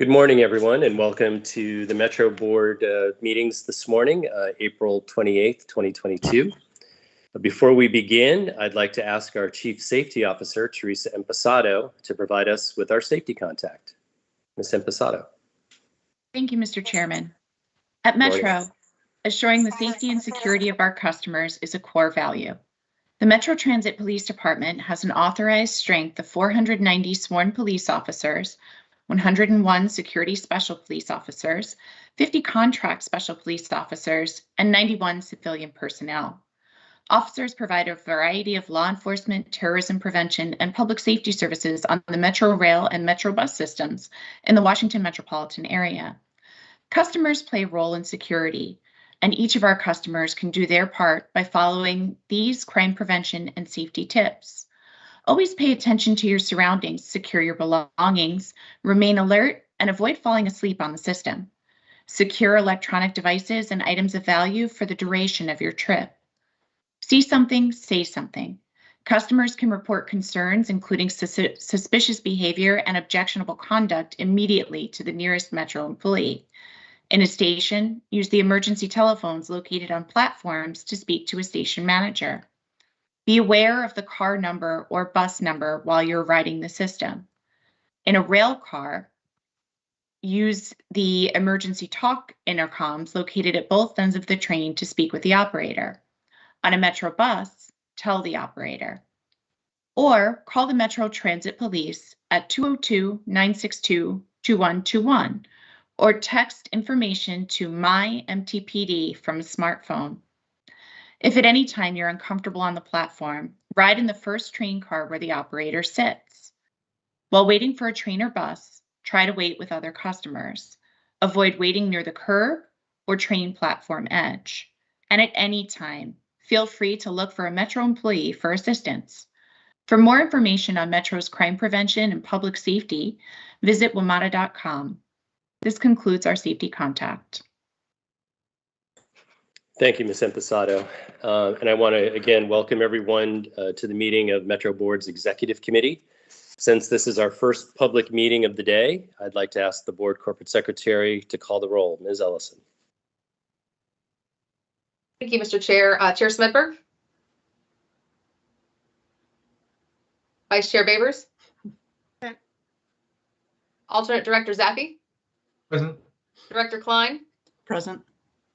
Good morning, everyone, and welcome to the Metro Board meetings this morning, April 28th, 2022. Before we begin, I'd like to ask our Chief Safety Officer, Teresa Empasado, to provide us with our safety contact. Ms. Empasado. Thank you, Mr. Chairman. At Metro, assuring the safety and security of our customers is a core value. The Metro Transit Police Department has an authorized strength of 490 sworn police officers, 101 security special police officers, 50 contract special police officers, and 91 civilian personnel. Officers provide a variety of law enforcement, terrorism prevention, and public safety services on the Metro Rail and Metro Bus systems in the Washington metropolitan area. Customers play a role in security, and each of our customers can do their part by following these crime prevention and safety tips. Always pay attention to your surroundings, secure your belongings, remain alert, and avoid falling asleep on the system. Secure electronic devices and items of value for the duration of your trip. See something, say something. Customers can report concerns, including suspicious behavior and objectionable conduct, immediately to the nearest Metro employee. In a station, use the emergency telephones located on platforms to speak to a station manager. Be aware of the car number or bus number while you're riding the system. In a rail car, use the emergency talk intercoms located at both ends of the train to speak with the operator. On a Metro bus, tell the operator. Or call the Metro Transit Police at 202-962-2121 or text information to My MTPD from a smartphone. If at any time you're uncomfortable on the platform, ride in the first train car where the operator sits. While waiting for a train or bus, try to wait with other customers. Avoid waiting near the curb or train platform edge. And at any time, feel free to look for a Metro employee for assistance. For more information on Metro's crime prevention and public safety, visit WMATA.com. This concludes our safety contact. Thank you, Ms. Empasado. And I want to again welcome everyone to the meeting of Metro Board's Executive Committee. Since this is our first public meeting of the day, I'd like to ask the Board Corporate Secretary to call the roll. Ms. Ellison. Thank you, Mr. Chair. Chair Smedberg? Vice Chair Babers? Present. Alternate Director Zappi? Present. Director Klein? Present.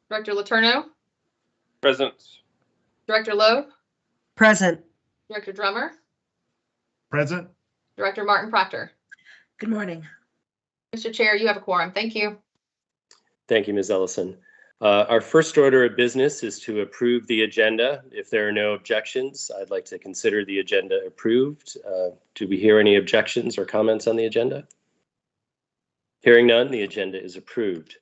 Director Letourneau? Present. Director Loeb? Present. Director Drummer? Present. Director Martin Proctor? Good morning. Mr. Chair, you have a quorum. Thank you. Thank you, Ms. Ellison. Our first order of business is to approve the agenda. If there are no objections, I'd like to consider the agenda approved. Do we hear any objections or comments on the agenda? Hearing none, the agenda is approved.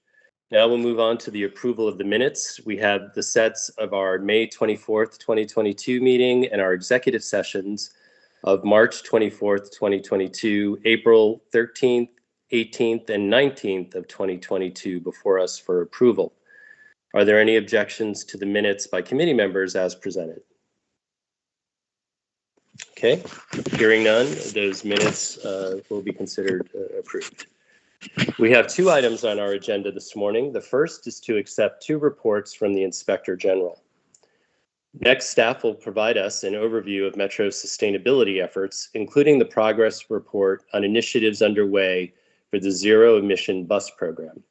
Now we'll move on to the approval of the minutes. We have the sets of our May 24th, 2022 meeting and our executive sessions of March 24th, 2022, April 13th, 18th, and 19th of 2022 before us for approval. Are there any objections to the minutes by committee members as presented? Okay, hearing none, those minutes will be considered approved. We have two items on our agenda this morning. The first is to accept two reports from the Inspector General. Next, staff will provide us an overview of Metro's sustainability efforts, including the progress report on initiatives underway for the Zero Emission bus program.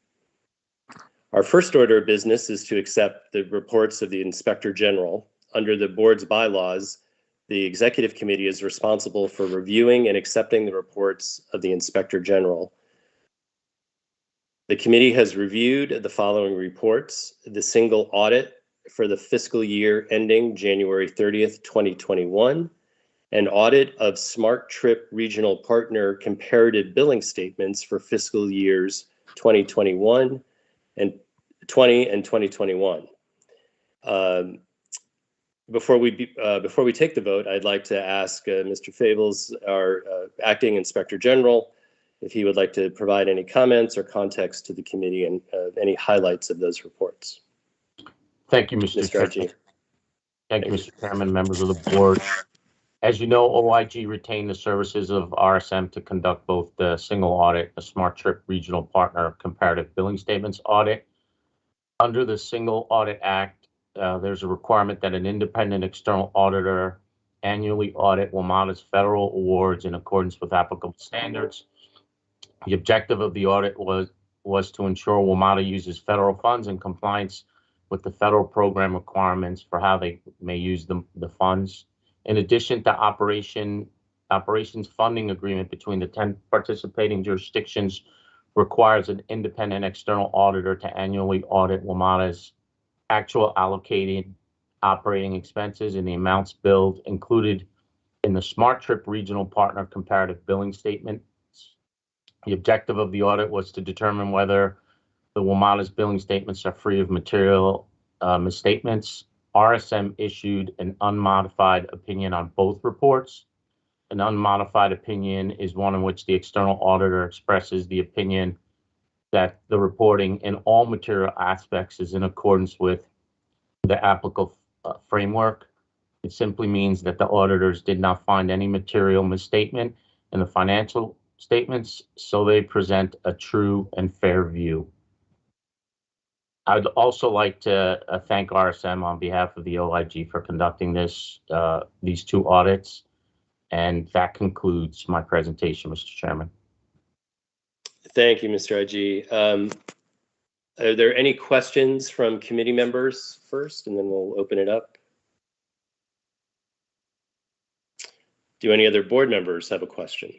Our first order of business is to accept the reports of the Inspector General. Under the board's bylaws, the Executive Committee is responsible for reviewing and accepting the reports of the Inspector General. The committee has reviewed the following reports: the single audit for the fiscal year ending January 30th, 2021, an audit of Smart Trip Regional Partner comparative billing statements for fiscal years 2021 and 2021. Before we take the vote, I'd like to ask Mr. Fables, our Acting Inspector General, if he would like to provide any comments or context to the committee and any highlights of those reports. Thank you, Mr. Chairman. Thank you, Mr. Chairman, members of the board. As you know, OIG retained the services of RSM to conduct both the single audit, a Smart Trip Regional Partner comparative billing statements audit. Under the Single Audit Act, there's a requirement that an independent external auditor annually audit WMATA's federal awards in accordance with applicable standards. The objective of the audit was to ensure WMATA uses federal funds in compliance with the federal program requirements for how they may use the funds. In addition to operations funding agreement between the 10 participating jurisdictions requires an independent external auditor to annually audit WMATA's actual allocated operating expenses and the amounts billed included in the Smart Trip Regional Partner comparative billing statement. The objective of the audit was to determine whether the WMATA's billing statements are free of material misstatements. RSM issued an unmodified opinion on both reports. An unmodified opinion is one in which the external auditor expresses the opinion that the reporting in all material aspects is in accordance with the applicable framework. It simply means that the auditors did not find any material misstatement in the financial statements, so they present a true and fair view. I'd also like to thank RSM on behalf of the OIG for conducting these two audits. And that concludes my presentation, Mr. Chairman. Thank you, Mr. IG. Are there any questions from committee members first, and then we'll open it up? Do any other board members have a question?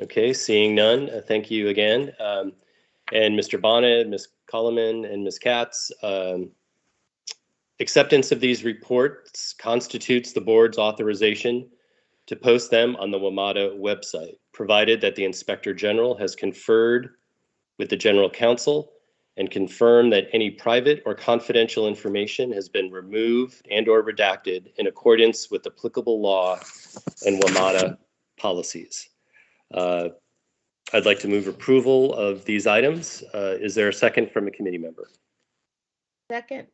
Okay, seeing none, thank you again. And Mr. Bonnet, Ms. Coleman, and Ms. Katz, acceptance of these reports constitutes the board's authorization to post them on the WMATA website, provided that the Inspector General has conferred with the General Counsel and confirmed that any private or confidential information has been removed and/or redacted in accordance with applicable law and WMATA policies. I'd like to move approval of these items. Is there a second from a committee member? Second.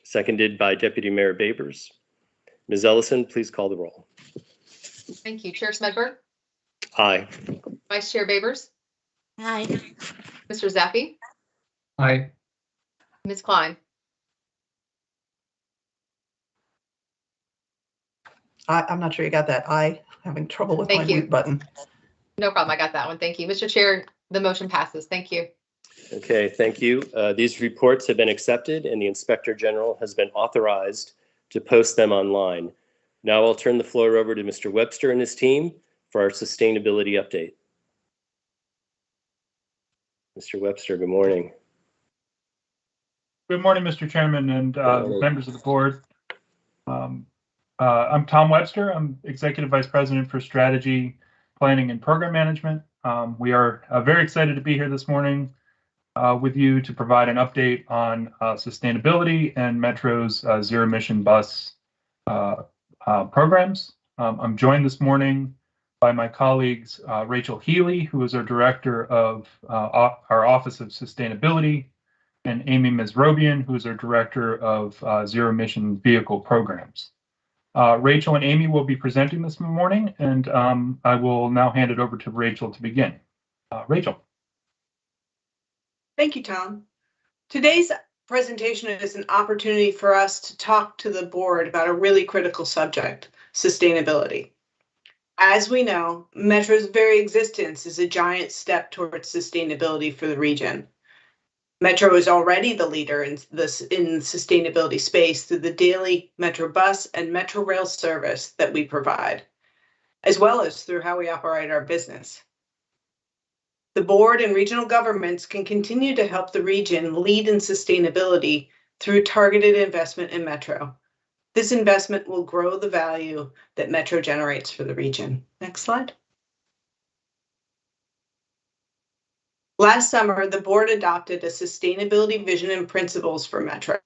Seconded by Deputy Mayor Babers. Ms. Ellison, please call the roll. Thank you. Chair Smedberg, Aye. Vice Chair Babers, Aye. Mr. Zappi, Aye. Ms. Klein. I'm not sure you got that. Having trouble with my Thank you. mute button. No problem. I got that one. Thank you. Mr. Chair, the motion passes. Thank you. Okay, thank you. These reports have been accepted and the Inspector General has been authorized to post them online. Now I'll turn the floor over to Mr. Webster and his team for our sustainability update. Mr. Webster, good morning. Good morning, Mr. Chairman and morning. members of the board. I'm Tom Webster. I'm Executive Vice President for Strategy, Planning, and Program Management. We are very excited to be here this morning with you to provide an update on sustainability and Metro's zero emission bus programs. I'm joined this morning by my colleagues, Rachel Healy, who is our Director of our Office of Sustainability, and Amy Mesrobian, who is our Director of Zero Emission Vehicle Programs. Rachel and Amy will be presenting this morning, and I will now hand it over to Rachel to begin. Rachel. Thank you, Tom. Today's presentation is an opportunity for us to talk to the board about a really critical subject, sustainability. As we know, Metro's very existence is a giant step towards sustainability for the region. Metro is already the leader in sustainability space through the daily Metro bus and Metro rail service that we provide, as well as through how we operate our business. The board and regional governments can continue to help the region lead in sustainability through targeted investment in Metro. This investment will grow the value that Metro generates for the region. Next slide. Last summer, the board adopted a sustainability vision and principles for Metro,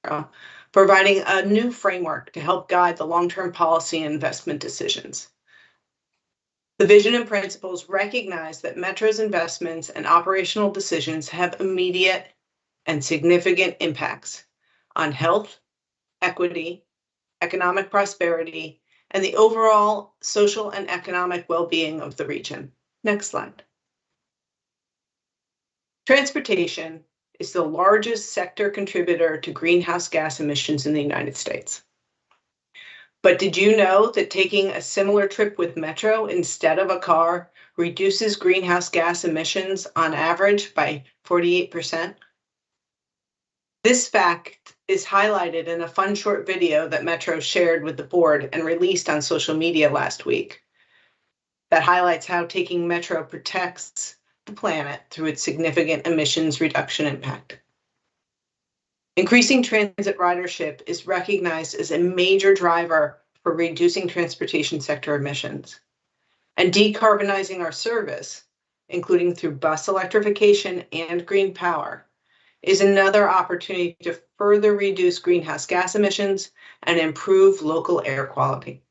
providing a new framework to help guide the long-term policy and investment decisions. The vision and principles recognize that Metro's investments and operational decisions have immediate and significant impacts on health, equity, economic prosperity, and the overall social and economic well-being of the region. Next slide. Transportation is the largest sector contributor to greenhouse gas emissions in the United States. But did you know that taking a similar trip with Metro instead of a car reduces greenhouse gas emissions on average by 48%? This fact is highlighted in a fun short video that Metro shared with the board and released on social media last week that highlights how taking Metro protects the planet through its significant emissions reduction impact. Increasing transit ridership is recognized as a major driver for reducing transportation sector emissions. And decarbonizing our service, including through bus electrification and green power, is another opportunity to further reduce greenhouse gas emissions and improve local air quality.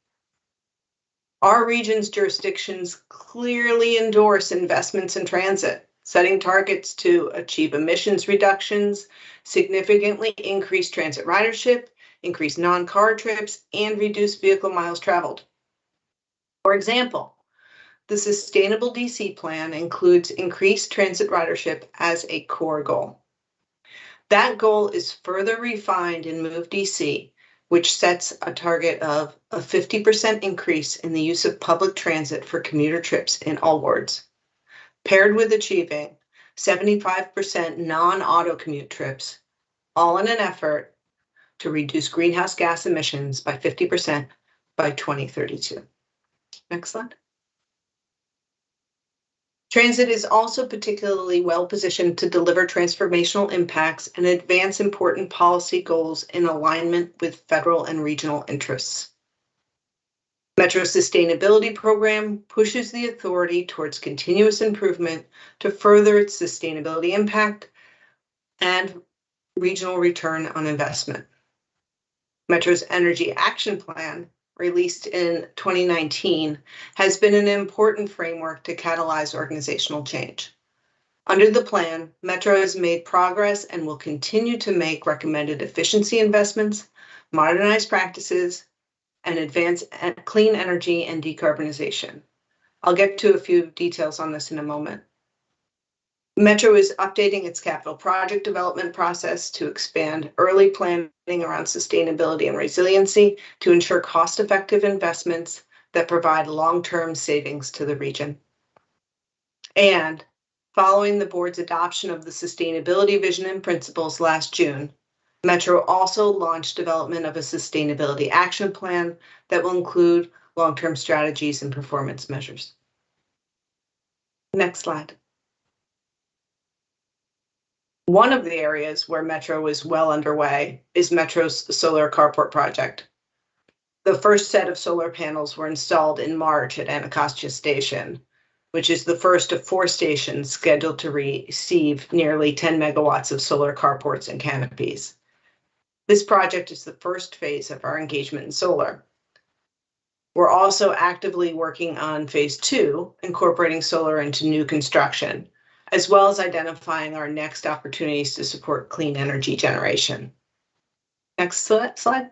Our region's jurisdictions clearly endorse investments in transit, setting targets to achieve emissions reductions, significantly increase transit ridership, increase non-car trips, and reduce vehicle miles traveled. For example, the Sustainable DC Plan includes increased transit ridership as a core goal. That goal is further refined in Move DC, which sets a target of a 50% increase in the use of public transit for commuter trips in all wards, paired with achieving 75% non-auto commute trips, all in an effort to reduce greenhouse gas emissions by 50% by 2032. Next slide. Transit is also particularly well positioned to deliver transformational impacts and advance important policy goals in alignment with federal and regional interests. Metro's sustainability program pushes the authority towards continuous improvement to further its sustainability impact and regional return on investment. Metro's Energy Action Plan, released in 2019, has been an important framework to catalyze organizational change. Under the plan, Metro has made progress and will continue to make recommended efficiency investments, modernize practices, and advance clean energy and decarbonization. I'll get to a few details on this in a moment. Metro is updating its capital project development process to expand early planning around sustainability and resiliency to ensure cost-effective investments that provide long-term savings to the region. And following the board's adoption of the sustainability vision and principles last June, Metro also launched development of a sustainability action plan that will include long-term strategies and performance measures. Next slide. One of the areas where Metro is well underway is Metro's solar carport project. The first set of solar panels were installed in March at Anacostia Station, which is the first of 4 stations scheduled to receive nearly 10 megawatts of solar carports and canopies. This project is the first phase of our engagement in solar. We're also actively working on phase 2, incorporating solar into new construction, as well as identifying our next opportunities to support clean energy generation. Next slide.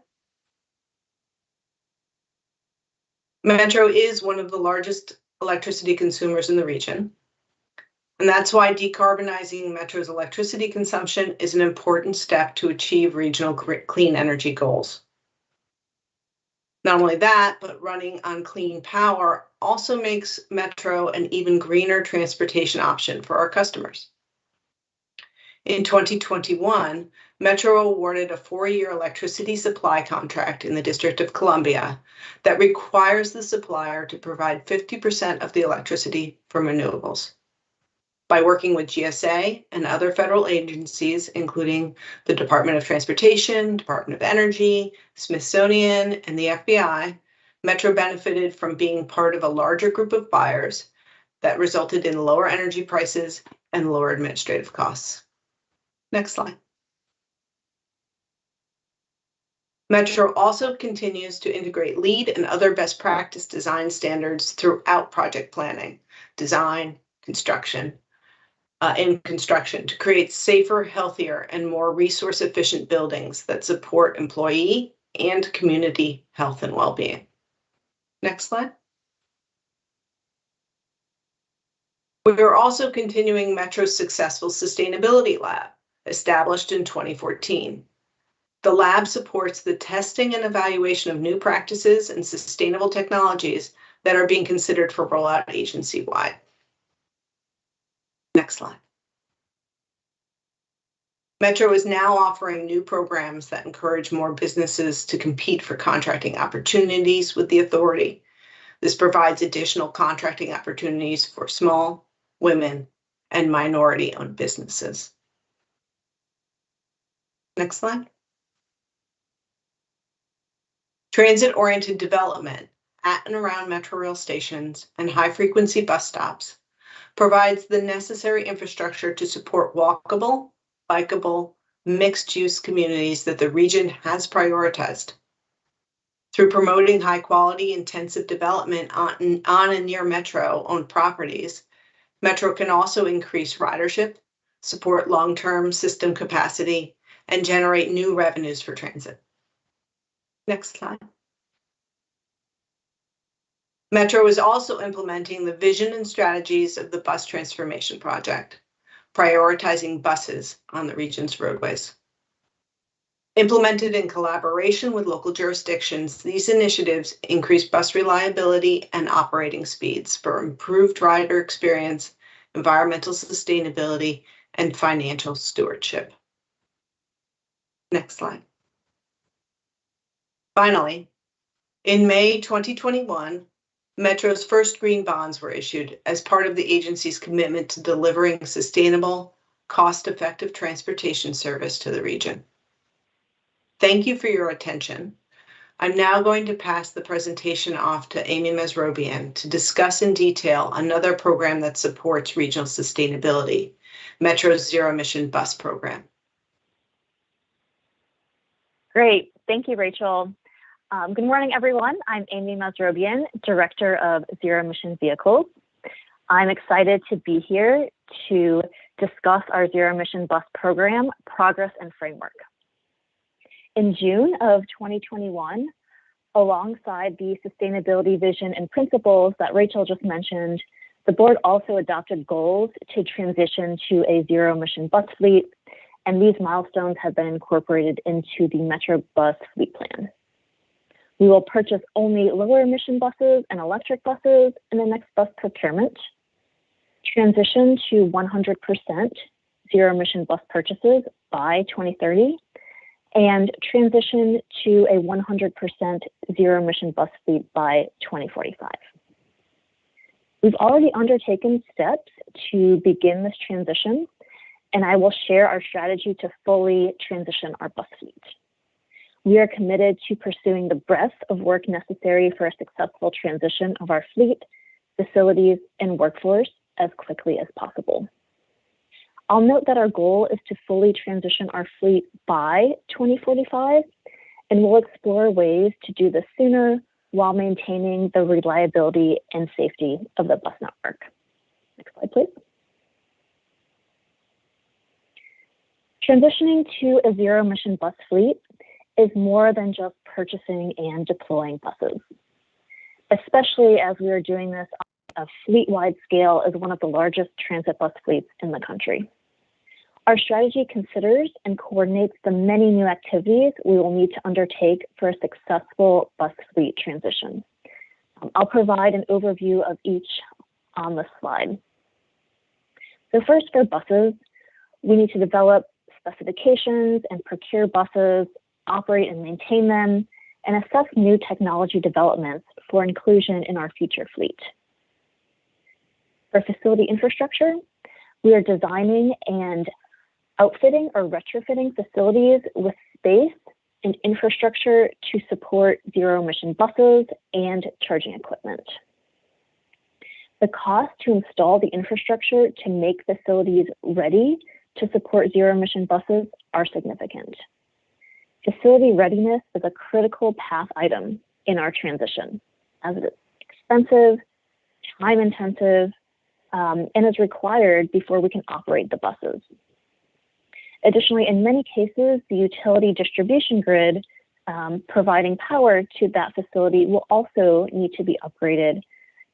Metro is one of the largest electricity consumers in the region, and that's why decarbonizing Metro's electricity consumption is an important step to achieve regional clean energy goals. Not only that, but running on clean power also makes Metro an even greener transportation option for our customers. In 2021, Metro awarded a 4-year electricity supply contract in the District of Columbia that requires the supplier to provide 50% of the electricity from renewables. By working with GSA and other federal agencies, including the Department of Transportation, Department of Energy, Smithsonian, and the FBI, Metro benefited from being part of a larger group of buyers that resulted in lower energy prices and lower administrative costs. Next slide. Metro also continues to integrate LEED and other best practice design standards throughout project planning, design, construction, in construction to create safer, healthier, and more resource-efficient buildings that support employee and community health and well-being. Next slide. We are also continuing Metro's successful sustainability lab, established in 2014. The lab supports the testing and evaluation of new practices and sustainable technologies that are being considered for rollout agency-wide. Next slide. Metro is now offering new programs that encourage more businesses to compete for contracting opportunities with the authority. This provides additional contracting opportunities for small, women, and minority-owned businesses. Next slide. Transit-oriented development at and around Metro rail stations and high-frequency bus stops provides the necessary infrastructure to support walkable, bikeable, mixed-use communities that the region has prioritized. Through promoting high-quality, intensive development on and near Metro-owned properties, Metro can also increase ridership, support long-term system capacity, and generate new revenues for transit. Next slide. Metro is also implementing the vision and strategies of the bus transformation project, prioritizing buses on the region's roadways. Implemented in collaboration with local jurisdictions, these initiatives increase bus reliability and operating speeds for improved rider experience, environmental sustainability, and financial stewardship. Next slide. Finally, in May 2021, Metro's first green bonds were issued as part of the agency's commitment to delivering sustainable, cost-effective transportation service to the region. Thank you for your attention. I'm now going to pass the presentation off to Amy Mesrobian to discuss in detail another program that supports regional sustainability, Metro's Zero Emission Bus Program. Great. Thank you, Rachel. Good morning, everyone. I'm Amy Mesrobian, Director of Zero Emission Vehicles. I'm excited to be here to discuss our Zero Emission Bus Program, progress and framework. In June of 2021, alongside the sustainability vision and principles that Rachel just mentioned, the board also adopted goals to transition to a zero emission bus fleet, and these milestones have been incorporated into the Metro Bus Fleet Plan. We will purchase only lower emission buses and electric buses in the next bus procurement, transition to 100% zero emission bus purchases by 2030, and transition to a 100% zero emission bus fleet by 2045. We've already undertaken steps to begin this transition, and I will share our strategy to fully transition our bus fleet. We are committed to pursuing the breadth of work necessary for a successful transition of our fleet, facilities, and workforce as quickly as possible. I'll note that our goal is to fully transition our fleet by 2045, and we'll explore ways to do this sooner while maintaining the reliability and safety of the bus network. Next slide, please. Transitioning to a zero emission bus fleet is more than just purchasing and deploying buses, especially as we are doing this on a fleet-wide scale as one of the largest transit bus fleets in the country. Our strategy considers and coordinates the many new activities we will need to undertake for a successful bus fleet transition. I'll provide an overview of each on this slide. So first, for buses, we need to develop specifications and procure buses, operate and maintain them, and assess new technology developments for inclusion in our future fleet. For facility infrastructure, we are designing and outfitting or retrofitting facilities with space and infrastructure to support zero emission buses and charging equipment. The cost to install the infrastructure to make facilities ready to support zero emission buses are significant. Facility readiness is a critical path item in our transition, as it is expensive, time intensive, and is required before we can operate the buses. Additionally, in many cases, the utility distribution grid providing power to that facility will also need to be upgraded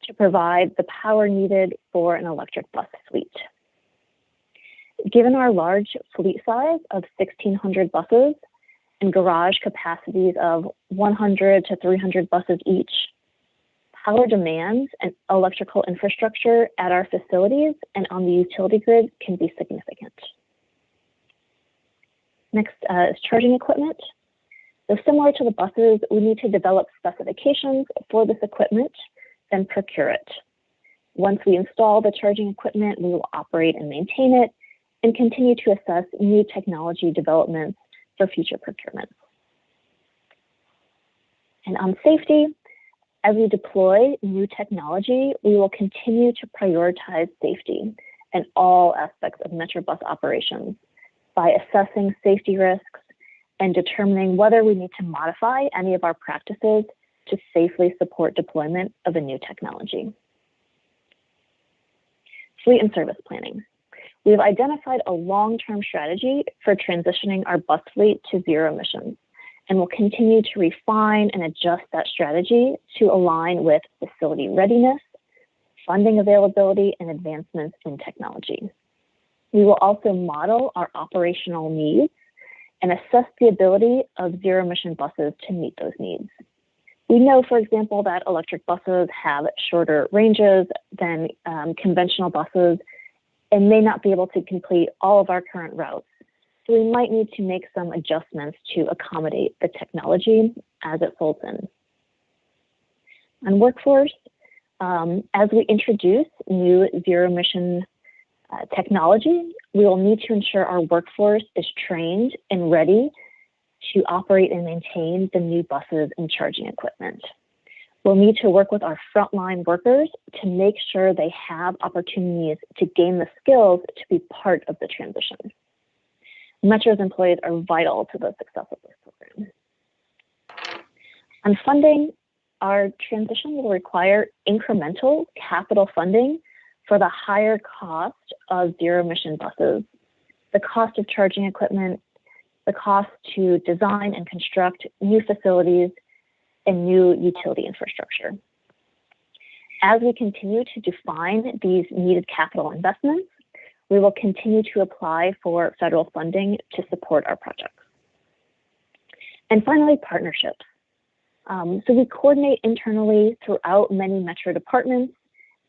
to provide the power needed for an electric bus fleet. Given our large fleet size of 1,600 buses and garage capacities of 100 to 300 buses each, power demands and electrical infrastructure at our facilities and on the utility grid can be significant. Next is charging equipment. So similar to the buses, we need to develop specifications for this equipment, then procure it. Once we install the charging equipment, we will operate and maintain it and continue to assess new technology developments for future procurements. And on safety, as we deploy new technology, we will continue to prioritize safety in all aspects of Metro bus operations by assessing safety risks and determining whether we need to modify any of our practices to safely support deployment of a new technology. Fleet and service planning. We have identified a long-term strategy for transitioning our bus fleet to zero emissions, and will continue to refine and adjust that strategy to align with facility readiness, funding availability, and advancements in technology. We will also model our operational needs and assess the ability of zero emission buses to meet those needs. We know, for example, that electric buses have shorter ranges than conventional buses and may not be able to complete all of our current routes. So we might need to make some adjustments to accommodate the technology as it folds in. On workforce, as we introduce new zero emission technology, we will need to ensure our workforce is trained and ready to operate and maintain the new buses and charging equipment. We'll need to work with our frontline workers to make sure they have opportunities to gain the skills to be part of the transition. Metro's employees are vital to the success of this program. On funding, our transition will require incremental capital funding for the higher cost of zero emission buses, the cost of charging equipment, the cost to design and construct new facilities and new utility infrastructure. As we continue to define these needed capital investments, we will continue to apply for federal funding to support our projects. And finally, partnerships. So we coordinate internally throughout many Metro departments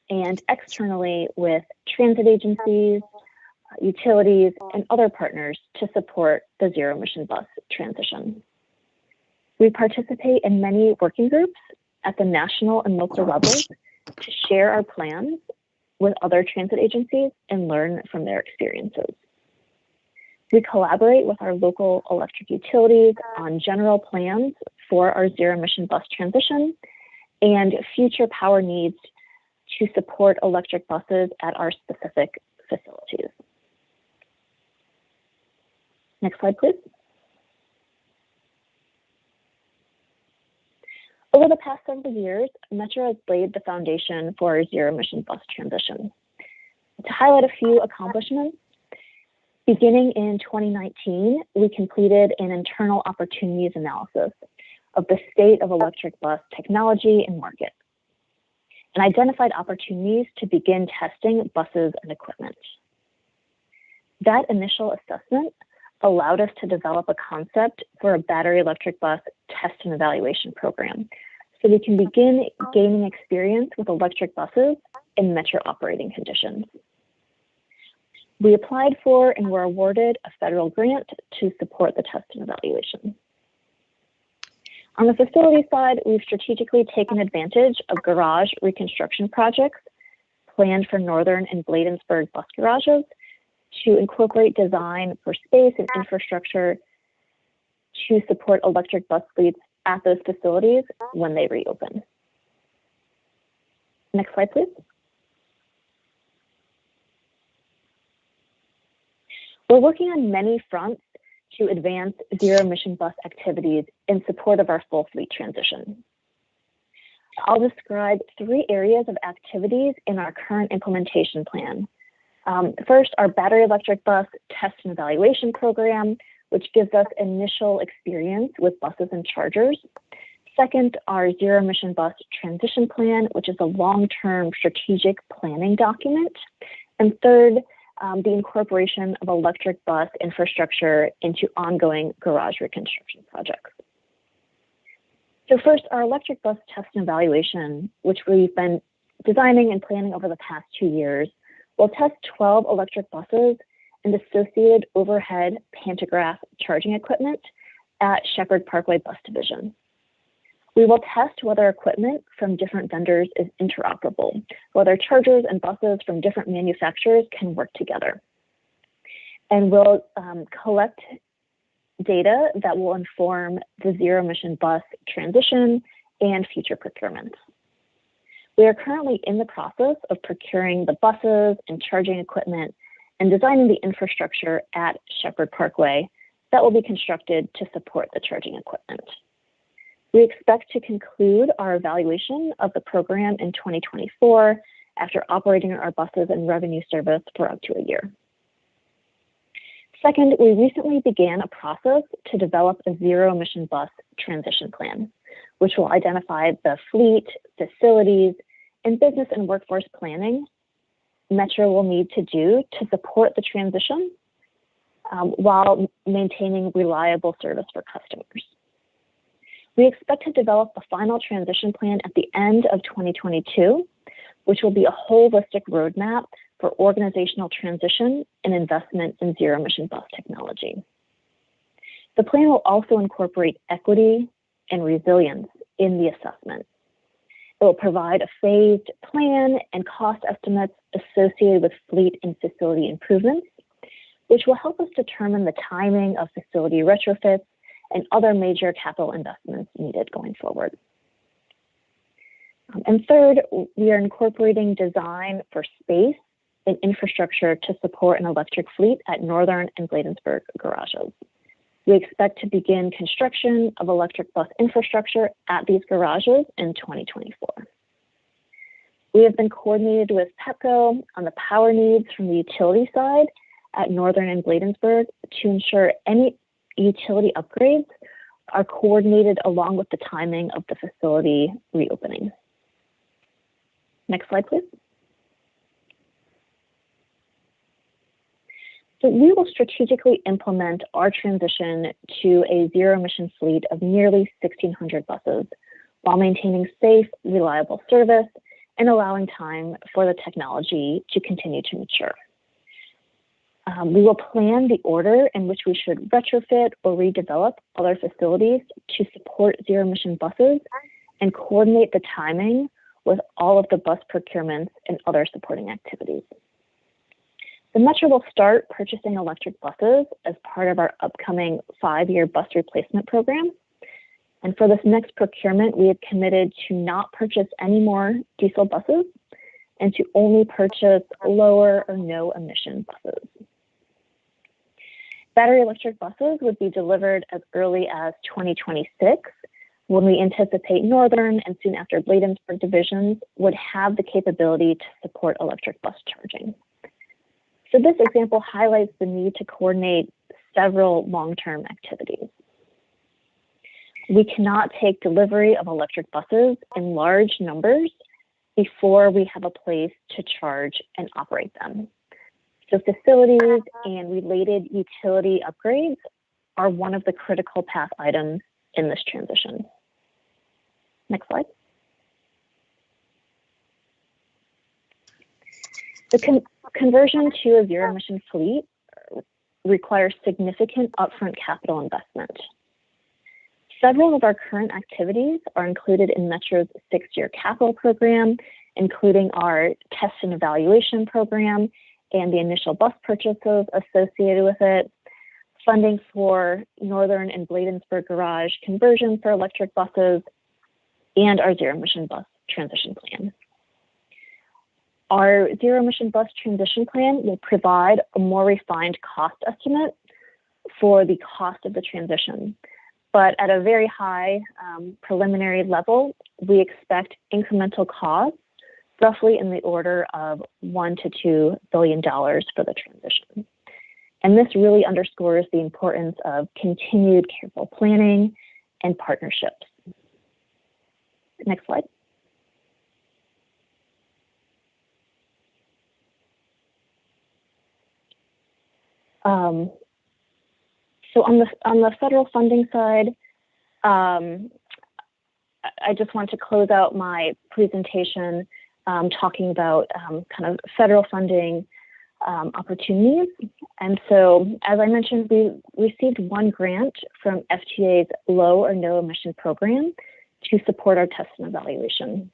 and externally with transit agencies, utilities, and other partners to support the zero emission bus transition. We participate in many working groups at the national and local levels to share our plans with other transit agencies and learn from their experiences. We collaborate with our local electric utilities on general plans for our zero emission bus transition and future power needs to support electric buses at our specific facilities. Next slide, please. Over the past several years, Metro has laid the foundation for our zero emission bus transition. To highlight a few accomplishments, beginning in 2019, we completed an internal opportunities analysis of the state of electric bus technology and market, and identified opportunities to begin testing buses and equipment. That initial assessment allowed us to develop a concept for a battery electric bus test and evaluation program, so we can begin gaining experience with electric buses in Metro operating conditions. We applied for and were awarded a federal grant to support the test and evaluation. On the facility side, we've strategically taken advantage of garage reconstruction projects planned for Northern and Bladensburg bus garages to incorporate design for space and infrastructure to support electric bus fleets at those facilities when they reopen. Next slide, please. We're working on many fronts to advance zero emission bus activities in support of our full fleet transition. I'll describe 3 areas of activities in our current implementation plan. First, our battery electric bus test and evaluation program, which gives us initial experience with buses and chargers. Second, our zero emission bus transition plan, which is a long-term strategic planning document. And third, the incorporation of electric bus infrastructure into ongoing garage reconstruction projects. So first, our electric bus test and evaluation, which we've been designing and planning over the past 2 years, will test 12 electric buses and associated overhead pantograph charging equipment at Shepherd Parkway Bus Division. We will test whether equipment from different vendors is interoperable, whether chargers and buses from different manufacturers can work together. And we'll collect data that will inform the zero emission bus transition and future procurements. We are currently in the process of procuring the buses and charging equipment and designing the infrastructure at Shepherd Parkway that will be constructed to support the charging equipment. We expect to conclude our evaluation of the program in 2024 after operating our buses in revenue service for up to a year. Second, we recently began a process to develop a zero emission bus transition plan, which will identify the fleet, facilities, and business and workforce planning Metro will need to do to support the transition while maintaining reliable service for customers. We expect to develop a final transition plan at the end of 2022, which will be a holistic roadmap for organizational transition and investment in zero emission bus technology. The plan will also incorporate equity and resilience in the assessment. It will provide a phased plan and cost estimates associated with fleet and facility improvements, which will help us determine the timing of facility retrofits and other major capital investments needed going forward. And third, we are incorporating design for space and infrastructure to support an electric fleet at Northern and Bladensburg garages. We expect to begin construction of electric bus infrastructure at these garages in 2024. We have been coordinated with Pepco on the power needs from the utility side at Northern and Bladensburg to ensure any utility upgrades are coordinated along with the timing of the facility reopening. Next slide, please. So we will strategically implement our transition to a zero emission fleet of nearly 1,600 buses while maintaining safe, reliable service and allowing time for the technology to continue to mature. We will plan the order in which we should retrofit or redevelop other facilities to support zero emission buses and coordinate the timing with all of the bus procurements and other supporting activities. The Metro will start purchasing electric buses as part of our upcoming 5-year bus replacement program. And for this next procurement, we have committed to not purchase any more diesel buses and to only purchase lower or no emission buses. Battery electric buses would be delivered as early as 2026, when we anticipate Northern and soon after Bladensburg divisions would have the capability to support electric bus charging. So this example highlights the need to coordinate several long-term activities. We cannot take delivery of electric buses in large numbers before we have a place to charge and operate them. So facilities and related utility upgrades are one of the critical path items in this transition. Next slide. The conversion to a zero emission fleet requires significant upfront capital investment. Several of our current activities are included in Metro's 6-year capital program, including our test and evaluation program and the initial bus purchases associated with it, funding for Northern and Bladensburg garage conversion for electric buses, and our zero emission bus transition plan. Our zero emission bus transition plan will provide a more refined cost estimate for the cost of the transition, but at a very high preliminary level, we expect incremental costs roughly in the order of $1 to $2 billion for the transition. And this really underscores the importance of continued careful planning and partnerships. Next slide. So on the federal funding side, I just want to close out my presentation talking about kind of federal funding opportunities. And so, as I mentioned, we received one grant from FTA's low or no emission program to support our test and evaluation.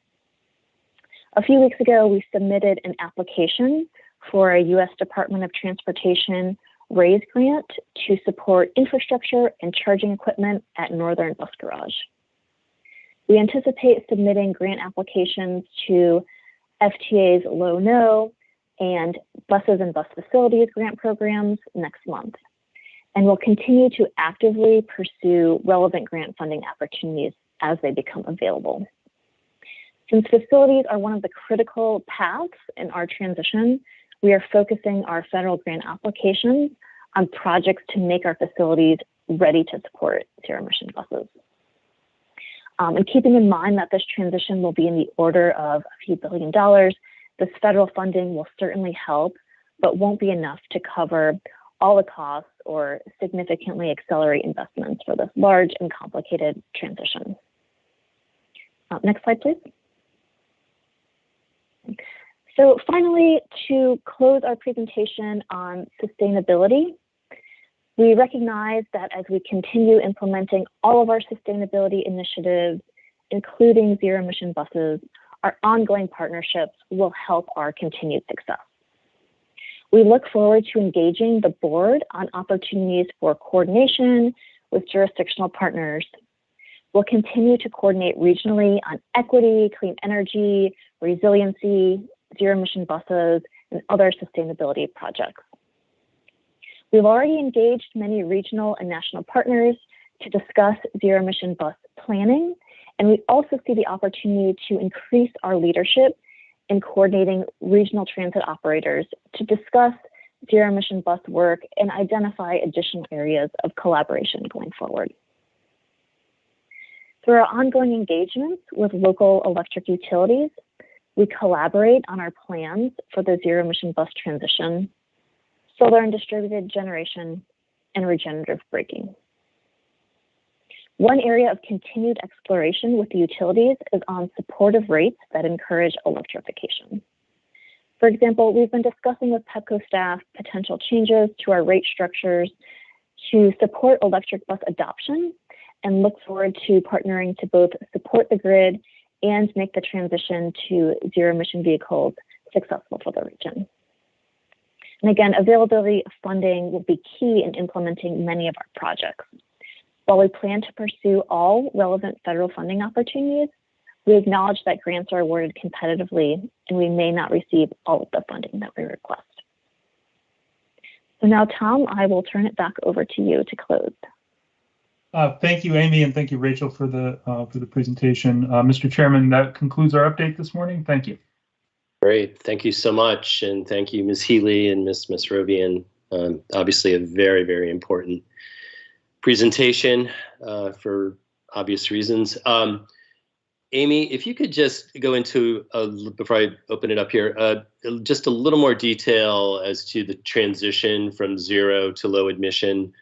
A few weeks ago, we submitted an application for a U.S. Department of Transportation RAISE grant to support infrastructure and charging equipment at Northern Bus Garage. We anticipate submitting grant applications to FTA's low-no and buses and bus facilities grant programs next month. And we'll continue to actively pursue relevant grant funding opportunities as they become available. Since facilities are one of the critical paths in our transition, we are focusing our federal grant applications on projects to make our facilities ready to support zero-emission buses. And keeping in mind that this transition will be in the order of a few $billion, this federal funding will certainly help, but won't be enough to cover all the costs or significantly accelerate investments for this large and complicated transition. Next slide, please. So finally, to close our presentation on sustainability, we recognize that as we continue implementing all of our sustainability initiatives, including zero-emission buses, our ongoing partnerships will help our continued success. We look forward to engaging the board on opportunities for coordination with jurisdictional partners. We'll continue to coordinate regionally on equity, clean energy, resiliency, zero-emission buses, and other sustainability projects. We've already engaged many regional and national partners to discuss zero-emission bus planning, and we also see the opportunity to increase our leadership in coordinating regional transit operators to discuss zero-emission bus work and identify additional areas of collaboration going forward. Through our ongoing engagements with local electric utilities, we collaborate on our plans for the zero-emission bus transition, solar and distributed generation, and regenerative braking. One area of continued exploration with the utilities is on supportive rates that encourage electrification. For example, we've been discussing with PEPCO staff potential changes to our rate structures to support electric bus adoption and look forward to partnering to both support the grid and make the transition to zero-emission vehicles successful for the region. And again, availability of funding will be key in implementing many of our projects. While we plan to pursue all relevant federal funding opportunities, we acknowledge that grants are awarded competitively and we may not receive all of the funding that we request. So now, Tom, I will turn it back over to you to close. Thank you, Amy, and thank you, Rachel, for the presentation. Mr. Chairman, that concludes our update this morning. Thank you. Great. Thank you so much. And thank you, Ms. Healy and Ms. Masrobian. Obviously a very, very important presentation for obvious reasons. Amy, if you could just go into, before I open it up here, just a little more detail as to the transition from zero to low emission,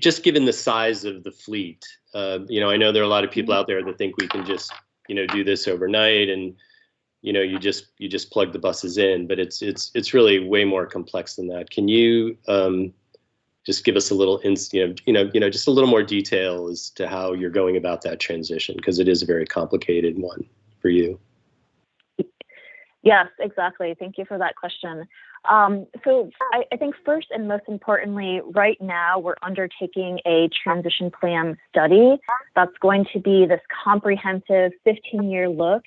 just given the size of the fleet. I know there are a lot of people out there that think we can just, do this overnight and you just plug the buses in, but it's really way more complex than that. Can you just give us a little, just a little more detail as to how you're going about that transition, because it is a very complicated one for you. Yes, exactly. Thank you for that question. So I think first and most importantly, right now we're undertaking a transition plan study that's going to be this comprehensive 15-year look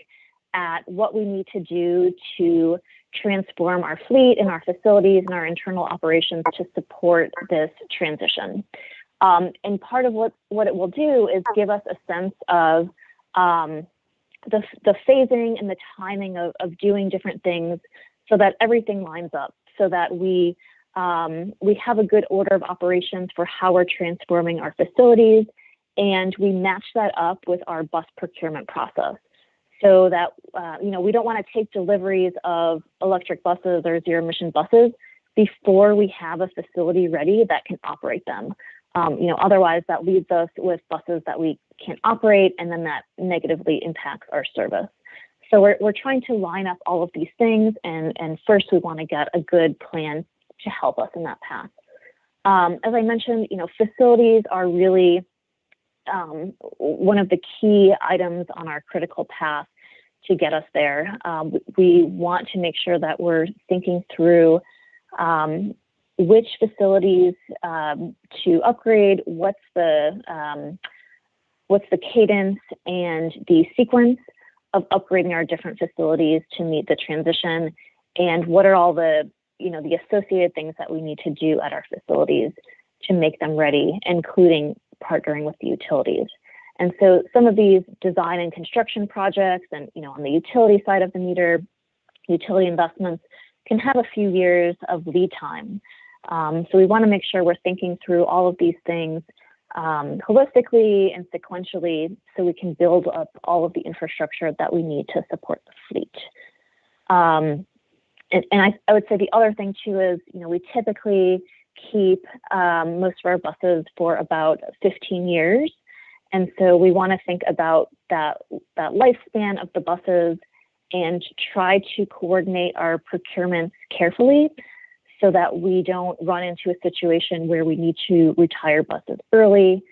at what we need to do to transform our fleet and our facilities and our internal operations to support this transition. And part of what it will do is give us a sense of the phasing and the timing of doing different things so that everything lines up, so that we have a good order of operations for how we're transforming our facilities, and we match that up with our bus procurement process so that, we don't want to take deliveries of electric buses or zero emission buses before we have a facility ready that can operate them. Otherwise that leaves us with buses that we can't operate, and then that negatively impacts our service. So we're trying to line up all of these things, and first we want to get a good plan to help us in that path. As I mentioned, facilities are really one of the key items on our critical path to get us there. We want to make sure that we're thinking through which facilities to upgrade, what's the cadence and the sequence of upgrading our different facilities to meet the transition, and what are all the the associated things that we need to do at our facilities to make them ready, including partnering with the utilities. And so some of these design and construction projects and, on the utility side of the meter, utility investments can have a few years of lead time. So we want to make sure we're thinking through all of these things holistically and sequentially so we can build up all of the infrastructure that we need to support the fleet. And I would say the other thing too is, we typically keep most of our buses for about 15 years. And so we want to think about that lifespan of the buses and try to coordinate our procurements carefully so that we don't run into a situation where we need to retire buses early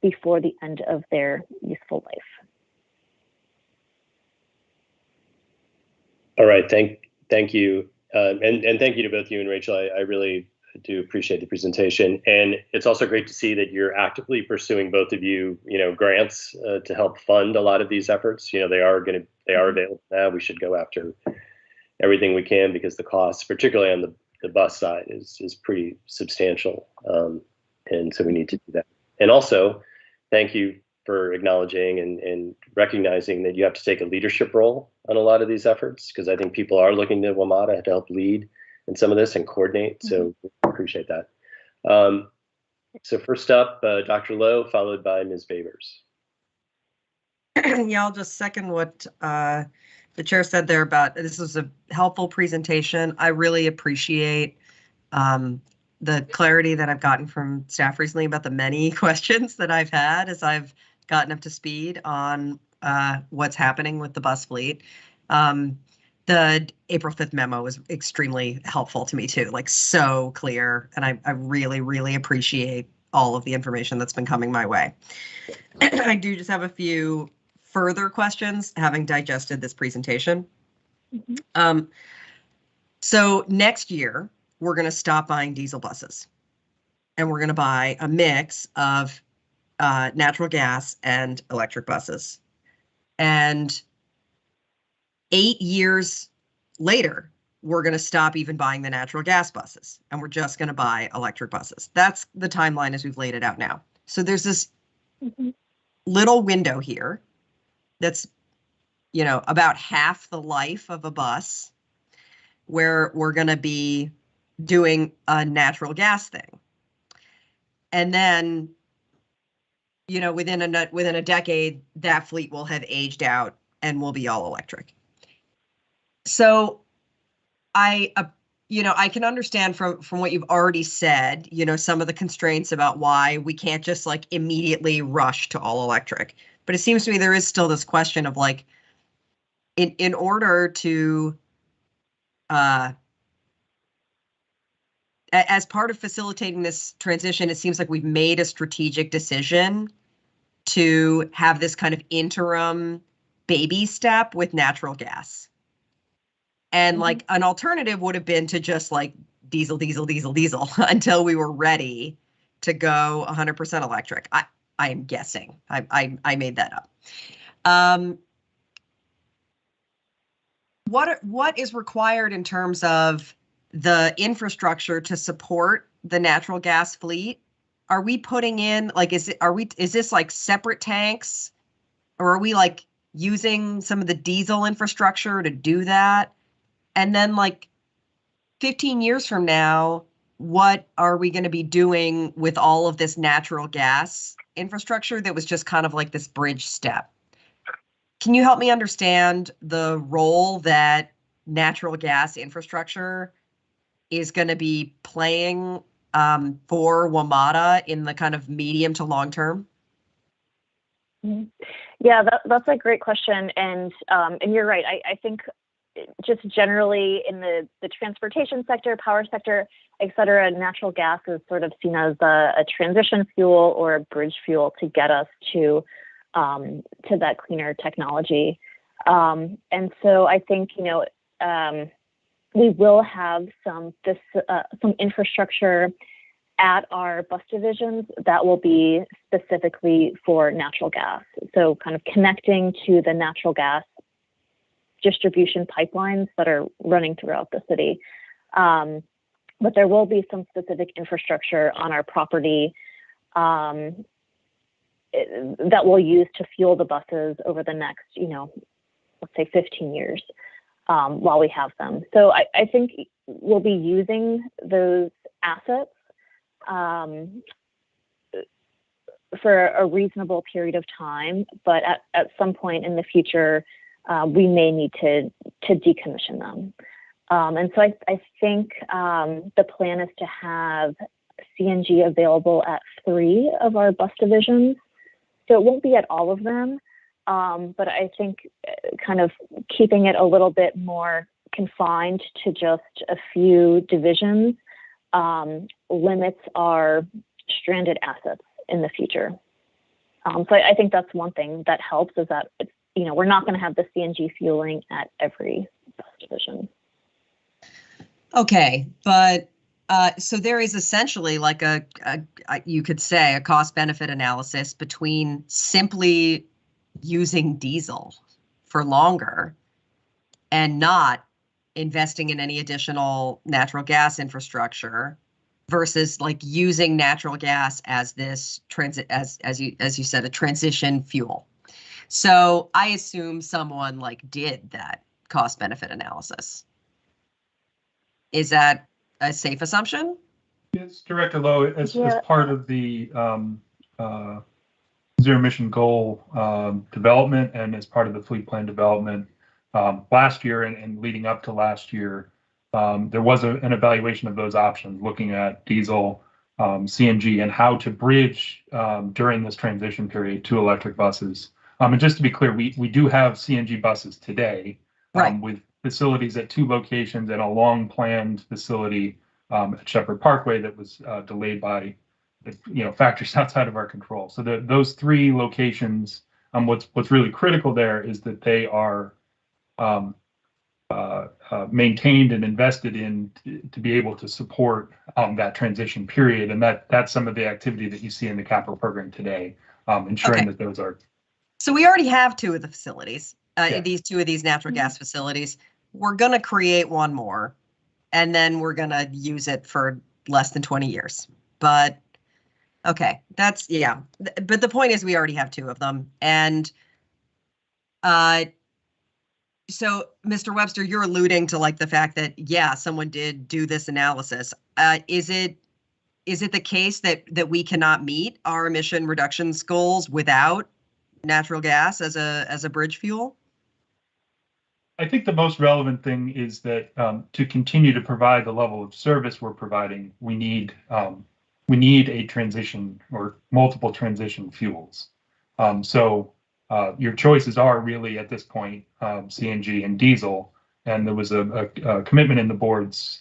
before the end of their useful life. All right, thank you. And thank you to both you and Rachel. I really do appreciate the presentation. And it's also great to see that you're actively pursuing, both of you, grants to help fund a lot of these efforts. They are available now. We should go after everything we can because the costs, particularly on the bus side, is pretty substantial. And so we need to do that. And also, thank you for acknowledging and recognizing that you have to take a leadership role on a lot of these efforts, because I think people are looking to WMATA to help lead in some of this and coordinate. So we appreciate that. So first up, Dr. Lowe, followed by Ms. Babers. Yeah, I'll just second what the chair said there about this was a helpful presentation. I really appreciate the clarity that I've gotten from staff recently about the many questions that I've had as I've gotten up to speed on what's happening with the bus fleet. The April 5th memo was extremely helpful to me too, like so clear. And I really, really appreciate all of the information that's been coming my way. I do just have a few further questions having digested this presentation. So next year, we're going to stop buying diesel buses and we're going to buy a mix of natural gas and electric buses. And 8 years later, we're going to stop even buying the natural gas buses and we're just going to buy electric buses. That's the timeline as we've laid it out now. So there's this little window here that's, about half the life of a bus where we're going to be doing a natural gas thing. And then, within a decade, that fleet will have aged out and will be all electric. So I can understand from what you've already said, some of the constraints about why we can't just immediately rush to all electric. But it seems to me there is still this question of in order to, as part of facilitating this transition, it seems like we've made a strategic decision to have this kind of interim baby step with natural gas. And an alternative would have been to just diesel until we were ready to go 100% electric. I am guessing. I made that up. What is required in terms of the infrastructure to support the natural gas fleet are we putting in, like, is this like separate tanks? Or are we like using some of the diesel infrastructure to do that? And then like 15 years from now, what are we going to be doing with all of this natural gas infrastructure that was just kind of like this bridge step? Can you help me understand the role that natural gas infrastructure is going to be playing for WMATA in the kind of medium to long term? Yeah, that's a great question, and you're right. I think just generally in the transportation sector, power sector, et cetera, natural gas is sort of seen as a transition fuel or a bridge fuel to get us to that cleaner technology. And so I think, we will have some infrastructure at our bus divisions that will be specifically for natural gas. So kind of connecting to the natural gas distribution pipelines that are running throughout the city. But there will be some specific infrastructure on our property that we'll use to fuel the buses over the next, let's say 15 years while we have them. So I think we'll be using those assets for a reasonable period of time, but at some point in the future, we may need to decommission them. And so I think the plan is to have CNG available at 3 of our bus divisions. So it won't be at all of them, but I think kind of keeping it a little bit more confined to just a few divisions limits our stranded assets in the future. So I think that's one thing that helps, is that we're not going to have the CNG fueling at every bus division. Okay, but so there is essentially like you could say a cost-benefit analysis between simply using diesel for longer and not investing in any additional natural gas infrastructure versus like using natural gas as this as you said, a transition fuel. So I assume someone like did that cost-benefit analysis. Is that a safe assumption? Yes, Director Lowe, as part of the zero emission goal development and as part of the fleet plan development last year and leading up to last year, there was an evaluation of those options, looking at diesel, CNG, and how to bridge during this transition period to electric buses. And just to be clear, we do have CNG buses today, right, with facilities at 2 locations and a long planned facility at Shepherd Parkway that was delayed by factors outside of our control. So those 3 locations, what's really critical there is that they are maintained and invested in to be able to support that transition period, and that's some of the activity that you see in the capital program today, ensuring that those are. So we already have 2 of the facilities, Yeah. these 2 of these natural gas facilities. We're going to create one more, and then we're going to use it for less than 20 years. But okay, that's, yeah. But the point is we already have 2 of them. And so, Mr. Webster, you're alluding to like the fact that, yeah, someone did do this analysis. Is it the case that we cannot meet our emission reductions goals without natural gas as a bridge fuel? I think the most relevant thing is that to continue to provide the level of service we're providing, we need a transition or multiple transition fuels. So your choices are really at this point CNG and diesel, and there was a commitment in the board's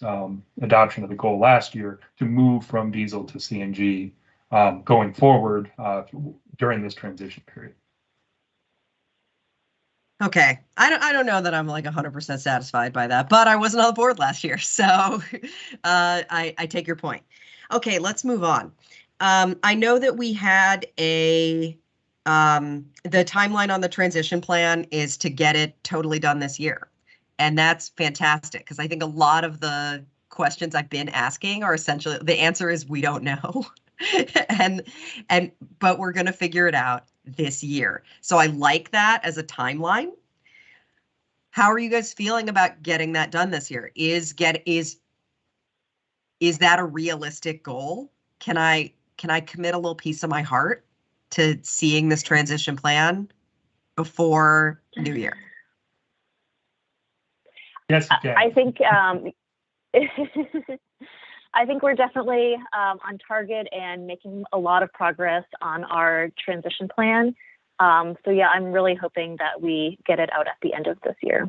adoption of the goal last year to move from diesel to CNG going forward during this transition period. Okay, I don't know that I'm like 100% satisfied by that, but I wasn't on the board last year, so I take your point. Okay, let's move on. I know that we had the timeline on the transition plan is to get it totally done this year, and that's fantastic because I think a lot of the questions I've been asking are essentially the answer is we don't know. but we're going to figure it out this year. So I like that as a timeline. How are you guys feeling about getting that done this year? Is that a realistic goal? Can I commit a little piece of my heart to seeing this transition plan before New Year? Yes, you can. I think I think we're definitely on target and making a lot of progress on our transition plan. So yeah, I'm really hoping that we get it out at the end of this year.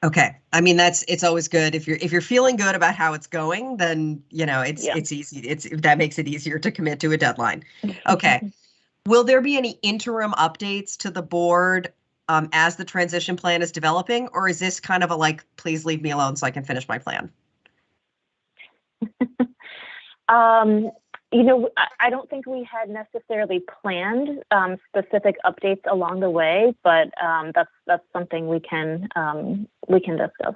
Okay. I mean, it's always good if you're feeling good about how it's going, then, it's easy. That makes it easier to commit to a deadline. Okay. Will there be any interim updates to the board as the transition plan is developing, or is this kind of a please leave me alone so I can finish my plan? I don't think we had necessarily planned specific updates along the way, but that's something we can discuss.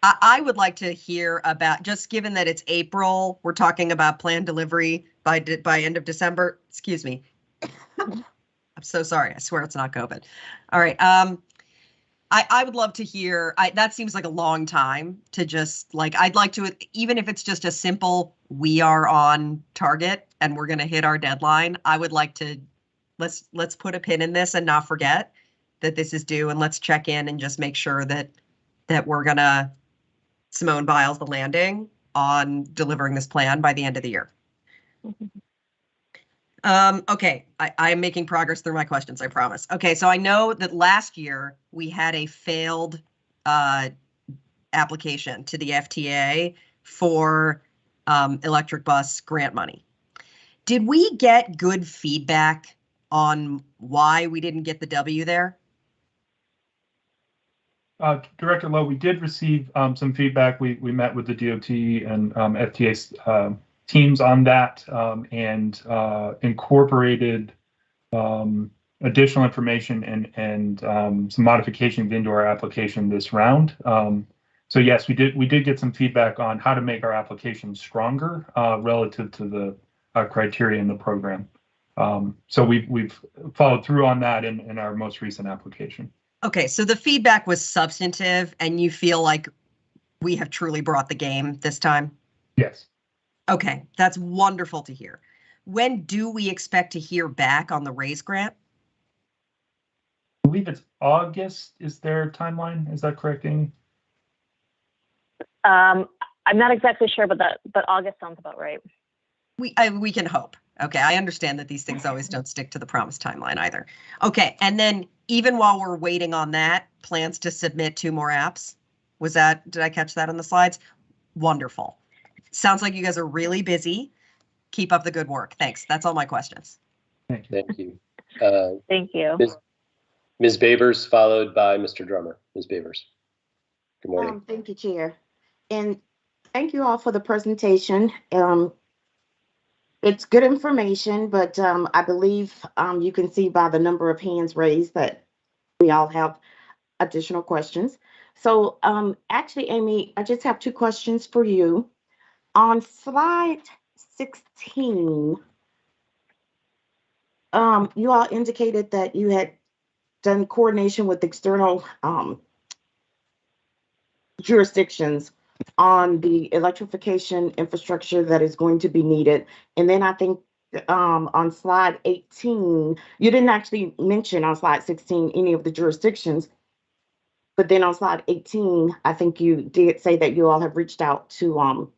I would like to hear about, just given that it's April, we're talking about plan delivery by end of December. Excuse me. I'm so sorry. I swear it's not COVID. All right. I would love to hear, that seems like a long time to just I'd like to, even if it's just a simple, we are on target and we're going to hit our deadline. I would like to, let's put a pin in this and not forget that this is due, and let's check in and just make sure that we're going to Simone Biles the landing on delivering this plan by the end of the year. Okay, I'm making progress through my questions, I promise. Okay, so I know that last year we had a failed application to the FTA for electric bus grant money. Did we get good feedback on why we didn't get the W there? Director Lowe, we did receive some feedback. We met with the DOT and FTA teams on that and incorporated additional information and some modifications into our application this round. So yes, we did get some feedback on how to make our application stronger relative to the criteria in the program. So we've followed through on that in our most recent application. Okay, so the feedback was substantive and you feel like we have truly brought the game this time? Yes. Okay, that's wonderful to hear. When do we expect to hear back on the RAISE grant? I believe it's August is their timeline. Is that correct, Amy? I'm not exactly sure, but August sounds about right. We can hope. Okay, I understand that these things always don't stick to the promised timeline either. Okay, and then even while we're waiting on that, plans to submit 2 more apps. Did I catch that on the slides? Wonderful. Sounds like you guys are really busy. Keep up the good work. Thanks. That's all my questions. Thank you. Thank you. Thank you. Ms. Babers, followed by Mr. Drummer. Ms. Babers. Good morning. Thank you, Chair. And thank you all for the presentation. It's good information, but I believe you can see by the number of hands raised that we all have additional questions. So actually, Amy, I just have 2 questions for you. On slide 16, you all indicated that you had done coordination with external jurisdictions on the electrification infrastructure that is going to be needed. And then I think on slide 18, you didn't actually mention on slide 16 any of the jurisdictions, but then on slide 18, I think you did say that you all have reached out to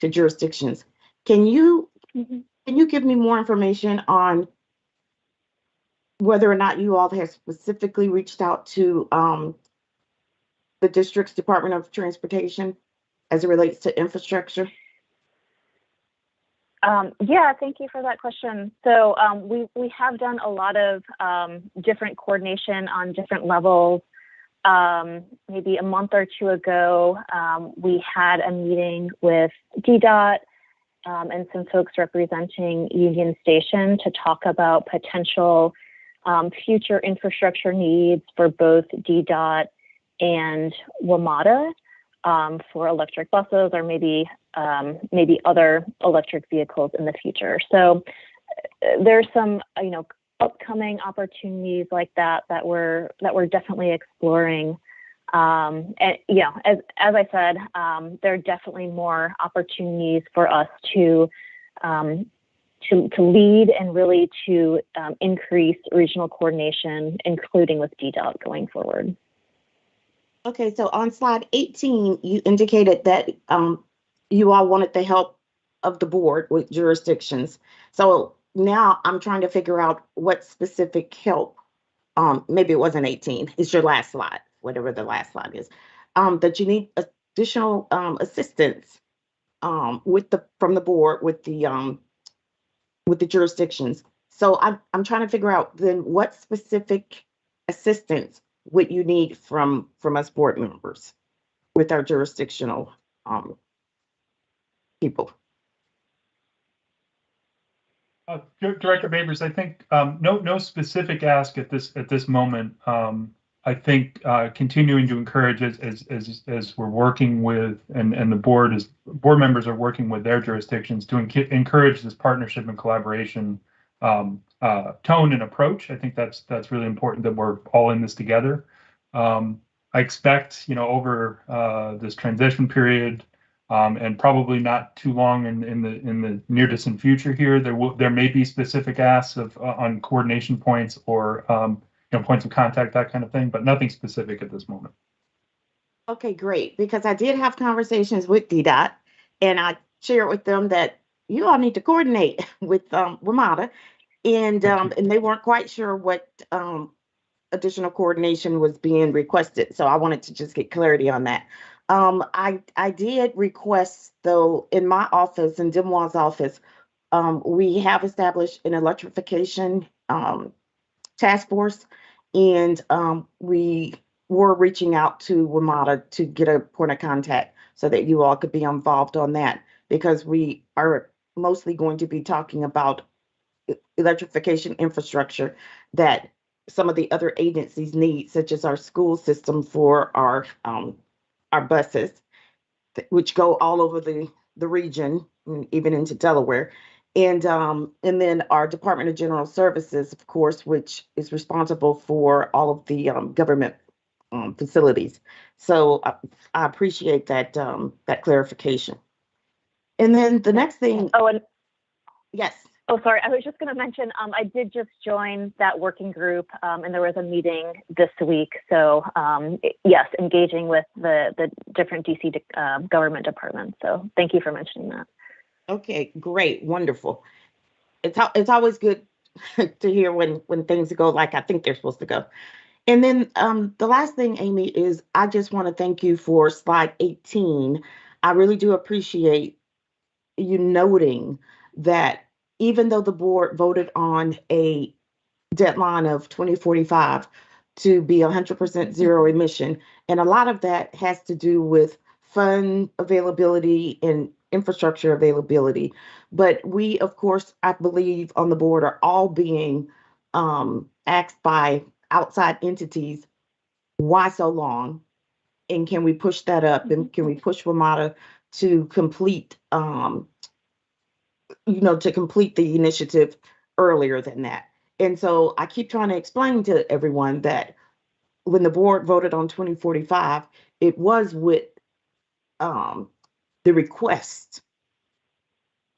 jurisdictions. Can you give me more information on whether or not you all have specifically reached out to the district's Department of Transportation as it relates to infrastructure? Yeah, thank you for that question. So we have done a lot of different coordination on different levels. Maybe a month or 2 ago, we had a meeting with DDOT and some folks representing Union Station to talk about potential future infrastructure needs for both DDOT and WMATA. for electric buses or maybe other electric vehicles in the future. So there's some upcoming opportunities like that we're definitely exploring. And as I said, there are definitely more opportunities for us to lead and really to increase regional coordination, including with DDOT going forward. Okay, so on slide 18, you indicated that you all wanted the help of the board with jurisdictions. So now I'm trying to figure out what specific help, maybe it wasn't 18, it's your last slide, whatever the last slide is, that you need additional assistance from the board with the jurisdictions. So I'm trying to figure out then what specific assistance would you need from us board members with our jurisdictional people. Director Babers, I think no specific ask at this moment. I think continuing to encourage as we're working with and the board members are working with their jurisdictions to encourage this partnership and collaboration tone and approach. I think that's really important that we're all in this together. I expect over this transition period. And probably not too long in the near distant future here, there may be specific asks on coordination points or points of contact, that kind of thing, but nothing specific at this moment. Okay, great, because I did have conversations with DDOT, and I shared with them that you all need to coordinate with WMATA, and they weren't quite sure what additional coordination was being requested. So I wanted to just get clarity on that. I did request, though, in my office, in Demois' office, we have established an electrification task force, and we were reaching out to WMATA to get a point of contact so that you all could be involved on that, because we are mostly going to be talking about electrification infrastructure that some of the other agencies need, such as our school system for our buses, which go all over the region, even into Delaware. And then our Department of General Services, of course, which is responsible for all of the government facilities. So I appreciate that clarification. And then the next thing. Oh, and yes. Oh, sorry. I was just going to mention, I did just join that working group, and there was a meeting this week. So yes, engaging with the different DC government departments. So thank you for mentioning that. Okay, great, wonderful. It's always good to hear when things go like I think they're supposed to go. And then the last thing, Amy, is I just want to thank you for slide 18. I really do appreciate you noting that even though the board voted on a deadline of 2045 to be 100% zero emission, and a lot of that has to do with fund availability and infrastructure availability. But we, of course, I believe on the board are all being asked by outside entities, why so long? And can we push that up? And can we push WMATA to complete to complete the initiative earlier than that? And so I keep trying to explain to everyone that when the board voted on 2045, it was with the request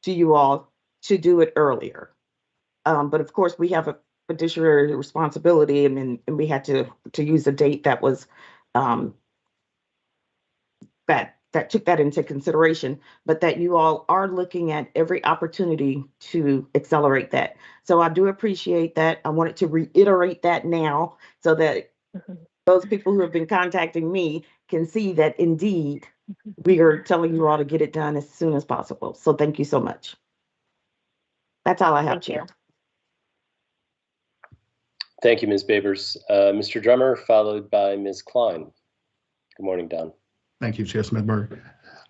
to you all to do it earlier. But of course, we have a fiduciary responsibility, and we had to use a date that was that took that into consideration, but that you all are looking at every opportunity to accelerate that. So I do appreciate that. I wanted to reiterate that now so that those people who have been contacting me can see that indeed we are telling you all to get it done as soon as possible. So thank you so much. That's all I have, Chair. Thank you, Ms. Babers. Mr. Drummer, followed by Ms. Klein. Good morning, Don. Thank you, Chair Smithberg.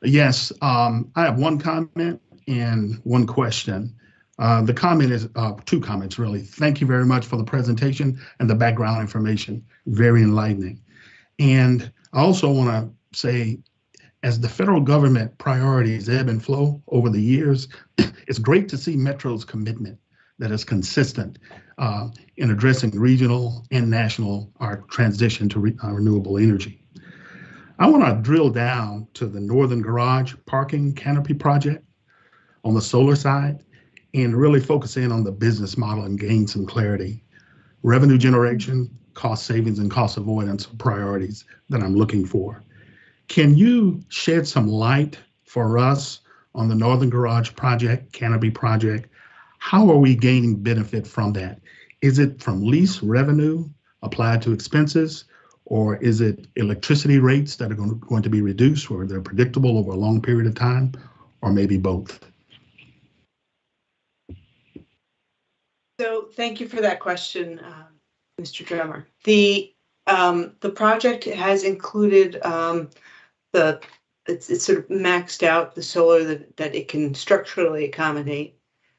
Yes, I have one comment and one question. The comment is two comments, really. Thank you very much for the presentation and the background information. Very enlightening. And I also want to say, As the federal government priorities ebb and flow over the years, it's great to see Metro's commitment that is consistent in addressing regional and national transition to renewable energy. I want to drill down to the Northern Garage parking canopy project on the solar side and really focus in on the business model and gain some clarity. Revenue generation, cost savings, and cost avoidance are priorities that I'm looking for. Can you shed some light for us on the Northern Garage project, canopy project? How are we gaining benefit from that? Is it from lease revenue applied to expenses, or is it electricity rates that are going to be reduced, or they're predictable over a long period of time, or maybe both? So thank you for that question, Mr. Drummer. The project has included it's sort of maxed out the solar that it can structurally accommodate.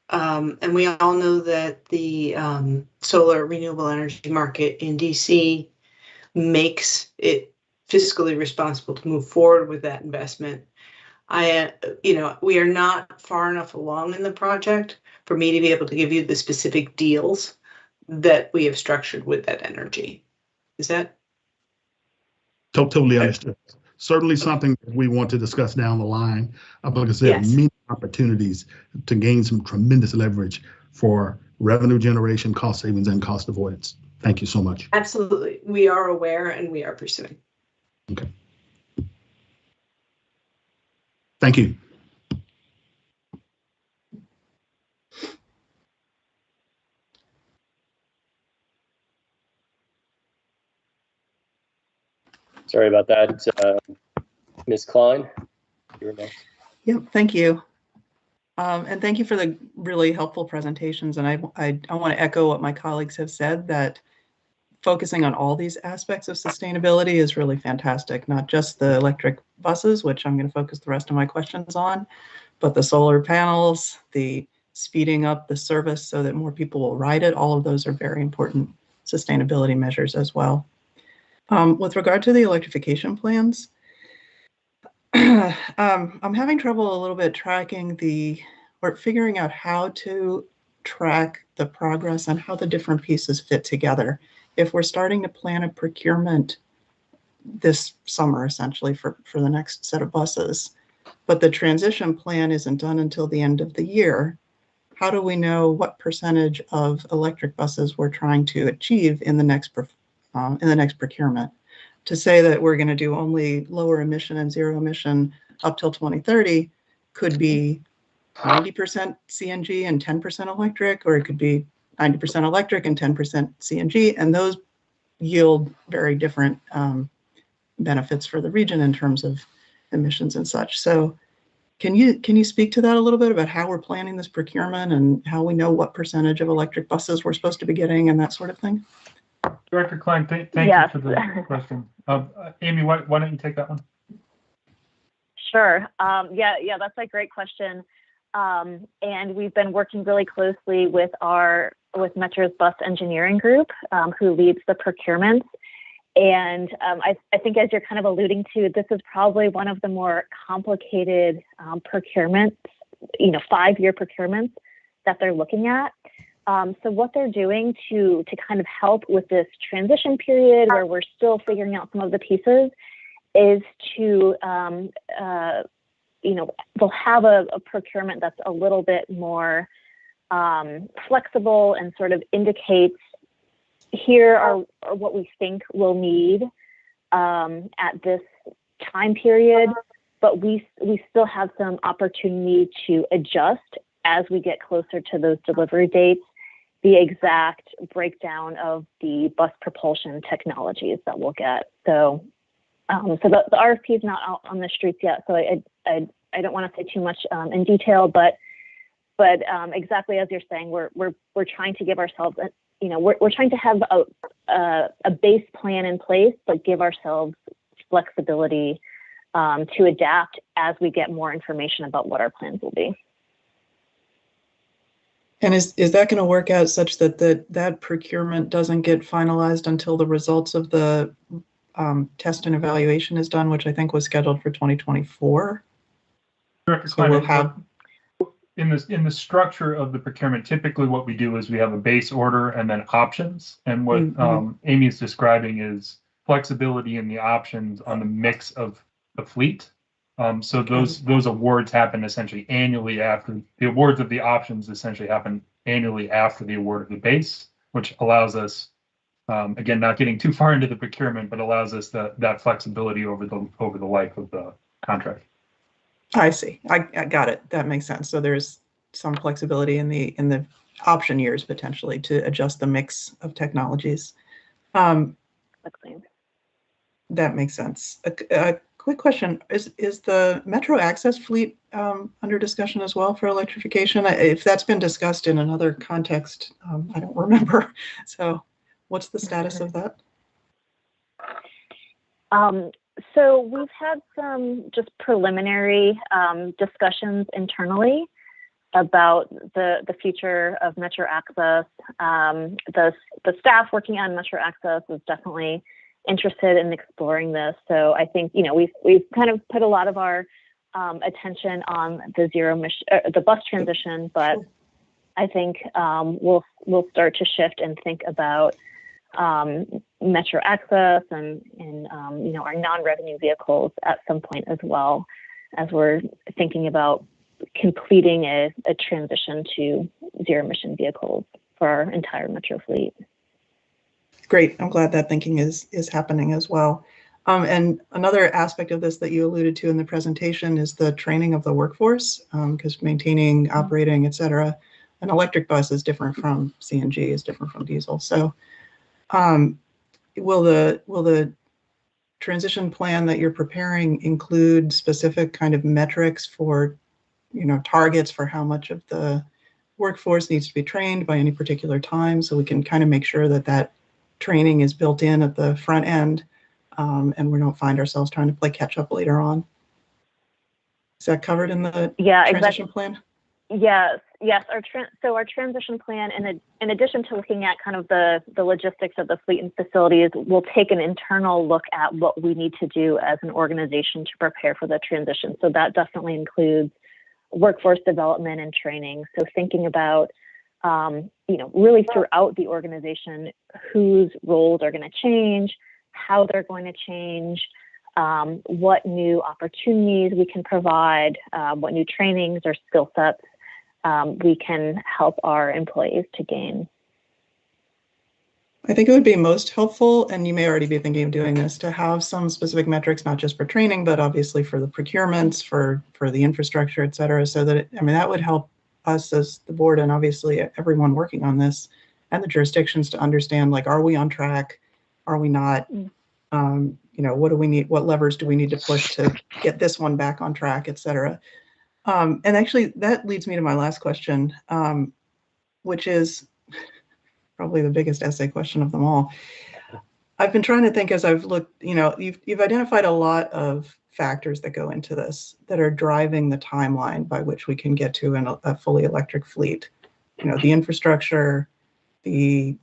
And we all know that the solar renewable energy market in DC makes it fiscally responsible to move forward with that investment. We are not far enough along in the project for me to be able to give you the specific deals that we have structured with that energy. Is that? Totally understood. Certainly something that we want to discuss down the line, because there are many opportunities to gain some tremendous leverage for revenue generation, cost savings, and cost avoidance. Thank you so much. Absolutely. We are aware and we are pursuing. Okay. Thank you. Sorry about that. Ms. Klein, you're next. Yep, thank you. And thank you for the really helpful presentations. And I want to echo what my colleagues have said, that focusing on all these aspects of sustainability is really fantastic, not just the electric buses, which I'm going to focus the rest of my questions on, but the solar panels, the speeding up the service so that more people will ride it. All of those are very important sustainability measures as well. With regard to the electrification plans, I'm having trouble a little bit tracking or figuring out how to track the progress and how the different pieces fit together. If we're starting to plan a procurement this summer, essentially for the next set of buses, but the transition plan isn't done until the end of the year, how do we know what percentage of electric buses we're trying to achieve in the next procurement? To say that we're going to do only lower emission and zero emission up till 2030 could be 90% CNG and 10% electric, or it could be 90% electric and 10% CNG, and those yield very different benefits for the region in terms of emissions and such. So can you speak to that a little bit about how we're planning this procurement and how we know what percentage of electric buses we're supposed to be getting and that sort of thing? Director Klein, thank you for the question. Amy, why don't you take that one? Sure. Yeah, that's a great question. And we've been working really closely with Metro's bus engineering group, who leads the procurements. And I think, as you're kind of alluding to, this is probably one of the more complicated procurements, 5-year procurements that they're looking at. So what they're doing to kind of help with this transition period where we're still figuring out some of the pieces is to, they'll have a procurement that's a little bit more flexible and sort of indicates, here are what we think we'll need at this time period, but we still have some opportunity to adjust as we get closer to those delivery dates, the exact breakdown of the bus propulsion technologies that we'll get. So, the RFP is not out on the streets yet, so I don't want to say too much in detail, but exactly as you're saying, we're trying to give ourselves, we're trying to have a base plan in place, but give ourselves flexibility to adapt as we get more information about what our plans will be. And is that going to work out such that that procurement doesn't get finalized until the results of the test and evaluation is done, which I think was scheduled for 2024. Director So Klein, we'll have, in the structure of the procurement, typically what we do is we have a base order and then options. And what Amy is describing is flexibility in the options on the mix of the fleet. So those awards happen essentially annually after the awards of the options essentially happen annually after the award of the base, which allows us, again, not getting too far into the procurement, but allows us that flexibility over the life of the contract. I see. I got it. That makes sense. So there's some flexibility in the option years potentially to adjust the mix of technologies. That makes sense. A quick question: is the Metro Access fleet under discussion as well for electrification? If that's been discussed in another context, I don't remember. So, what's the status of that? So we've had some just preliminary discussions internally about the future of Metro Access. The staff working on Metro Access is definitely interested in exploring this. So I think, you know, we've kind of put a lot of our attention on the the bus transition, but I think we'll start to shift and think about Metro Access and you know, our non-revenue vehicles at some point as well, as we're thinking about completing a transition to zero emission vehicles for our entire Metro fleet. Great. I'm glad that thinking is happening as well. And another aspect of this that you alluded to in the presentation is the training of the workforce, because maintaining, operating, et cetera, an electric bus is different from CNG, is different from diesel. So will the transition plan that you're preparing include specific kind of metrics for, you know, targets for how much of the workforce needs to be trained by any particular time, so we can kind of make sure that that training is built in at the front end, and we don't find ourselves trying to play catch up later on? Is that covered in the transition plan? Yes. Our transition plan, in addition to looking at kind of the logistics of the fleet and facilities, we'll take an internal look at what we need to do as an organization to prepare for the transition. So that definitely includes workforce development and training. So thinking about, you know, really throughout the organization, whose roles are going to change, how they're going to change, what new opportunities we can provide, what new trainings or skill sets we can help our employees to gain. I think it would be most helpful, and you may already be thinking of doing this, to have some specific metrics, not just for training, but obviously for the procurements, for the infrastructure, et cetera, so that, that would help us as the board and obviously everyone working on this and the jurisdictions to understand, like, are we on track? Are we not? You know, what do we need? What levers do we need to push to get this one back on track, et cetera? And actually, that leads me to my last question, which is probably the biggest essay question of them all. I've been trying to think as I've looked, you know, you've identified a lot of factors that go into this that are driving the timeline by which we can get to a fully electric fleet. You know, the infrastructure, the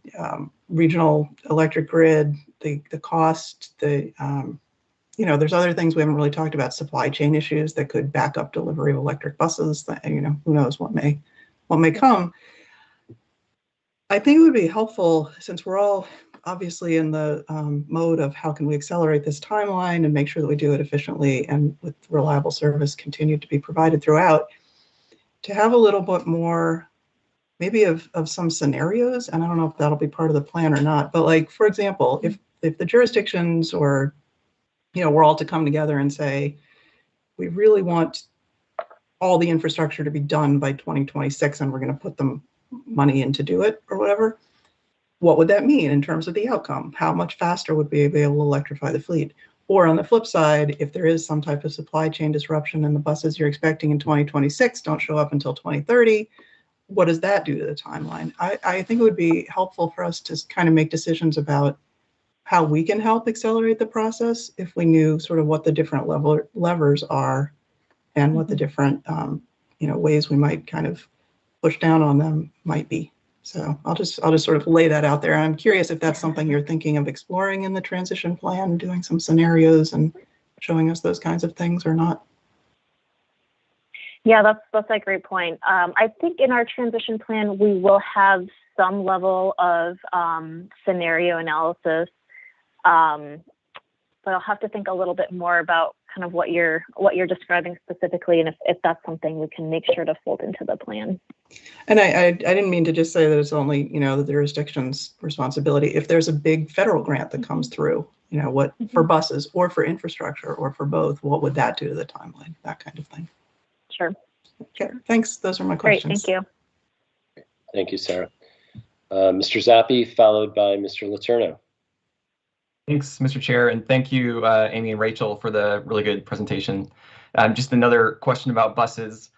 regional electric grid, the cost, you know, there's other things we haven't really talked about, supply chain issues that could back up delivery of electric buses, that, you know, who knows what may come. I think it would be helpful, since we're all obviously in the mode of how can we accelerate this timeline and make sure that we do it efficiently and with reliable service continue to be provided throughout, to have a little bit more maybe of some scenarios. And I don't know if that'll be part of the plan or not, but, like, for example, if the jurisdictions or, you know, we're all to come together and say, we really want all the infrastructure to be done by 2026 and we're going to put the money in to do it or whatever, what would that mean in terms of the outcome? How much faster would we be able to electrify the fleet? Or on the flip side, if there is some type of supply chain disruption and the buses you're expecting in 2026 don't show up until 2030, what does that do to the timeline? I think it would be helpful for us to kind of make decisions about how we can help accelerate the process if we knew sort of what the different levers are and what the different you know, ways we might kind of push down on them might be. So I'll just sort of lay that out there. I'm curious if that's something you're thinking of exploring in the transition plan, doing some scenarios and showing us those kinds of things or not. Yeah, that's a great point. I think in our transition plan, we will have some level of scenario analysis, but I'll have to think a little bit more about kind of what you're describing specifically, and if that's something we can make sure to fold into the plan. And I didn't mean to just say that it's only, the jurisdiction's responsibility. If there's a big federal grant that comes through, what for buses or for infrastructure or for both, what would that do to the timeline? That kind of thing. Sure. Okay, thanks. Those are my questions. Great, thank you. Thank you, Sarah. Mr. Zappi, followed by Mr. Letourneau. Thanks, Mr. Chair, and thank you, Amy and Rachel, for the really good presentation. Just another question about buses.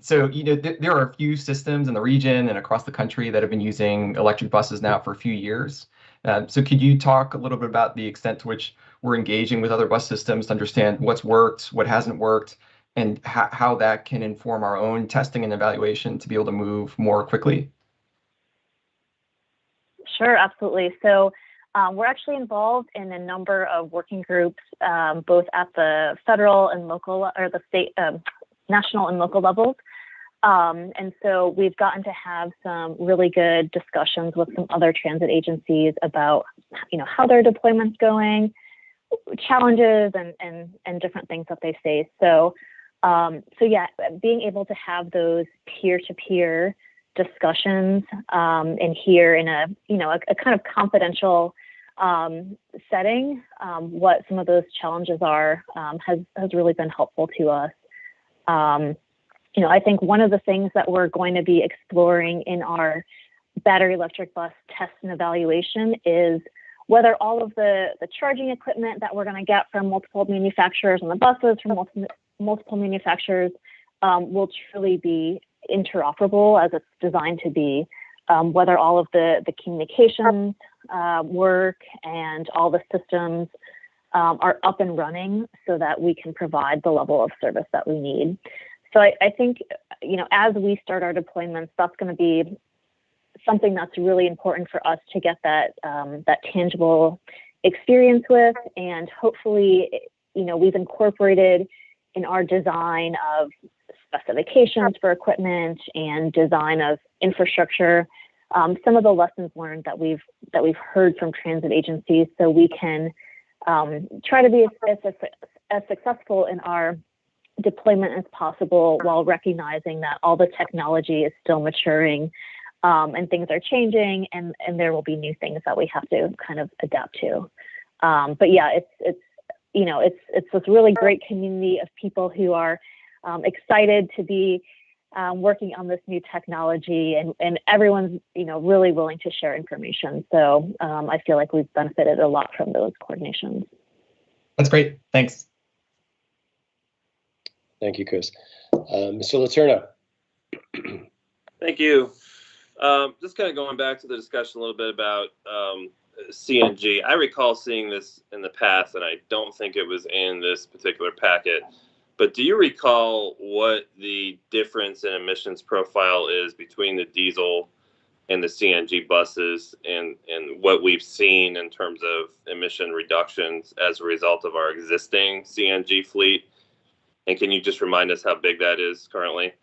So, there are a few systems in the region and across the country that have been using electric buses now for a few years. So could you talk a little bit about the extent to which we're engaging with other bus systems to understand what's worked, what hasn't worked, and how that can inform our own testing and evaluation to be able to move more quickly? Sure, absolutely. So we're actually involved in a number of working groups, both at the federal and local, or the state, national and local levels. And so we've gotten to have some really good discussions with some other transit agencies about, how their deployment's going, challenges, and different things that they face. So yeah, being able to have those peer-to-peer discussions and hear in a kind of confidential setting what some of those challenges are has really been helpful to us. I think one of the things that we're going to be exploring in our battery electric bus test and evaluation is whether all of the charging equipment that we're going to get from multiple manufacturers on the buses from multiple manufacturers will truly be interoperable as it's designed to be, whether all of the communications work and all the systems are up and running so that we can provide the level of service that we need. So I think, as we start our deployments, that's going to be something that's really important for us to get that tangible experience with, and hopefully, we've incorporated in our design of specifications for equipment and design of infrastructure some of the lessons learned that we've heard from transit agencies, so we can try to be as successful in our deployment as possible, while recognizing that all the technology is still maturing and things are changing, and there will be new things that we have to kind of adapt to. But yeah, it's this really great community of people who are excited to be working on this new technology, and everyone's really willing to share information. So I feel like we've benefited a lot from those coordinations. That's great. Thanks. Thank you, Chris. Mr. Letourneau. Thank you. Just kind of going back to the discussion a little bit about CNG. I recall seeing this in the past, and I don't think it was in this particular packet. But do you recall what the difference in emissions profile is between the diesel and the CNG buses, and what we've seen in terms of emission reductions as a result of our existing CNG fleet? And can you just remind us how big that is currently?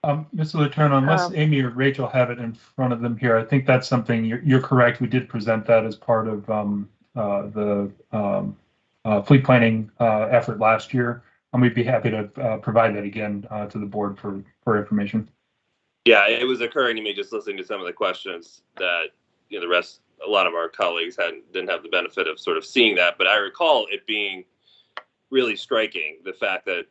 Mr. Letourneau, unless Amy or Rachel have it in front of them here, I think that's something you're correct. We did present that as part of the fleet planning effort last year, and we'd be happy to provide that again to the board for information. Yeah, it was occurring to me just listening to some of the questions that a lot of our colleagues didn't have the benefit of sort of seeing that, but I recall it being really striking, the fact that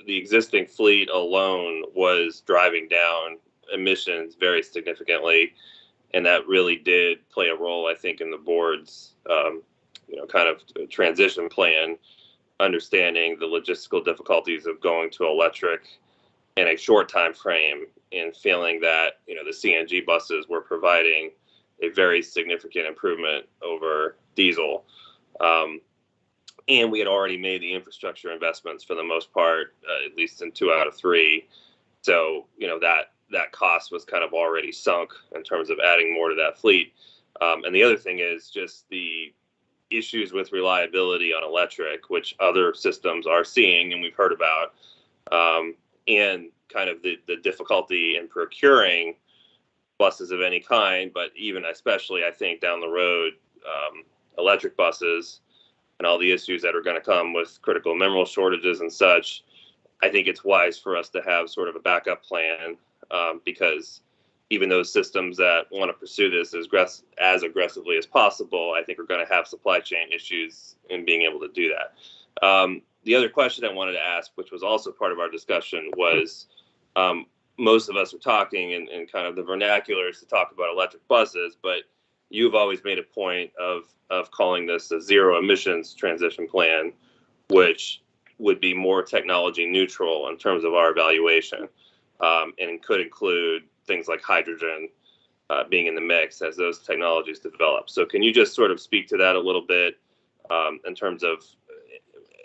the existing fleet alone was driving down emissions very significantly, and that really did play a role, I think, in the board's kind of transition plan, understanding the logistical difficulties of going to electric in a short time frame, and feeling that the CNG buses were providing a very significant improvement over diesel. And we had already made the infrastructure investments for the most part, at least in 2 out of 3. So, that cost was kind of already sunk in terms of adding more to that fleet. And the other thing is just the issues with reliability on electric, which other systems are seeing and we've heard about, and kind of the difficulty in procuring buses of any kind, but even especially, I think, down the road, electric buses and all the issues that are going to come with critical mineral shortages and such. I think it's wise for us to have sort of a backup plan, because even those systems that want to pursue this as aggressively as possible, I think are going to have supply chain issues in being able to do that. The other question I wanted to ask, which was also part of our discussion, was most of us are talking in kind of the vernaculars to talk about electric buses, but you've always made a point of calling this a zero emissions transition plan, which would be more technology neutral in terms of our evaluation, and could include things like hydrogen being in the mix as those technologies develop. So can you just sort of speak to that a little bit in terms of,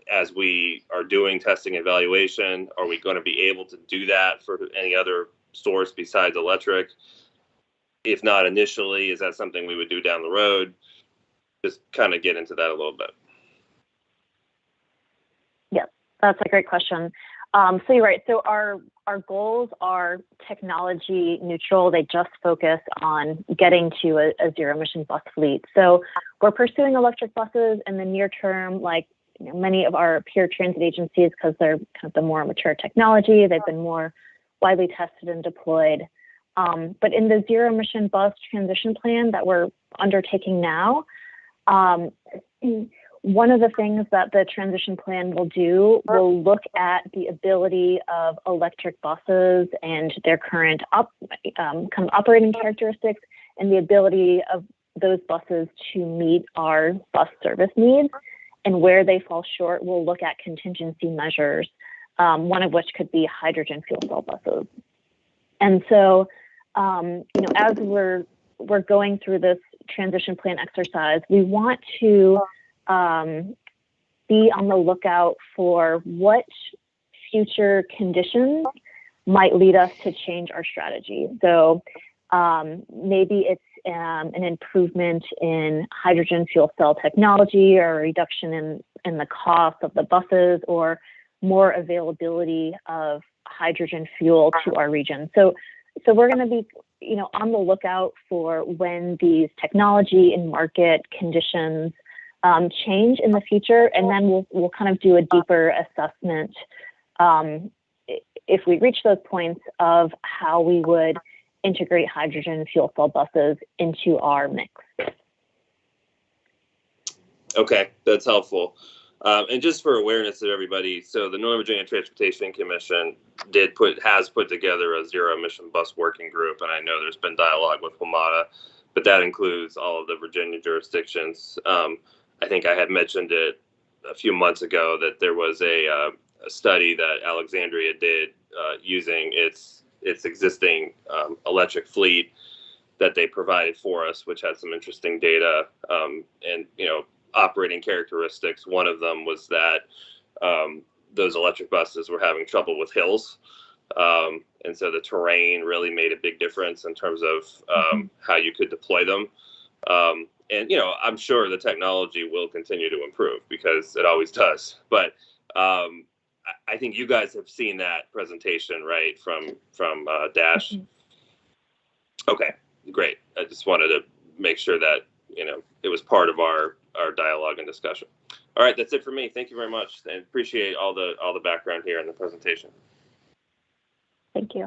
as we are doing testing and evaluation, are we going to be able to do that for any other source besides electric? If not initially, is that something we would do down the road? Just kind of get into that a little bit. Yeah, that's a great question. So you're right. So our goals are technology neutral. They just focus on getting to a zero emission bus fleet. So we're pursuing electric buses in the near term, like many of our peer transit agencies, because they're kind of the more mature technology. They've been more widely tested and deployed. But in the zero emission bus transition plan that we're undertaking now, one of the things that the transition plan will do will look at the ability of electric buses and their current kind of operating characteristics and the ability of those buses to meet our bus service needs. And where they fall short, we'll look at contingency measures, one of which could be hydrogen fuel cell buses. And so, as we're going through this transition plan exercise, we want to be on the lookout for what future conditions might lead us to change our strategy. So maybe it's an improvement in hydrogen fuel cell technology, or a reduction in the cost of the buses, or more availability of hydrogen fuel to our region. So we're going to be, on the lookout for when these technology and market conditions change in the future, and then we'll kind of do a deeper assessment if we reach those points of how we would integrate hydrogen fuel cell buses into our mix. Okay, that's helpful. And just for awareness of everybody, so the Northern Virginia Transportation Commission has put together a zero emission bus working group, and I know there's been dialogue with WMATA, but that includes all of the Virginia jurisdictions. I think I had mentioned it a few months ago that there was a study that Alexandria did using its existing electric fleet that they provided for us, which had some interesting data and operating characteristics. One of them was that those electric buses were having trouble with hills, and so the terrain really made a big difference in terms of how you could deploy them. And I'm sure the technology will continue to improve because it always does. But I think you guys have seen that presentation, right, from Dash. Okay, great. I just wanted to make sure that it was part of our dialogue and discussion. All right, that's it for me. Thank you very much, and appreciate all the background here in the presentation. Thank you.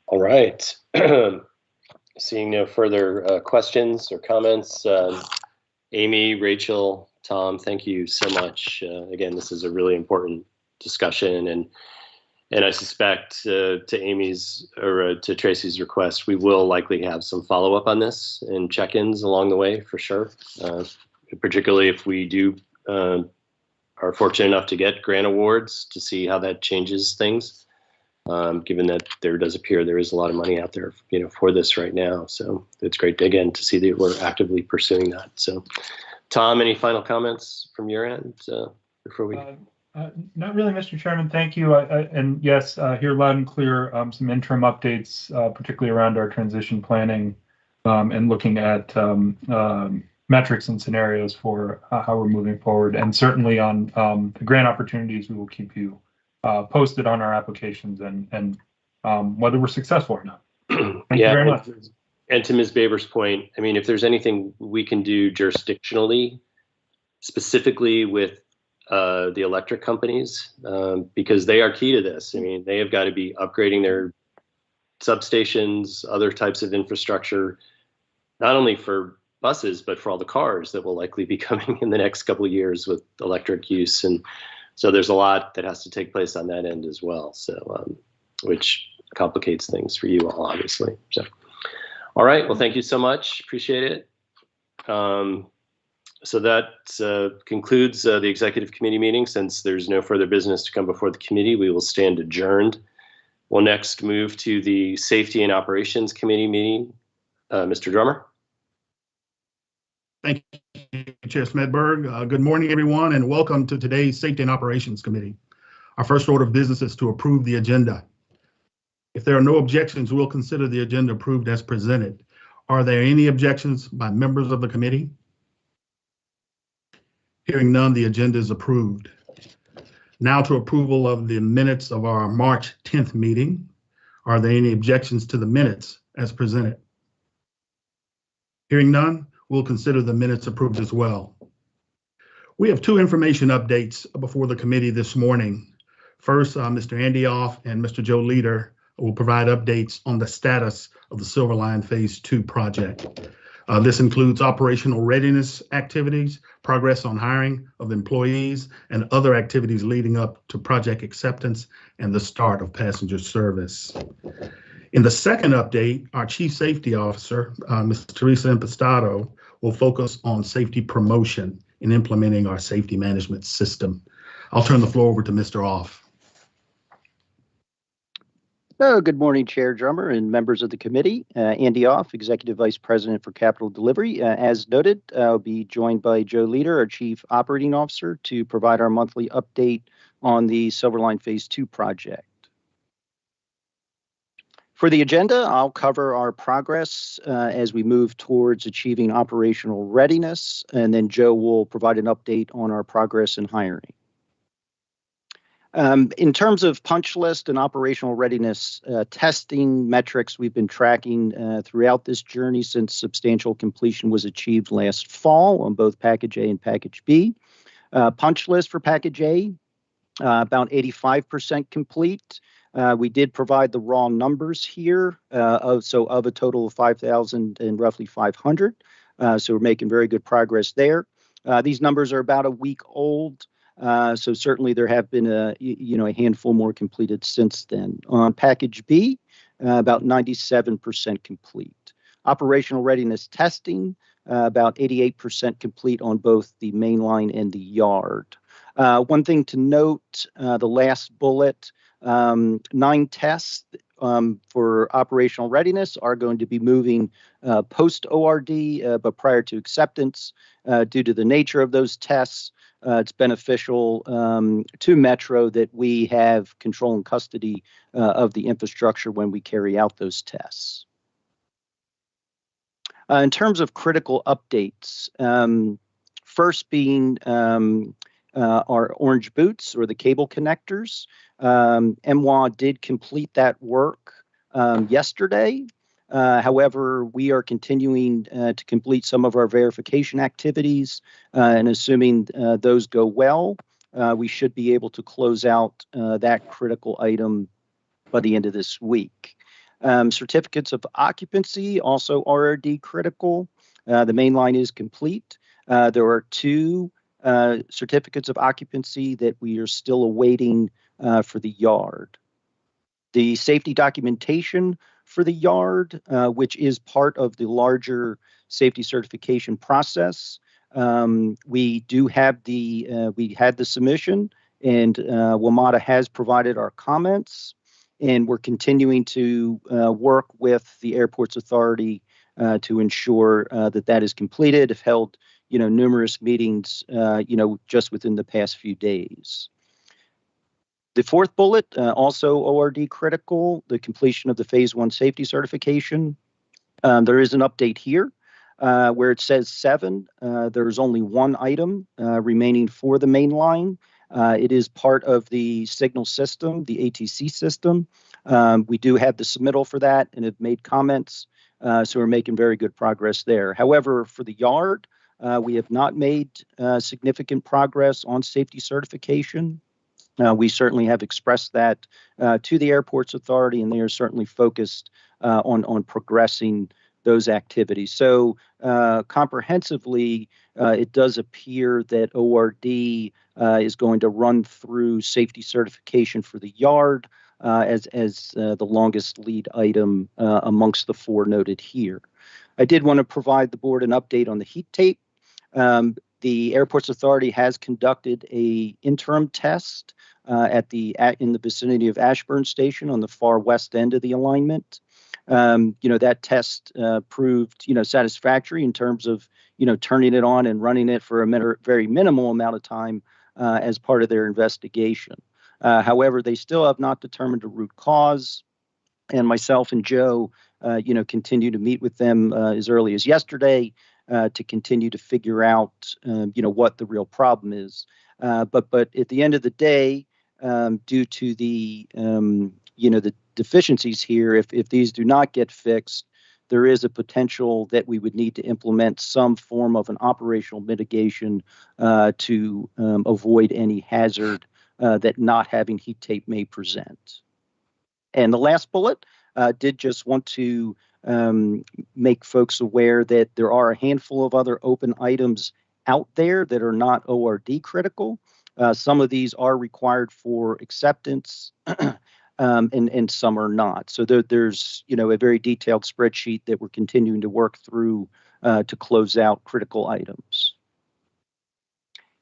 All right. Seeing no further questions or comments, Amy, Rachel, Tom, thank you so much. Again, this is a really important discussion, and I suspect to Amy's or to Tracy's request, we will likely have some follow-up on this and check-ins along the way for sure. Particularly if we do are fortunate enough to get grant awards, to see how that changes things. Given that there does appear there is a lot of money out there, for this right now. So it's great again to see that we're actively pursuing that. So, Tom, any final comments from your end before we? Not really, Mr. Chairman. Thank you. And yes, hear loud and clear some interim updates, particularly around our transition planning and looking at metrics and scenarios for how we're moving forward. And certainly on the grant opportunities, we will keep you posted on our applications and whether we're successful or not. Thank you very much. And to Ms. Baber's point, I mean, if there's anything we can do jurisdictionally, specifically with the electric companies, because they are key to this. I mean, they have got to be upgrading their substations, other types of infrastructure, not only for buses, but for all the cars that will likely be coming in the next couple of years with electric use. And so there's a lot that has to take place on that end as well. So, which complicates things for you all, obviously. So, all right. Well, thank you so much. Appreciate it. So that concludes the executive committee meeting. Since there's no further business to come before the committee, we will stand adjourned. We'll next move to the Safety and Operations Committee meeting. Mr. Drummer. Thank you, Chair Smedberg. Good morning, everyone, and welcome to today's Safety and Operations Committee. Our first order of business is to approve the agenda. If there are no objections, we'll consider the agenda approved as presented. Are there any objections by members of the committee? Hearing none, the agenda is approved. Now to approval of the minutes of our March 10th meeting. Are there any objections to the minutes as presented? Hearing none, we'll consider the minutes approved as well. We have two information updates before the committee this morning. First, Mr. Andy Off and Mr. Joe Leader will provide updates on the status of the Silver Line Phase 2 project. This includes operational readiness activities, progress on hiring of employees, and other activities leading up to project acceptance and the start of passenger service. In the second update, our Chief Safety Officer, Ms. Teresa Impostado, will focus on safety promotion in implementing our safety management system. I'll turn the floor over to Mr. Off. Oh, good morning, Chair Drummer and members of the committee. Andy Off, Executive Vice President for Capital Delivery. As noted, I'll be joined by Joe Leader, our Chief Operating Officer, to provide our monthly update on the Silver Line Phase 2 project. For the agenda, I'll cover our progress as we move towards achieving operational readiness, and then Joe will provide an update on our progress in hiring. In terms of punch list and operational readiness testing metrics, we've been tracking throughout this journey since substantial completion was achieved last fall on both Package A and Package B. Punch list for Package A, about 85% complete. We did provide the raw numbers here, of a total of 5,000 and roughly 500. So we're making very good progress there. These numbers are about a week old. So certainly there have been a handful more completed since then. On Package B, about 97% complete. Operational readiness testing, about 88% complete on both the main line and the yard. One thing to note, the last bullet, 9 tests for operational readiness are going to be moving post-ORD, but prior to acceptance. Due to the nature of those tests, it's beneficial to Metro that we have control and custody of the infrastructure when we carry out those tests. In terms of critical updates, first being our orange boots or the cable connectors. MWA did complete that work yesterday. However, we are continuing to complete some of our verification activities, and assuming those go well, we should be able to close out that critical item by the end of this week. Certificates of occupancy also RRD critical. The main line is complete. There are 2 certificates of occupancy that we are still awaiting for the yard. The safety documentation for the yard, which is part of the larger safety certification process. We do have we had the submission, and WMATA has provided our comments, and we're continuing to work with the Airports Authority to ensure that is completed. Have held numerous meetings just within the past few days. The fourth bullet, also ORD critical, the completion of the phase 1 safety certification. There is an update here where it says 7. There's only one item remaining for the main line. It is part of the signal system, the ATC system. We do have the submittal for that and have made comments. So we're making very good progress there. However, for the yard, we have not made significant progress on safety certification. We certainly have expressed that to the Airports Authority, and they are certainly focused on progressing those activities. So comprehensively, it does appear that ORD is going to run through safety certification for the yard as the longest lead item amongst the 4 noted here. I did want to provide the board an update on the heat tape. The Airports Authority has conducted an interim test in the vicinity of Ashburn Station on the far west end of the alignment. That test proved, satisfactory in terms of, turning it on and running it for a very minimal amount of time as part of their investigation. However, they still have not determined a root cause, and myself and Joe, continue to meet with them as early as yesterday to continue to figure out, what the real problem is. But at the end of the day, due to the, the deficiencies here, if these do not get fixed, there is a potential that we would need to implement some form of an operational mitigation to avoid any hazard that not having heat tape may present. And the last bullet did just want to make folks aware that there are a handful of other open items out there that are not ORD critical. Some of these are required for acceptance and some are not. So there's, a very detailed spreadsheet that we're continuing to work through to close out critical items.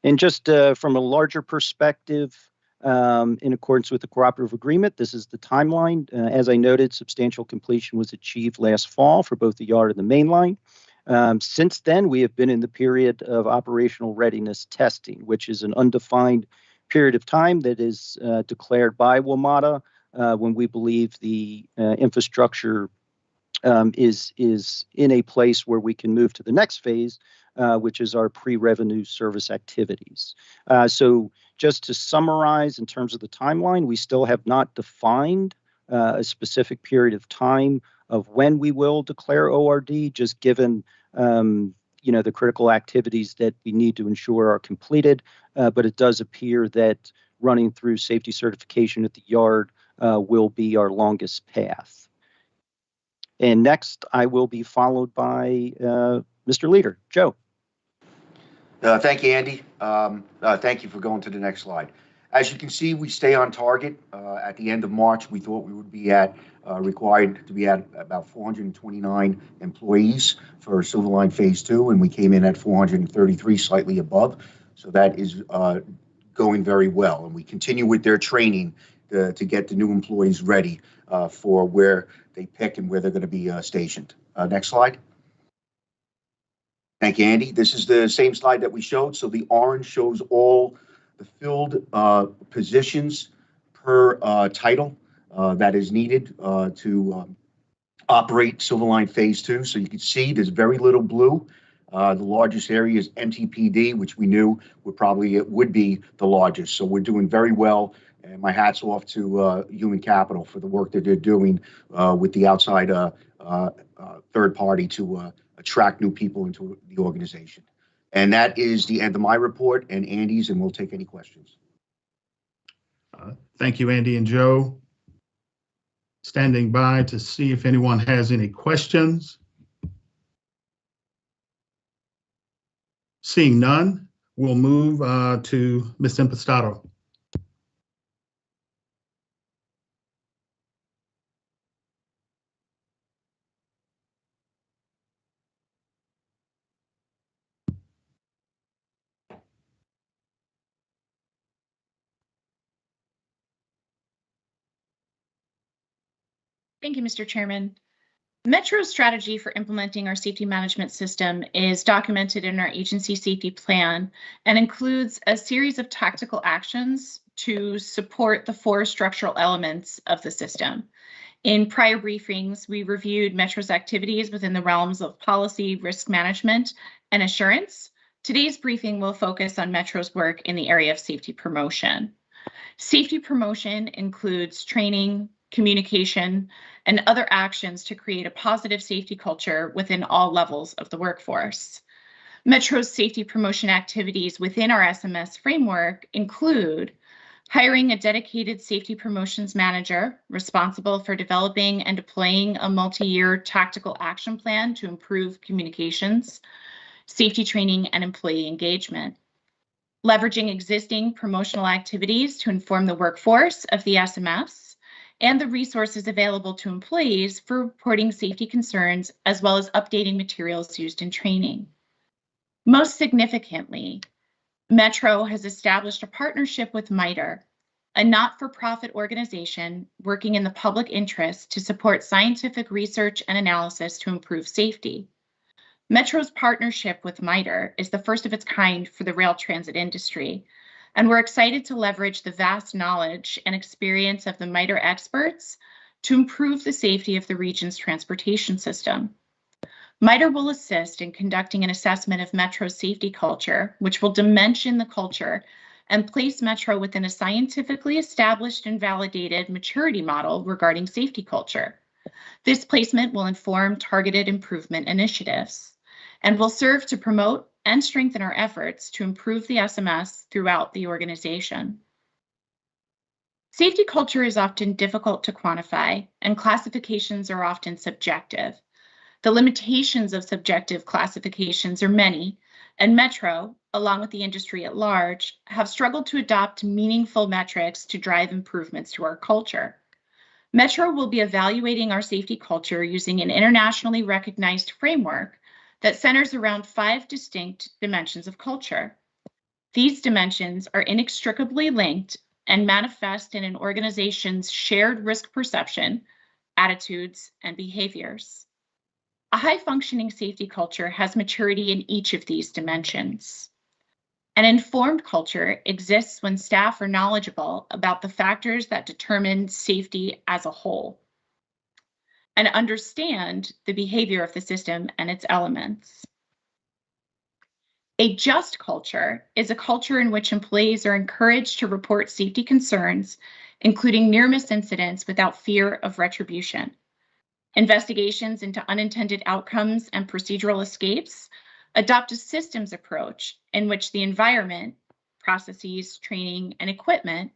And just from a larger perspective, in accordance with the cooperative agreement, this is the timeline. As I noted, substantial completion was achieved last fall for both the yard and the main line. Since then, we have been in the period of operational readiness testing, which is an undefined period of time that is declared by WMATA when we believe the infrastructure is in a place where we can move to the next phase, which is our pre-revenue service activities. So just to summarize in terms of the timeline, we still have not defined a specific period of time of when we will declare ORD, just given the critical activities that we need to ensure are completed. But it does appear that running through safety certification at the yard will be our longest path. And next, I will be followed by Mr. Leader. Joe. Thank you, Andy. Thank you for going to the next slide. As you can see, we stay on target. At the end of March, we thought we would be required to be at about 429 employees for Silverline Phase 2, and we came in at 433, slightly above. So that is going very well. And we continue with their training to get the new employees ready for where they pick and where they're going to be stationed. Next slide. Thank you, Andy. This is the same slide that we showed. So the orange shows all the filled positions per title that is needed to operate Silverline Phase 2. So you can see there's very little blue. The largest area is MTPD, which we knew would be the largest. So we're doing very well. And my hat's off to Human Capital for the work that they're doing with the outside third party to attract new people into the organization. And that is the end of my report and Andy's, and we'll take any questions. Thank you, Andy and Joe. Standing by to see if anyone has any questions. Seeing none, we'll move to Ms. Impastato. Thank you, Mr. Chairman. Metro's strategy for implementing our safety management system is documented in our agency safety plan and includes a series of tactical actions to support the 4 structural elements of the system. In prior briefings, we reviewed Metro's activities within the realms of policy, risk management, and assurance. Today's briefing will focus on Metro's work in the area of safety promotion. Safety promotion includes training, communication, and other actions to create a positive safety culture within all levels of the workforce. Metro's safety promotion activities within our SMS framework include hiring a dedicated safety promotions manager responsible for developing and deploying a multi-year tactical action plan to improve communications, safety training, and employee engagement. Leveraging existing promotional activities to inform the workforce of the SMS and the resources available to employees for reporting safety concerns, as well as updating materials used in training. Most significantly, Metro has established a partnership with MITRE, a not-for-profit organization working in the public interest to support scientific research and analysis to improve safety. Metro's partnership with MITRE is the first of its kind for the rail transit industry, and we're excited to leverage the vast knowledge and experience of the MITRE experts to improve the safety of the region's transportation system. MITRE will assist in conducting an assessment of Metro's safety culture, which will dimension the culture and place Metro within a scientifically established and validated maturity model regarding safety culture. This placement will inform targeted improvement initiatives and will serve to promote and strengthen our efforts to improve the SMS throughout the organization. Safety culture is often difficult to quantify, and classifications are often subjective. The limitations of subjective classifications are many, and Metro, along with the industry at large, have struggled to adopt meaningful metrics to drive improvements to our culture. Metro will be evaluating our safety culture using an internationally recognized framework that centers around 5 distinct dimensions of culture. These dimensions are inextricably linked and manifest in an organization's shared risk perception, attitudes, and behaviors. A high-functioning safety culture has maturity in each of these dimensions. An informed culture exists when staff are knowledgeable about the factors that determine safety as a whole and understand the behavior of the system and its elements. A just culture is a culture in which employees are encouraged to report safety concerns, including near-miss incidents, without fear of retribution. Investigations into unintended outcomes and procedural escapes adopt a systems approach in which the environment, processes, training, and equipment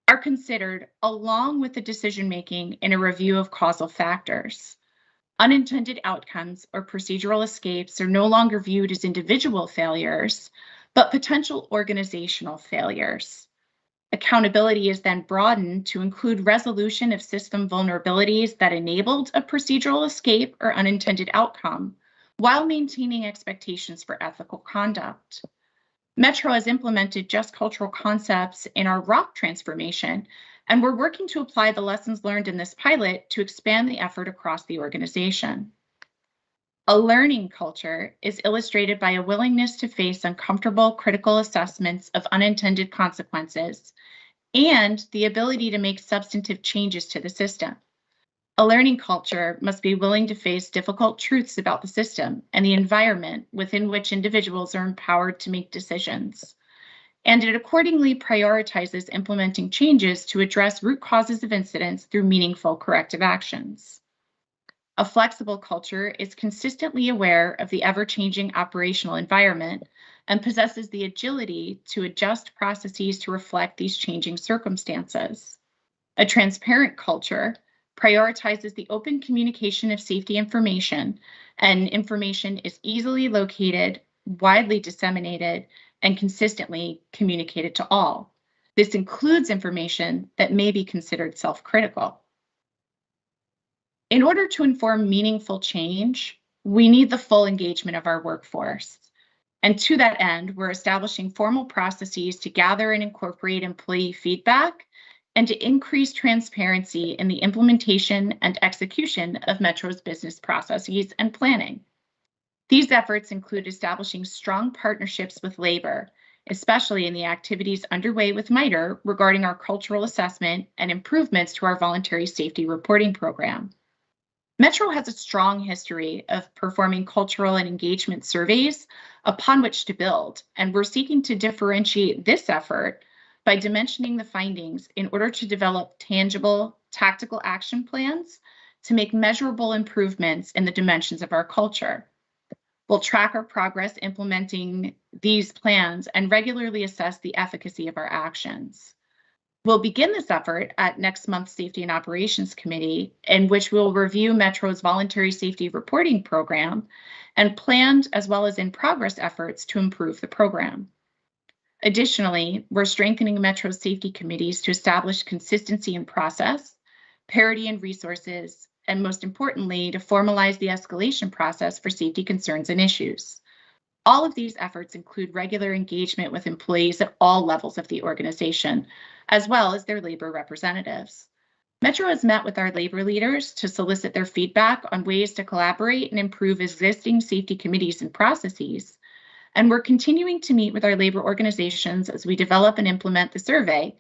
are considered along with the decision-making in a review of causal factors. Unintended outcomes or procedural escapes are no longer viewed as individual failures, but potential organizational failures. Accountability is then broadened to include resolution of system vulnerabilities that enabled a procedural escape or unintended outcome, while maintaining expectations for ethical conduct. Metro has implemented just cultural concepts in our ROC transformation, and we're working to apply the lessons learned in this pilot to expand the effort across the organization. A learning culture is illustrated by a willingness to face uncomfortable critical assessments of unintended consequences and the ability to make substantive changes to the system. A learning culture must be willing to face difficult truths about the system and the environment within which individuals are empowered to make decisions. And it accordingly prioritizes implementing changes to address root causes of incidents through meaningful corrective actions. A flexible culture is consistently aware of the ever-changing operational environment and possesses the agility to adjust processes to reflect these changing circumstances. A transparent culture prioritizes the open communication of safety information, and information is easily located, widely disseminated, and consistently communicated to all. This includes information that may be considered self-critical. In order to inform meaningful change, we need the full engagement of our workforce. And to that end, we're establishing formal processes to gather and incorporate employee feedback and to increase transparency in the implementation and execution of Metro's business processes and planning. These efforts include establishing strong partnerships with labor especially in the activities underway with MITRE regarding our cultural assessment and improvements to our voluntary safety reporting program. Metro has a strong history of performing cultural and engagement surveys upon which to build, and we're seeking to differentiate this effort by dimensioning the findings in order to develop tangible, tactical action plans to make measurable improvements in the dimensions of our culture. We'll track our progress implementing these plans and regularly assess the efficacy of our actions. We'll begin this effort at next month's Safety and Operations Committee, in which we'll review Metro's voluntary safety reporting program and planned as well as in progress efforts to improve the program. Additionally, we're strengthening Metro's safety committees to establish consistency in process, parity in resources, and most importantly, to formalize the escalation process for safety concerns and issues. All of these efforts include regular engagement with employees at all levels of the organization, as well as their labor representatives. Metro has met with our labor leaders to solicit their feedback on ways to collaborate and improve existing safety committees and processes. And we're continuing to meet with our labor organizations as we develop and implement the survey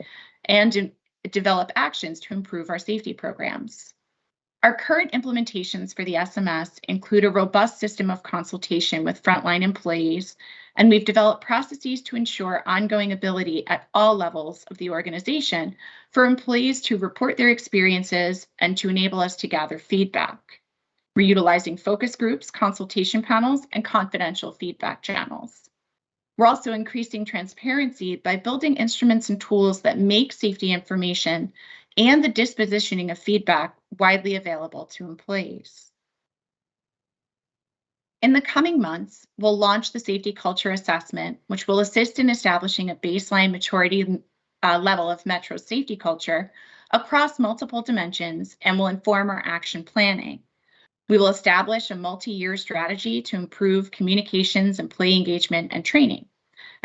and develop actions to improve our safety programs. Our current implementations for the SMS include a robust system of consultation with frontline employees, and we've developed processes to ensure ongoing ability at all levels of the organization for employees to report their experiences and to enable us to gather feedback. We're utilizing focus groups, consultation panels, and confidential feedback channels. We're also increasing transparency by building instruments and tools that make safety information and the dispositioning of feedback widely available to employees. In the coming months, we'll launch the Safety Culture Assessment, which will assist in establishing a baseline maturity level of Metro's safety culture across multiple dimensions and will inform our action planning. We will establish a multi-year strategy to improve communications, employee engagement, and training.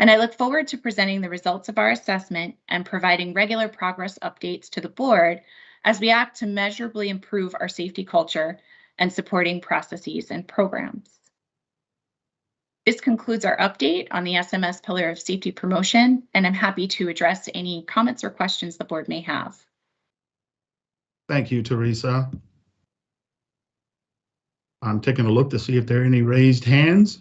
And I look forward to presenting the results of our assessment and providing regular progress updates to the board as we act to measurably improve our safety culture and supporting processes and programs. This concludes our update on the SMS pillar of safety promotion, and I'm happy to address any comments or questions the board may have. Thank you, Teresa. I'm taking a look to see if there are any raised hands.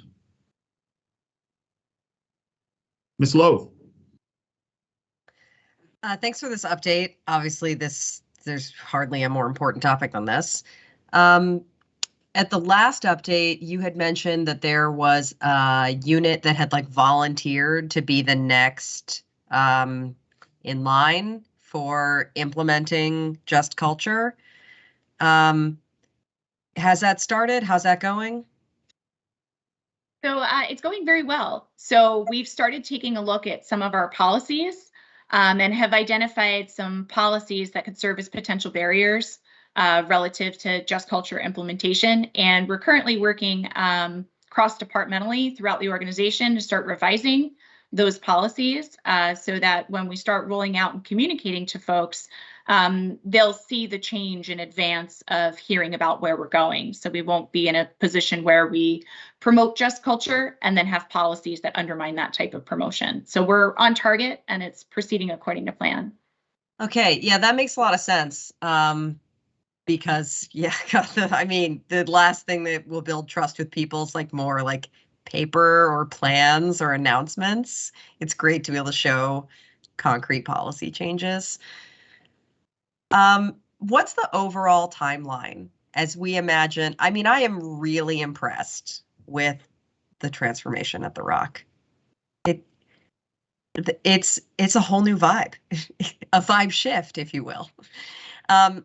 Ms. Lowe. Thanks for this update. Obviously, there's hardly a more important topic than this. At the last update, you had mentioned that there was a unit that had volunteered to be the next in line for implementing Just Culture. Has that started? How's that going? So it's going very well. So we've started taking a look at some of our policies and have identified some policies that could serve as potential barriers relative to Just Culture implementation. And we're currently working cross-departmentally throughout the organization to start revising those policies so that when we start rolling out and communicating to folks, they'll see the change in advance of hearing about where we're going. So we won't be in a position where we promote Just Culture and then have policies that undermine that type of promotion. So we're on target and it's proceeding according to plan. Okay, yeah, that makes a lot of sense. Because yeah, I mean, the last thing that will build trust with people is more paper or plans or announcements. It's great to be able to show concrete policy changes. What's the overall timeline as we imagine? I mean, I am really impressed with the transformation at the Rock. It's a whole new vibe, a vibe shift, if you will.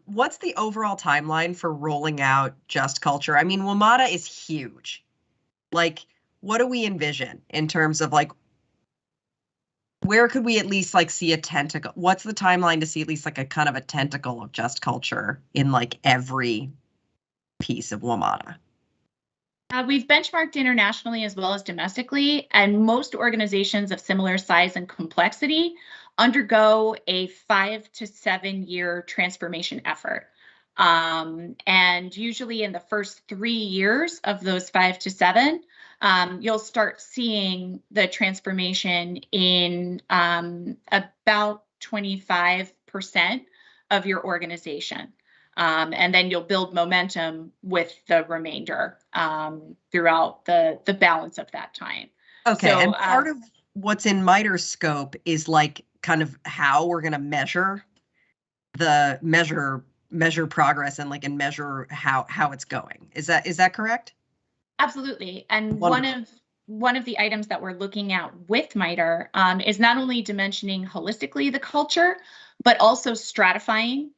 What's the overall timeline for rolling out Just Culture? I mean, WMATA is huge. What do we envision in terms of where could we at least see a tentacle? What's the timeline to see at least a kind of a tentacle of Just Culture in every piece of WMATA? We've benchmarked internationally as well as domestically, and most organizations of similar size and complexity undergo a 5 to 7 year transformation effort. And usually in the first 3 years of those 5 to 7, you'll start seeing the transformation in about 25% of your organization. And then you'll build momentum with the remainder throughout the balance of that time. Okay, So, and part of what's in MITRE's scope is like kind of how we're going to measure progress and measure how it's going. Is that correct? Absolutely. And Wonderful. one of the items that we're looking at with MITRE is not only dimensioning holistically the culture, but also stratifying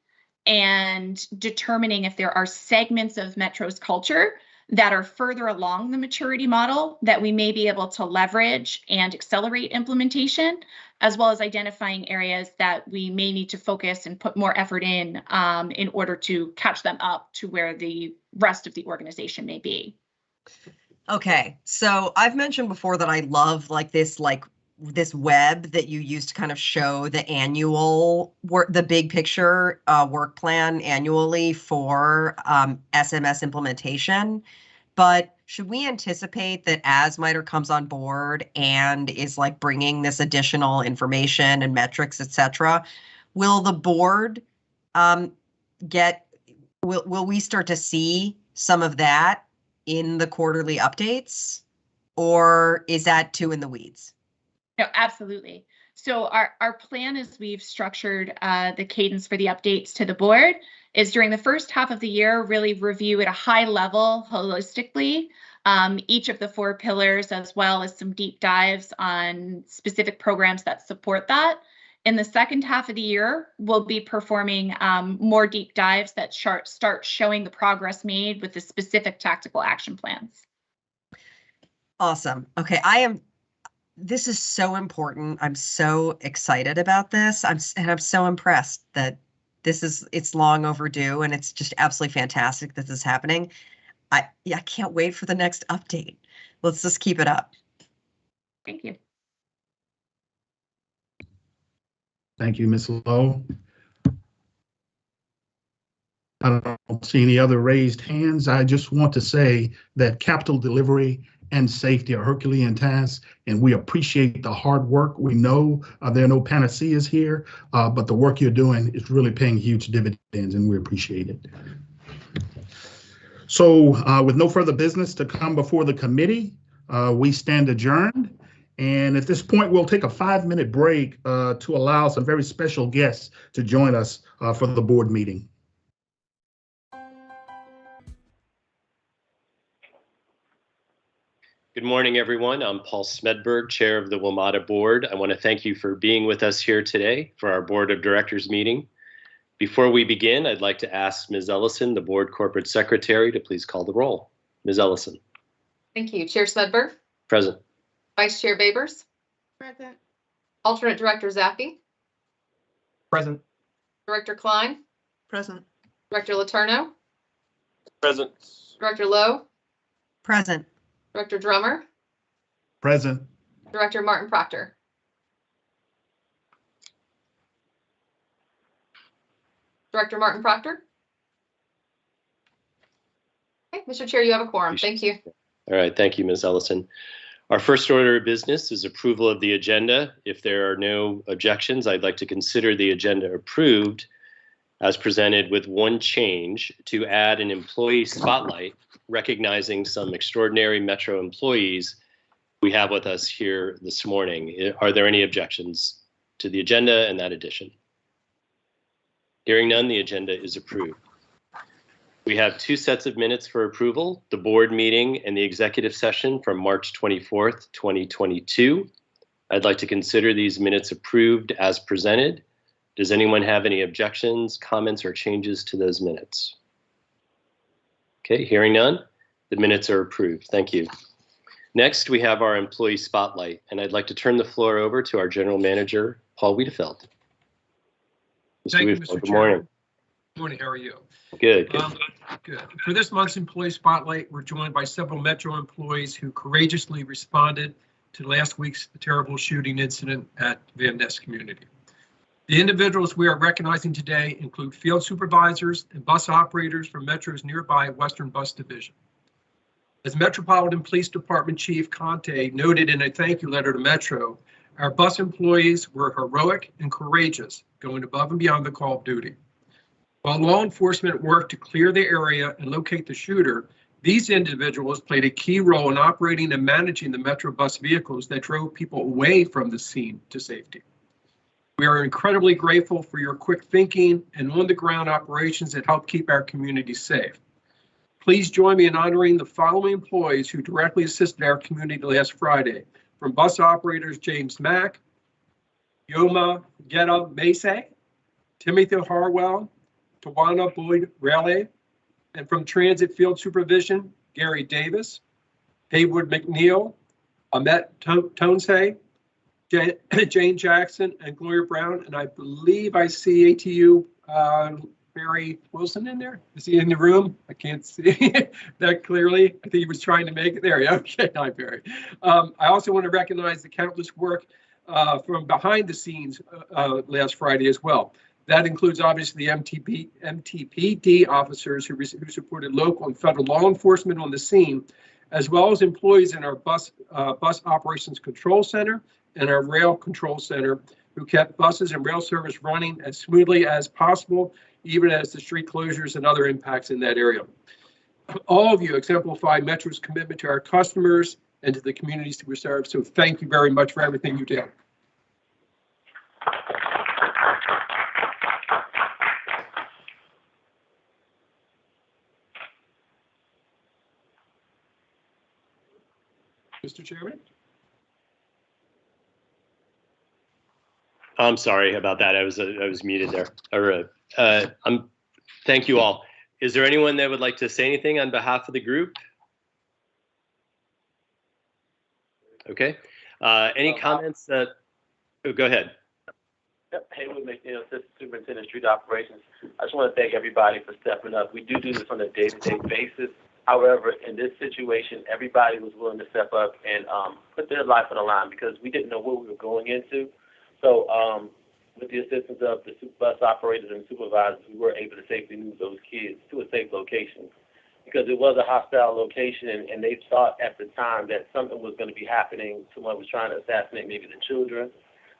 and determining if there are segments of Metro's culture that are further along the maturity model that we may be able to leverage and accelerate implementation, as well as identifying areas that we may need to focus and put more effort in order to catch them up to where the rest of the organization may be. Okay, so I've mentioned before that I love this web that you use to kind of show the annual work, the big picture work plan annually for SMS implementation. But should we anticipate that as MITRE comes on board and is bringing this additional information and metrics, et cetera, will the board will we start to see some of that in the quarterly updates, or is that too in the weeds? No, absolutely. So our plan as we've structured the cadence for the updates to the board is during the first half of the year, really review at a high level holistically each of the 4 pillars, as well as some deep dives on specific programs that support that. In the second half of the year, we'll be performing more deep dives that start showing the progress made with the specific tactical action plans. Awesome. Okay, this is so important. I'm so excited about this. I'm so impressed that it's long overdue, and it's just absolutely fantastic that this is happening. I can't wait for the next update. Let's just keep it up. Thank you. Thank you, Ms. Lowe. I don't see any other raised hands. I just want to say that capital delivery and safety are Herculean tasks, and we appreciate the hard work. We know there are no panaceas here, but the work you're doing is really paying huge dividends, and we appreciate it. So with no further business to come before the committee, we stand adjourned. And at this point, we'll take a 5-minute break to allow some very special guests to join us for the board meeting. Good morning, everyone. I'm Paul Smedberg, Chair of the WMATA Board. I want to thank you for being with us here today for our Board of Directors meeting. Before we begin, I'd like to ask Ms. Ellison, the Board Corporate Secretary, to please call the roll. Ms. Ellison. Thank you. Chair Smedberg. Present. Vice Chair Babers. Present. Alternate Director Zappi. Present. Director Klein. Present. Director Letourneau. Present. Director Lowe. Present. Director Drummer. Present. Director Martin Proctor. Director Martin Proctor. Okay, Mr. Chair, you have a quorum. Thank you. All right, thank you, Ms. Ellison. Our first order of business is approval of the agenda. If there are no objections, I'd like to consider the agenda approved as presented with one change to add an employee spotlight recognizing some extraordinary Metro employees we have with us here this morning. Are there any objections to the agenda and that addition? Hearing none, the agenda is approved. We have 2 sets of minutes for approval, the board meeting and the executive session from March 24th, 2022. I'd like to consider these minutes approved as presented. Does anyone have any objections, comments, or changes to those minutes? Okay, hearing none, the minutes are approved. Thank you. Next, we have our employee spotlight, and I'd like to turn the floor over to our general manager, Paul Wiedefeld. Thank you, Mr. Good Chairman. morning. Good morning, how are you? Good, good. Good. For this month's employee spotlight, we're joined by several Metro employees who courageously responded to last week's terrible shooting incident at Van Ness community. The individuals we are recognizing today include field supervisors and bus operators from Metro's nearby Western Bus Division. As Metropolitan Police Department Chief Conte noted in a thank you letter to Metro, our bus employees were heroic and courageous, going above and beyond the call of duty. While law enforcement worked to clear the area and locate the shooter, these individuals played a key role in operating and managing the Metro bus vehicles that drove people away from the scene to safety. We are incredibly grateful for your quick thinking and on-the-ground operations that help keep our community safe. Please join me in honoring the following employees who directly assisted our community last Friday. From bus operators James Mack, Yoma Geta Mese, Timothy Harwell, Tawana Boyd Raleigh, and from Transit Field Supervision, Gary Davis, Haywood McNeil, Ahmet Tonse, Jane Jackson, and Gloria Brown. And I believe I see ATU Barry Wilson in there. Is he in the room? I can't see that clearly. I think he was trying to make it there. Yeah, okay, hi Barry. I also want to recognize the countless work from behind the scenes last Friday as well. That includes obviously the MTPD officers who supported local and federal law enforcement on the scene, as well as employees in our bus operations control center and our rail control center who kept buses and rail service running as smoothly as possible, even as the street closures and other impacts in that area. All of you exemplify Metro's commitment to our customers and to the communities that we serve. So thank you very much for everything you did. Mr. Chairman? I'm sorry about that. I was muted there. Thank you all. Is there anyone that would like to say anything on behalf of the group? Okay. Any comments? Oh, go ahead. Yep. Haywood McNeil, Assistant Superintendent Street Operations. I just want to thank everybody for stepping up. We do this on a day-to-day basis. However, in this situation, everybody was willing to step up and put their life on the line because we didn't know what we were going into. So with the assistance of the bus operators and supervisors, we were able to safely move those kids to a safe location because it was a hostile location and they thought at the time that something was going to be happening. Someone was trying to assassinate maybe the children.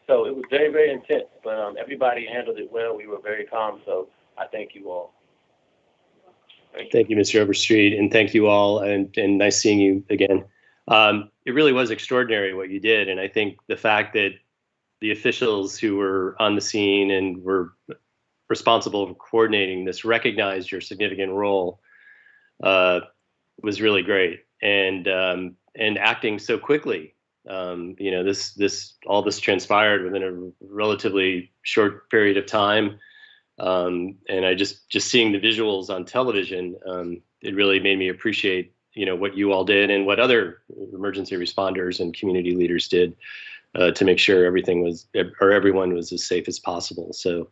So it was very, very intense, but everybody handled it well. We were very calm, so I thank you all. Thank you, Mr. Overstreet, and thank you all, and nice seeing you again. It really was extraordinary what you did, and I think the fact that the officials who were on the scene and were responsible for coordinating this recognized your significant role was really great, and acting so quickly. You know, all this transpired within a relatively short period of time. And I just seeing the visuals on television, it really made me appreciate, you know, what you all did and what other emergency responders and community leaders did to make sure everyone was as safe as possible. So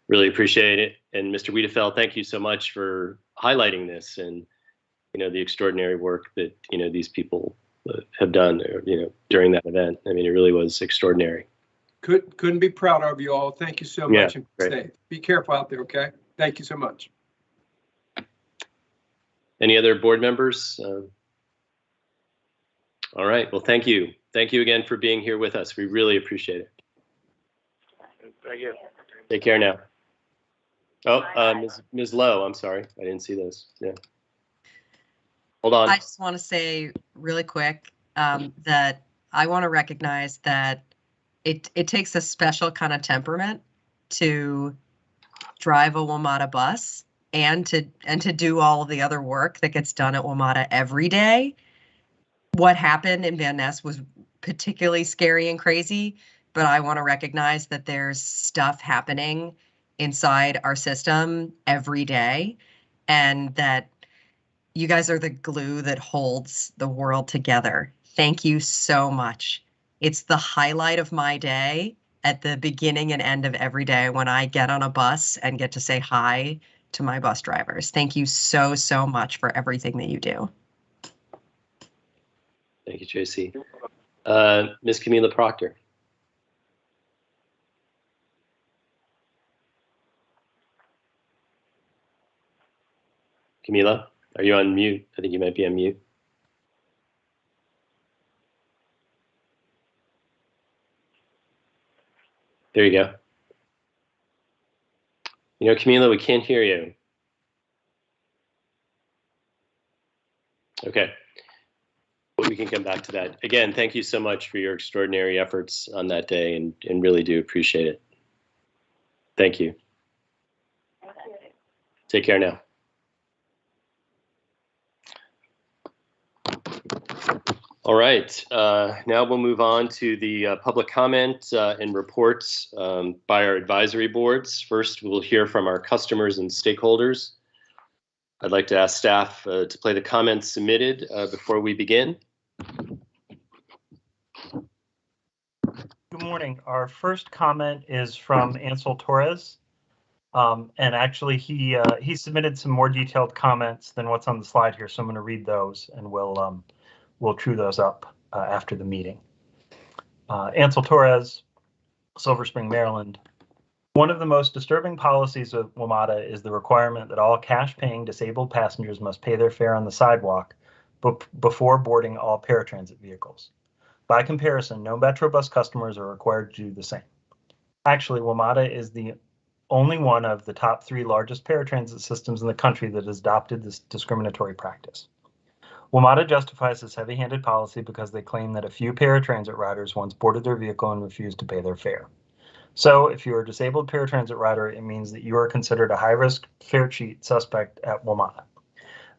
really appreciate it. And Mr. Wiedefeld, thank you so much for highlighting this and, you know, the extraordinary work that, you know, these people have done, you know, during that event. I mean, it really was extraordinary. Couldn't be prouder of you all. Thank you so much. Yeah, and stay. Be careful out there, okay? Thank you so much. Any other board members? All right. Well, thank you. Thank you again for being here with us. We really appreciate it. Thank you. Take care now. Oh, Ms. Lowe, I'm sorry. I didn't see those. Yeah. Hold on. I just want to say really quick that I want to recognize that it takes a special kind of temperament to drive a WMATA bus and to do all of the other work that gets done at WMATA every day. What happened in Van Ness was particularly scary and crazy, but I want to recognize that there's stuff happening inside our system every day and that you guys are the glue that holds the world together. Thank you so much. It's the highlight of my day at the beginning and end of every day when I get on a bus and get to say hi to my bus drivers. Thank you so, so much for everything that you do. Thank you, JC. Ms. Camila Proctor. Camila, are you on mute? I think you might be on mute. There you go. You know, Camila, we can't hear you. Okay. But we can come back to that. Again, thank you so much for your extraordinary efforts on that day, and really do appreciate it. Thank you. Take care now. All right, now we'll move on to the public comment and reports by our advisory boards. First, we'll hear from our customers and stakeholders. I'd like to ask staff to play the comments submitted before we begin. Good morning. Our first comment is from Ansel Torres. And actually, he submitted some more detailed comments than what's on the slide here, so I'm going to read those, and we'll true those up after the meeting. Ansel Torres, Silver Spring, Maryland. One of the most disturbing policies of WMATA is the requirement that all cash-paying disabled passengers must pay their fare on the sidewalk before boarding all paratransit vehicles. By comparison, no Metrobus customers are required to do the same. Actually, WMATA is the only one of the top 3 largest paratransit systems in the country that has adopted this discriminatory practice. WMATA justifies this heavy-handed policy because they claim that a few paratransit riders once boarded their vehicle and refused to pay their fare. So, if you're a disabled paratransit rider, it means that you are considered a high-risk fare cheat suspect at WMATA.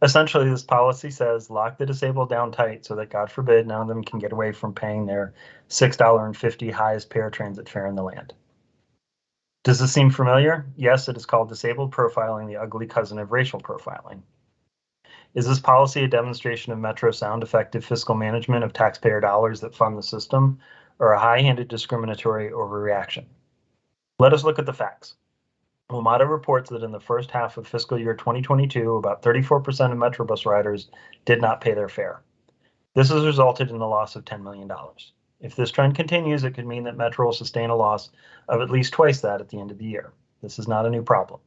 Essentially, this policy says lock the disabled down tight so that, God forbid, none of them can get away from paying their $6.50 highest paratransit fare in the land. Does this seem familiar? Yes, it is called disabled profiling, the ugly cousin of racial profiling. Is this policy a demonstration of Metro's sound, effective fiscal management of taxpayer dollars that fund the system, or a high-handed discriminatory overreaction? Let us look at the facts. WMATA reports that in the first half of fiscal year 2022, about 34% of Metrobus riders did not pay their fare. This has resulted in the loss of $10 million. If this trend continues, it could mean that Metro will sustain a loss of at least twice that at the end of the year. This is not a new problem.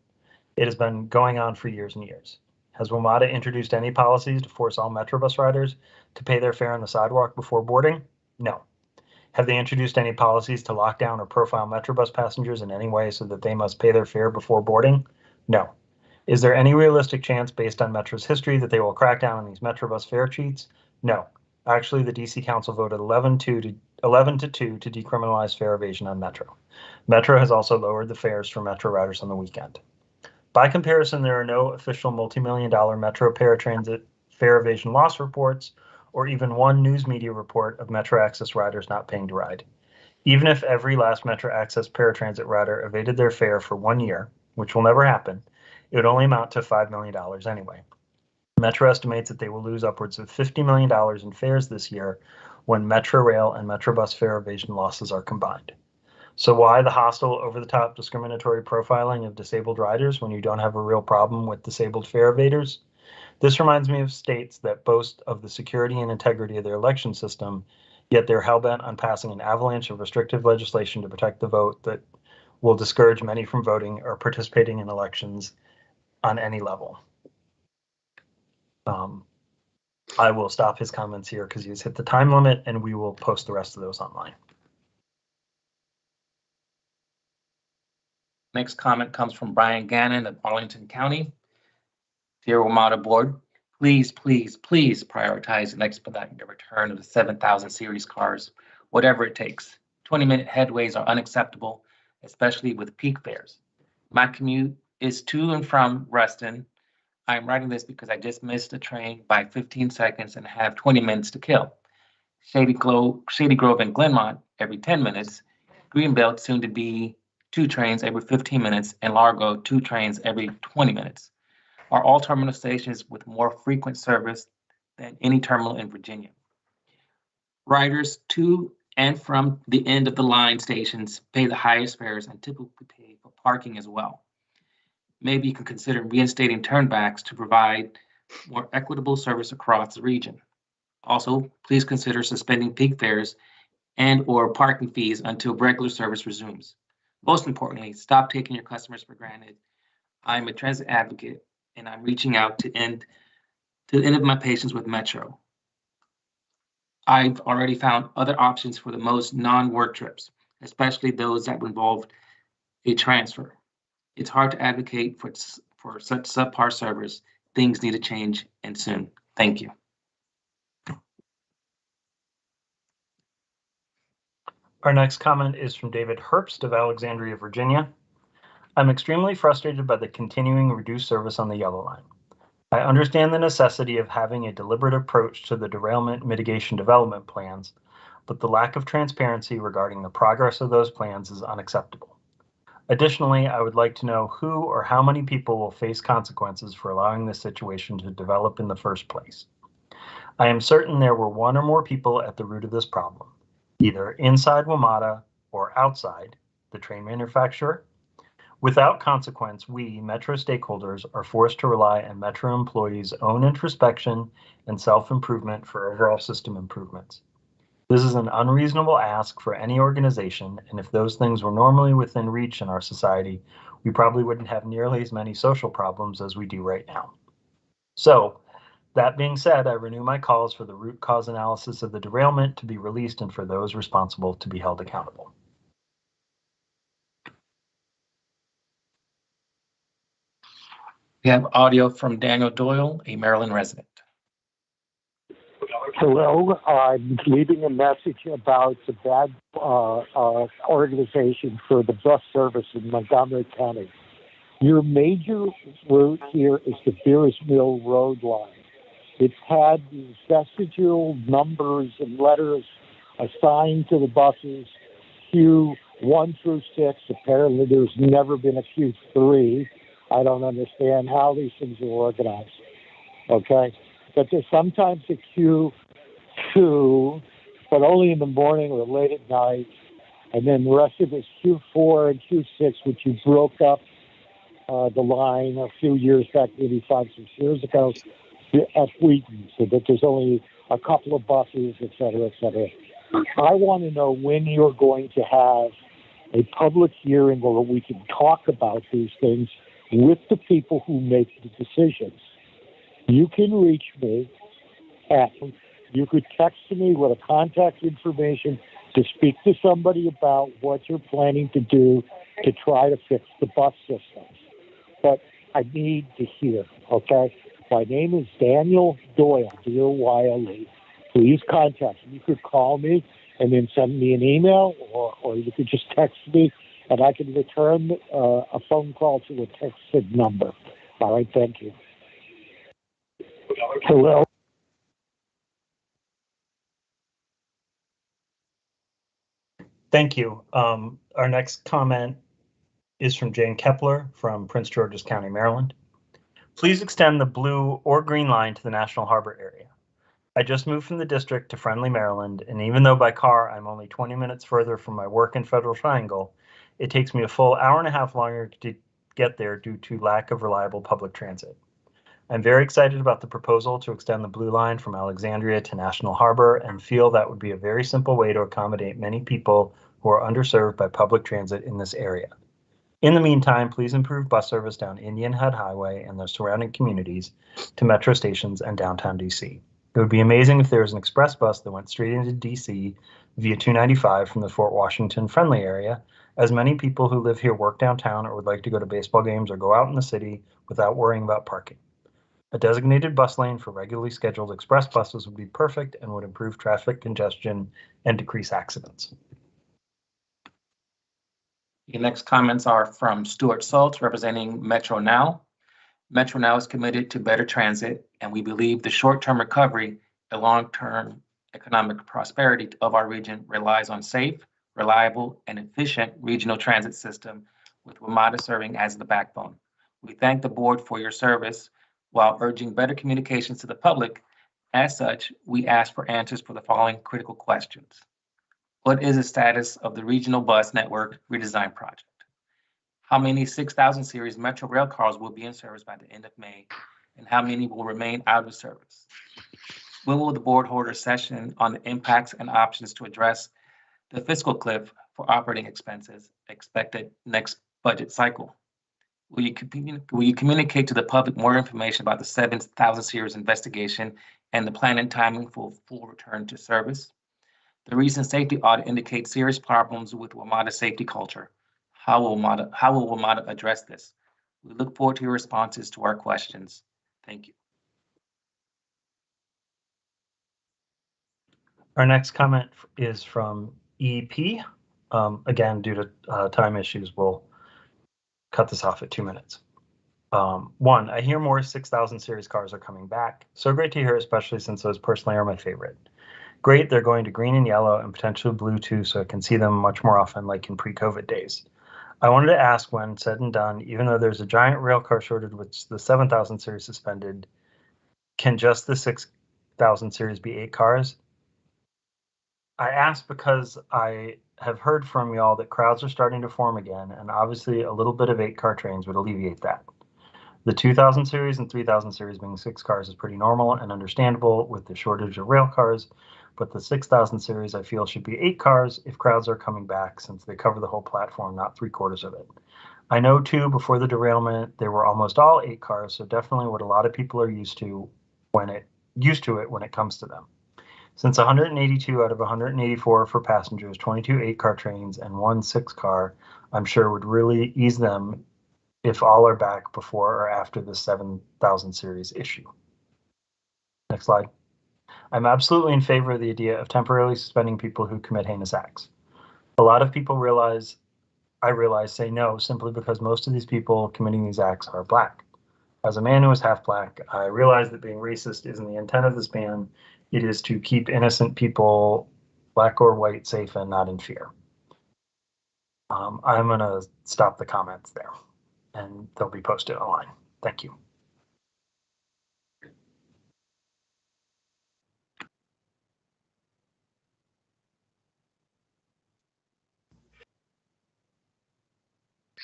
It has been going on for years and years. Has WMATA introduced any policies to force all Metrobus riders to pay their fare on the sidewalk before boarding? No. Have they introduced any policies to lock down or profile Metrobus passengers in any way so that they must pay their fare before boarding? No. Is there any realistic chance, based on Metro's history, that they will crack down on these Metrobus fare cheats? No. Actually, the DC Council voted 11-2 to decriminalize fare evasion on Metro. Metro has also lowered the fares for Metro riders on the weekend. By comparison, there are no official multi-million-dollar Metro paratransit fare evasion loss reports, or even one news media report of Metro Access riders not paying to ride. Even if every last Metro Access paratransit rider evaded their fare for 1 year, which will never happen, it would only amount to $5 million anyway. Metro estimates that they will lose upwards of $50 million in fares this year when Metro Rail and Metrobus fare evasion losses are combined. So why the hostile, over-the-top discriminatory profiling of disabled riders when you don't have a real problem with disabled fare evaders? This reminds me of states that boast of the security and integrity of their election system, yet they're hell-bent on passing an avalanche of restrictive legislation to protect the vote that will discourage many from voting or participating in elections on any level. I will stop his comments here because he's hit the time limit, and we will post the rest of those online. Next comment comes from Brian Gannon of Arlington County. Dear WMATA Board, please prioritize and expedite the return of the 7000 series cars, whatever it takes. 20-minute headways are unacceptable, especially with peak fares. My commute is to and from Reston. I'm writing this because I just missed a train by 15 seconds and have 20 minutes to kill. Shady Grove and Glenmont every 10 minutes. Greenbelt soon to be 2 trains every 15 minutes, and Largo 2 trains every 20 minutes. Are all terminal stations with more frequent service than any terminal in Virginia. Riders to and from the end of the line stations pay the highest fares and typically pay for parking as well. Maybe you can consider reinstating turnbacks to provide more equitable service across the region. Also, please consider suspending peak fares and or parking fees until regular service resumes. Most importantly, stop taking your customers for granted. I'm a transit advocate, and I'm reaching out to the end of my patience with Metro. I've already found other options for the most non-work trips, especially those that involve a transfer. It's hard to advocate for such subpar service. Things need to change, and soon. Thank you. Our next comment is from David Herbst of Alexandria, Virginia. I'm extremely frustrated by the continuing reduced service on the Yellow Line. I understand the necessity of having a deliberate approach to the derailment mitigation development plans, but the lack of transparency regarding the progress of those plans is unacceptable. Additionally, I would like to know who or how many people will face consequences for allowing this situation to develop in the first place. I am certain there were one or more people at the root of this problem, either inside WMATA or outside the train manufacturer. Without consequence, we, Metro stakeholders, are forced to rely on Metro employees' own introspection and self-improvement for overall system improvements. This is an unreasonable ask for any organization, and if those things were normally within reach in our society, we probably wouldn't have nearly as many social problems as we do right now. So, that being said, I renew my calls for the root cause analysis of the derailment to be released and for those responsible to be held accountable. We have audio from Daniel Doyle, a Maryland resident. Hello, I'm leaving a message about the bad organization for the bus service in Montgomery County. Your major route here is the Beers Mill Road line. It's had these vestigial numbers and letters assigned to the buses, Q1 through 6. Apparently there's never been a Q3. I don't understand how these things are organized, okay? But there's sometimes a Q2, but only in the morning or late at night. And then the rest of it is Q4 and Q6, which you broke up the line a few years back, maybe 5, 6 years ago, at Wheaton, so that there's only a couple of buses, et cetera, et cetera. I want to know when you're going to have a public hearing where we can talk about these things with the people who make the decisions. You can reach me you could text me with a contact information to speak to somebody about what you're planning to do to try to fix the bus systems. But I need to hear, okay? My name is Daniel Doyle, D-O-Y-L-E. Please contact me. You could call me and then send me an email, or you could just text me, and I can return a phone call to a texted number. All right, thank you. Hello. Thank you. Our next comment is from Jane Kepler from Prince George's County, Maryland. Please extend the blue or green line to the National Harbor area. I just moved from the district to Friendly, Maryland, and even though by car I'm only 20 minutes further from my work in Federal Triangle, it takes me a full hour and a half longer to get there due to lack of reliable public transit. I'm very excited about the proposal to extend the blue line from Alexandria to National Harbor and feel that would be a very simple way to accommodate many people who are underserved by public transit in this area. In the meantime, please improve bus service down Indian Head Highway and the surrounding communities to metro stations and downtown DC. It would be amazing if there was an express bus that went straight into DC via 295 from the Fort Washington Friendly area, as many people who live here work downtown or would like to go to baseball games or go out in the city without worrying about parking. A designated bus lane for regularly scheduled express buses would be perfect and would improve traffic congestion and decrease accidents. The next comments are from Stuart Saltz, representing Metro Now. Metro Now is committed to better transit, and we believe the short-term recovery and long-term economic prosperity of our region relies on safe, reliable, and efficient regional transit system with WMATA serving as the backbone. We thank the board for your service while urging better communications to the public. As such, we ask for answers for the following critical questions. What is the status of the regional bus network redesign project? How many 6000 series Metro rail cars will be in service by the end of May, and how many will remain out of service? When will the board hold a session on the impacts and options to address the fiscal cliff for operating expenses expected next budget cycle? Will you communicate to the public more information about the 7000 series investigation and the plan and timing for full return to service? The recent safety audit indicates serious problems with WMATA safety culture. How will WMATA address this? We look forward to your responses to our questions. Thank you. Our next comment is from EP. Again, due to time issues, we'll cut this off at 2 minutes. One, I hear more 6000 series cars are coming back. So great to hear, especially since those personally are my favorite. Great, they're going to green and yellow and potentially blue too, so I can see them much more often like in pre-COVID days. I wanted to ask, when said and done, even though there's a giant rail car shortage with the 7000 series suspended, can just the 6000 series be 8 cars? I ask because I have heard from y'all that crowds are starting to form again, and obviously a little bit of 8-car trains would alleviate that. The 2000 series and 3000 series being 6 cars is pretty normal and understandable with the shortage of rail cars, but the 6000 series I feel should be 8 cars if crowds are coming back, since they cover the whole platform, not 3/4 of it. I know too, before the derailment, they were almost all 8 cars, so definitely what a lot of people are used to when it comes to them. Since 182 out of 184 for passengers, 22 8-car trains, and 1 6-car, I'm sure would really ease them if all are back before or after the 7000 series issue. Next slide. I'm absolutely in favor of the idea of temporarily suspending people who commit heinous acts. A lot of people I realize say no simply because most of these people committing these acts are Black. As a man who is half Black, I realize that being racist isn't the intent of this ban. It is to keep innocent people, Black or white, safe and not in fear. I'm going to stop the comments there, and they'll be posted online. Thank you.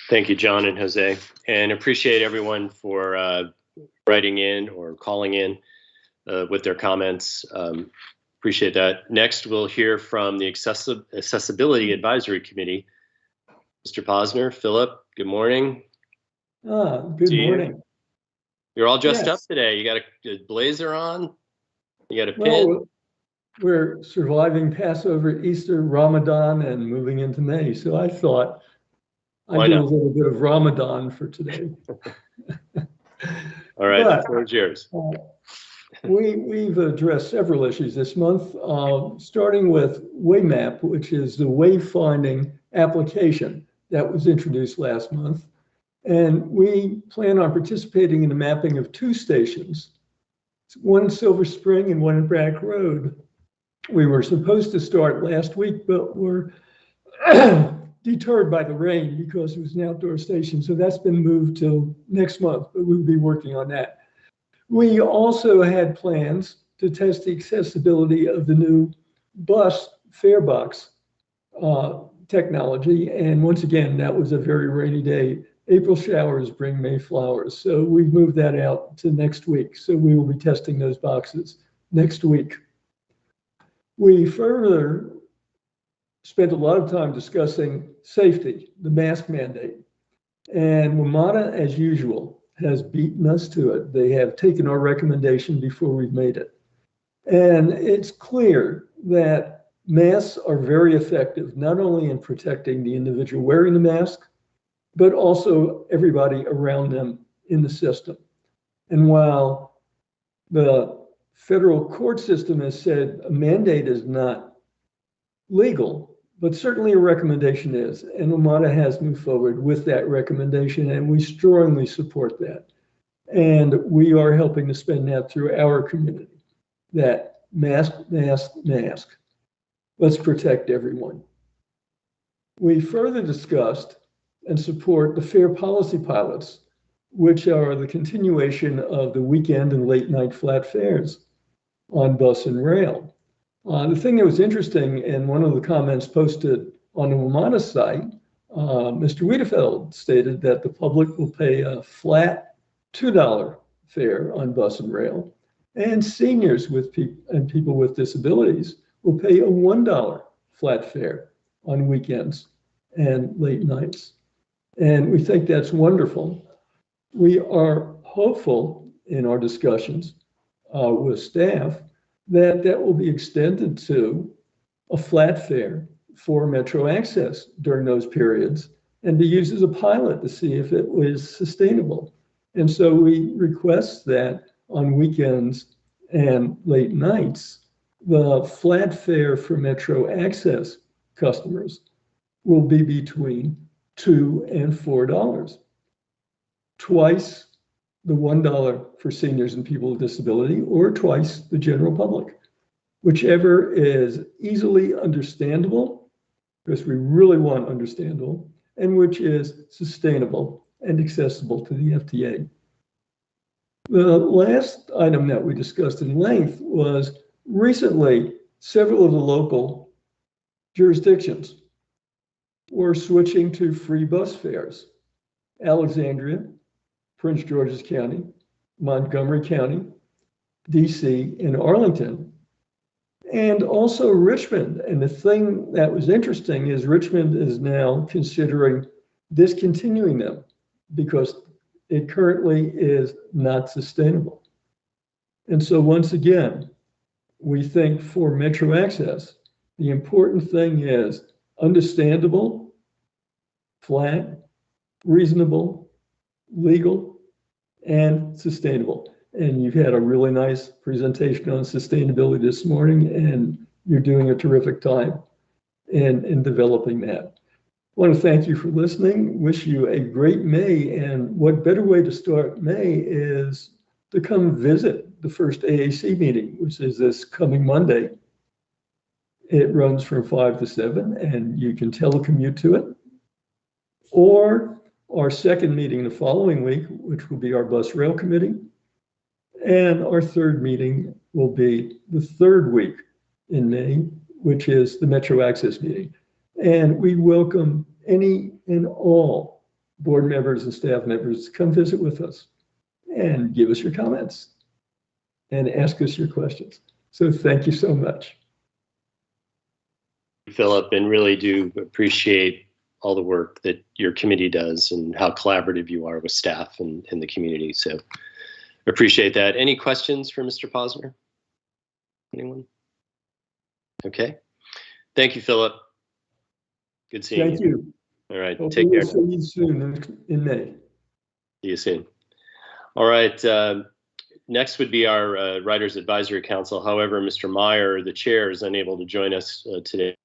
Thank you, John and Jose, and appreciate everyone for writing in or calling in with their comments. Appreciate that. Next, we'll hear from the Accessibility Advisory Committee. Mr. Posner, Philip, good morning. Good morning. You're all dressed Yes. up today. You got a blazer on? You got a pin? Well, we're surviving Passover, Easter, Ramadan, and moving into May. So I thought I'd do a little bit of Ramadan for today. All right, the floor is yours. We've addressed several issues this month, starting with Waymap, which is the wayfinding application that was introduced last month. And we plan on participating in the mapping of 2 stations, one in Silver Spring and one in Braddock Road. We were supposed to start last week, but were deterred by the rain because it was an outdoor station. So that's been moved till next month, but we'll be working on that. We also had plans to test the accessibility of the new bus fare box technology. And once again, that was a very rainy day. April showers bring May flowers. So we've moved that out to next week. So we will be testing those boxes next week. We further spent a lot of time discussing safety, the mask mandate. And WMATA, as usual, has beaten us to it. They have taken our recommendation before we've made it. And it's clear that masks are very effective, not only in protecting the individual wearing the mask, but also everybody around them in the system. And while the federal court system has said a mandate is not legal, but certainly a recommendation is, and WMATA has moved forward with that recommendation, and we strongly support that. And we are helping to spend that through our community, that mask, mask, mask. Let's protect everyone. We further discussed and support the fare policy pilots, which are the continuation of the weekend and late night flat fares on bus and rail. The thing that was interesting, and one of the comments posted on the WMATA site, Mr. Wiedefeld stated that the public will pay a flat $2 fare on bus and rail, and seniors and people with disabilities will pay a $1 flat fare on weekends and late nights. And we think that's wonderful. We are hopeful in our discussions with staff that that will be extended to a flat fare for Metro Access during those periods and be used as a pilot to see if it was sustainable. And so we request that on weekends and late nights, the flat fare for Metro Access customers will be between $2 and $4, twice the $1 for seniors and people with disability, or twice the general public, whichever is easily understandable, because we really want understandable, and which is sustainable and accessible to the FTA. The last item that we discussed in length was recently several of the local jurisdictions were switching to free bus fares. Alexandria, Prince George's County, Montgomery County, DC, and Arlington, and also Richmond. And the thing that was interesting is Richmond is now considering discontinuing them because it currently is not sustainable. And so once again, we think for Metro Access, the important thing is understandable, flat, reasonable, legal, and sustainable. And you've had a really nice presentation on sustainability this morning, and you're doing a terrific time in developing that. I want to thank you for listening, wish you a great May, and what better way to start May is to come visit the first AAC meeting, which is this coming Monday. It runs from 5 to 7, and you can telecommute to it. Or our second meeting the following week, which will be our bus rail committee. And our third meeting will be the third week in May, which is the Metro Access meeting. And we welcome any and all board members and staff members to come visit with us and give us your comments and ask us your questions. So thank you so much. Philip, and really do appreciate all the work that your committee does and how collaborative you are with staff and the community. So appreciate that. Any questions for Mr. Posner? Anyone? Okay. Thank you, Philip. Good seeing you. Thank you. All right. Hopefully Take care. we'll see you soon in May. See you soon. All right. Next would be our Riders Advisory Council. However, Mr. Meyer, the chair, is unable to join us today.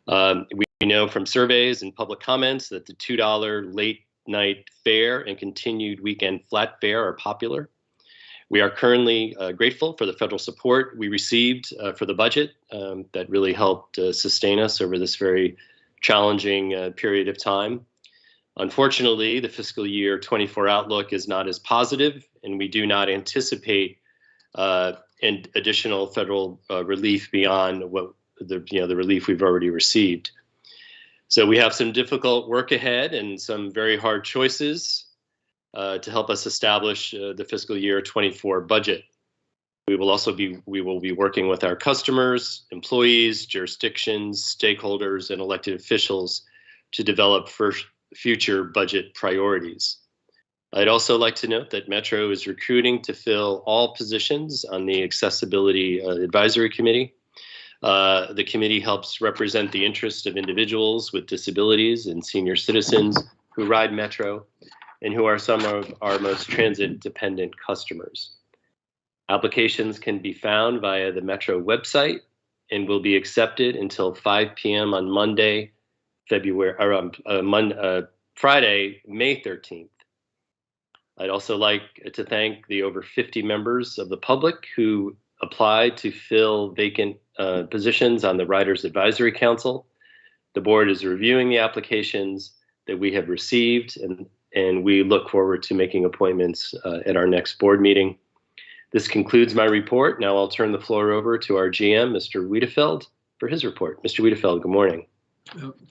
We know from surveys and public comments that the $2 late night fare and continued weekend flat fare are popular. We are currently grateful for the federal support we received for the budget that really helped sustain us over this very challenging period of time. Unfortunately, the fiscal year 24 outlook is not as positive, and we do not anticipate additional federal relief beyond what the relief we've already received. So we have some difficult work ahead and some very hard choices to help us establish the fiscal year 24 budget. We will be working with our customers, employees, jurisdictions, stakeholders, and elected officials to develop future budget priorities. I'd also like to note that Metro is recruiting to fill all positions on the Accessibility Advisory Committee. The committee helps represent the interests of individuals with disabilities and senior citizens who ride Metro and who are some of our most transit-dependent customers. Applications can be found via the Metro website and will be accepted until 5 p.m. on Monday, Friday, May 13th. I'd also like to thank the over 50 members of the public who applied to fill vacant positions on the Riders Advisory Council. The board is reviewing the applications that we have received, and we look forward to making appointments at our next board meeting. This concludes my report. Now I'll turn the floor over to our GM, Mr. Wiedefeld, for his report. Mr. Wiedefeld, good morning.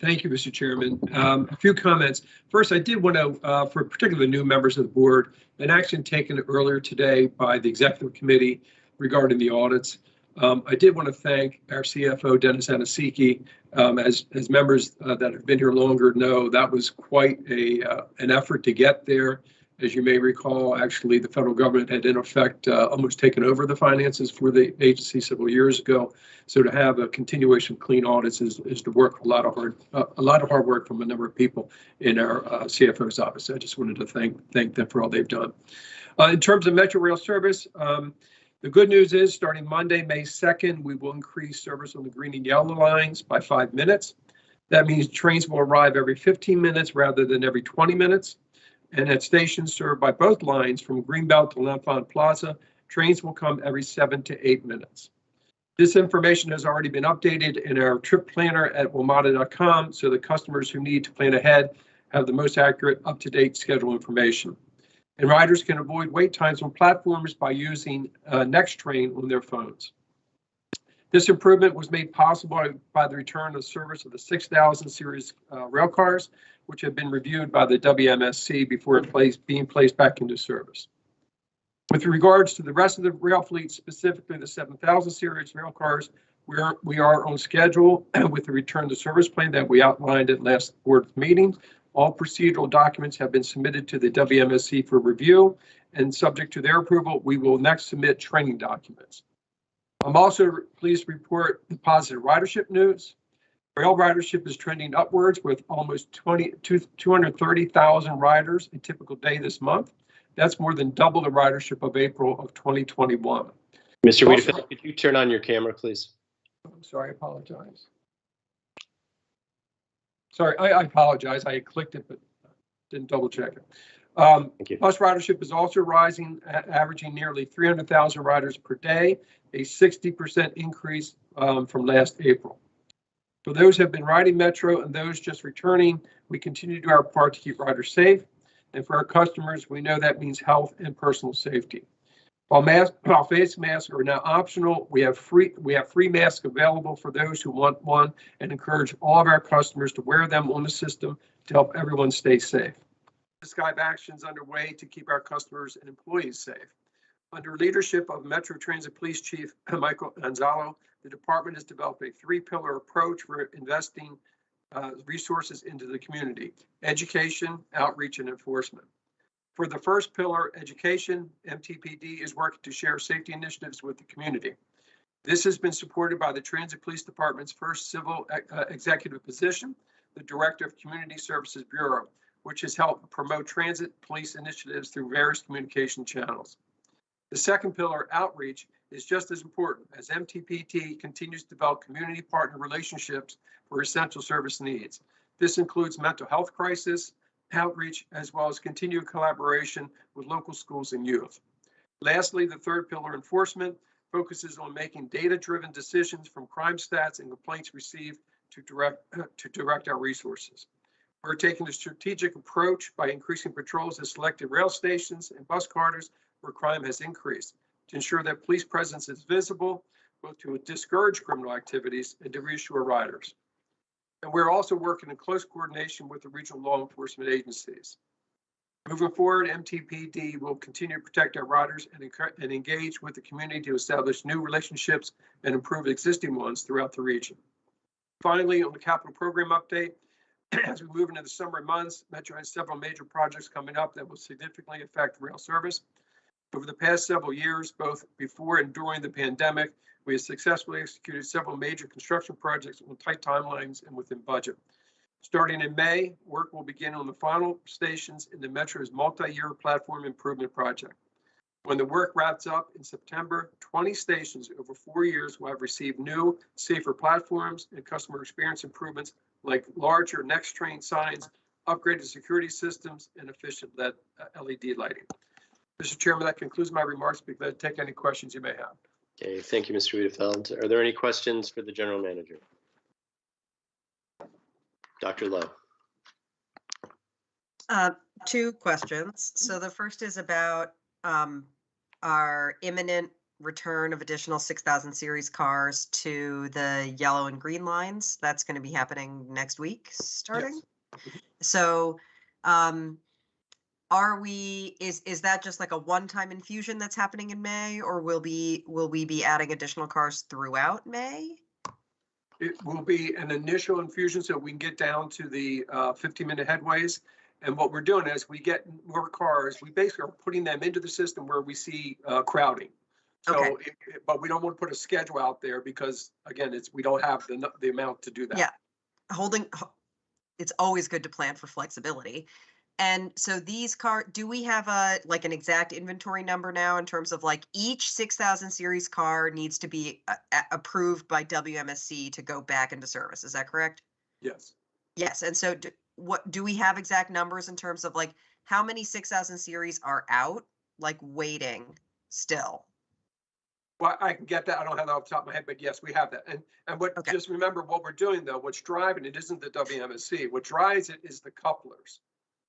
Thank you, Mr. Chairman. A few comments. First, I did want to, for particularly new members of the board, an action taken earlier today by the executive committee regarding the audits. I did want to thank our CFO, Dennis Anasiki. As members that have been here longer know, that was quite an effort to get there. As you may recall, actually, the federal government had in effect almost taken over the finances for the agency several years ago. So to have a continuation of clean audits is to work a lot of hard work from a number of people in our CFO's office. I just wanted to thank them for all they've done. In terms of Metro Rail service, the good news is starting Monday, May 2nd, we will increase service on the green and yellow lines by 5 minutes. That means trains will arrive every 15 minutes rather than every 20 minutes. And at stations served by both lines from Greenbelt to L'Enfant Plaza, trains will come every 7 to 8 minutes. This information has already been updated in our trip planner at WMATA.com, so the customers who need to plan ahead have the most accurate, up-to-date schedule information. And riders can avoid wait times on platforms by using Next Train on their phones. This improvement was made possible by the return of service of the 6000 series rail cars, which have been reviewed by the WMSC before being placed back into service. With regards to the rest of the rail fleet, specifically the 7000 series rail cars, we are on schedule with the return to service plan that we outlined at last board meeting. All procedural documents have been submitted to the WMSC for review, and subject to their approval, we will next submit training documents. I'm also pleased to report the positive ridership news. Rail ridership is trending upwards with almost 230,000 riders a typical day this month. That's more than double the ridership of April of 2021. Mr. Wiedefeld, could you turn on your camera, please? I'm sorry, I apologize. Sorry, I apologize. I clicked it, but didn't double check it. Thank you. Bus ridership is also rising, averaging nearly 300,000 riders per day, a 60% increase from last April. For those who have been riding Metro and those just returning, we continue to do our part to keep riders safe. And for our customers, we know that means health and personal safety. While face masks are now optional, we have free masks available for those who want one, and encourage all of our customers to wear them on the system to help everyone stay safe. This kind of action is underway to keep our customers and employees safe. Under leadership of Metro Transit Police Chief Michael Anzalo, the department has developed a three-pillar approach for investing resources into the community: education, outreach, and enforcement. For the first pillar, education, MTPD is working to share safety initiatives with the community. This has been supported by the Transit Police Department's first civil executive position, the Director of Community Services Bureau, which has helped promote transit police initiatives through various communication channels. The second pillar, outreach, is just as important as MTPD continues to develop community partner relationships for essential service needs. This includes mental health crisis, outreach, as well as continued collaboration with local schools and youth. Lastly, the third pillar, enforcement, focuses on making data-driven decisions from crime stats and complaints received to direct our resources. We're taking a strategic approach by increasing patrols at selected rail stations and bus corridors where crime has increased, to ensure that police presence is visible, both to discourage criminal activities and to reassure riders. And we're also working in close coordination with the regional law enforcement agencies. Moving forward, MTPD will continue to protect our riders and engage with the community to establish new relationships and improve existing ones throughout the region. Finally, on the capital program update, as we move into the summer months, Metro has several major projects coming up that will significantly affect rail service. Over the past several years, both before and during the pandemic, we have successfully executed several major construction projects on tight timelines and within budget. Starting in May, work will begin on the final stations in the Metro's multi-year platform improvement project. When the work wraps up in September, 20 stations over 4 years will have received new, safer platforms and customer experience improvements like larger next train signs, upgraded security systems, and efficient LED lighting. Mr. Chairman, that concludes my remarks. Be glad to take any questions you may have. Okay, thank you, Mr. Wiedefeld. Are there any questions for the general manager? Dr. Lowe. Two questions. So the first is about our imminent return of additional 6,000 series cars to the yellow and green lines. That's going to be happening next week starting. Yes. So is that just like a one-time infusion that's happening in May, or will we be adding additional cars throughout May? It will be an initial infusion so we can get down to the 15-minute headways. And what we're doing is we get more cars. We basically are putting them into the system where we see crowding. So, okay. But we don't want to put a schedule out there because, again, we don't have the amount to do that. Yeah, it's always good to plan for flexibility. And so these cars, do we have an exact inventory number now in terms of like each 6,000 series car needs to be approved by WMSC to go back into service? Is that correct? Yes. Yes. And so do we have exact numbers in terms of like how many 6,000 series are out, like waiting still? Well, I can get that. I don't have that off the top of my head, but yes, we have that. And just remember what we're doing though, what's driving it isn't the WMSC. What drives it is the couplers.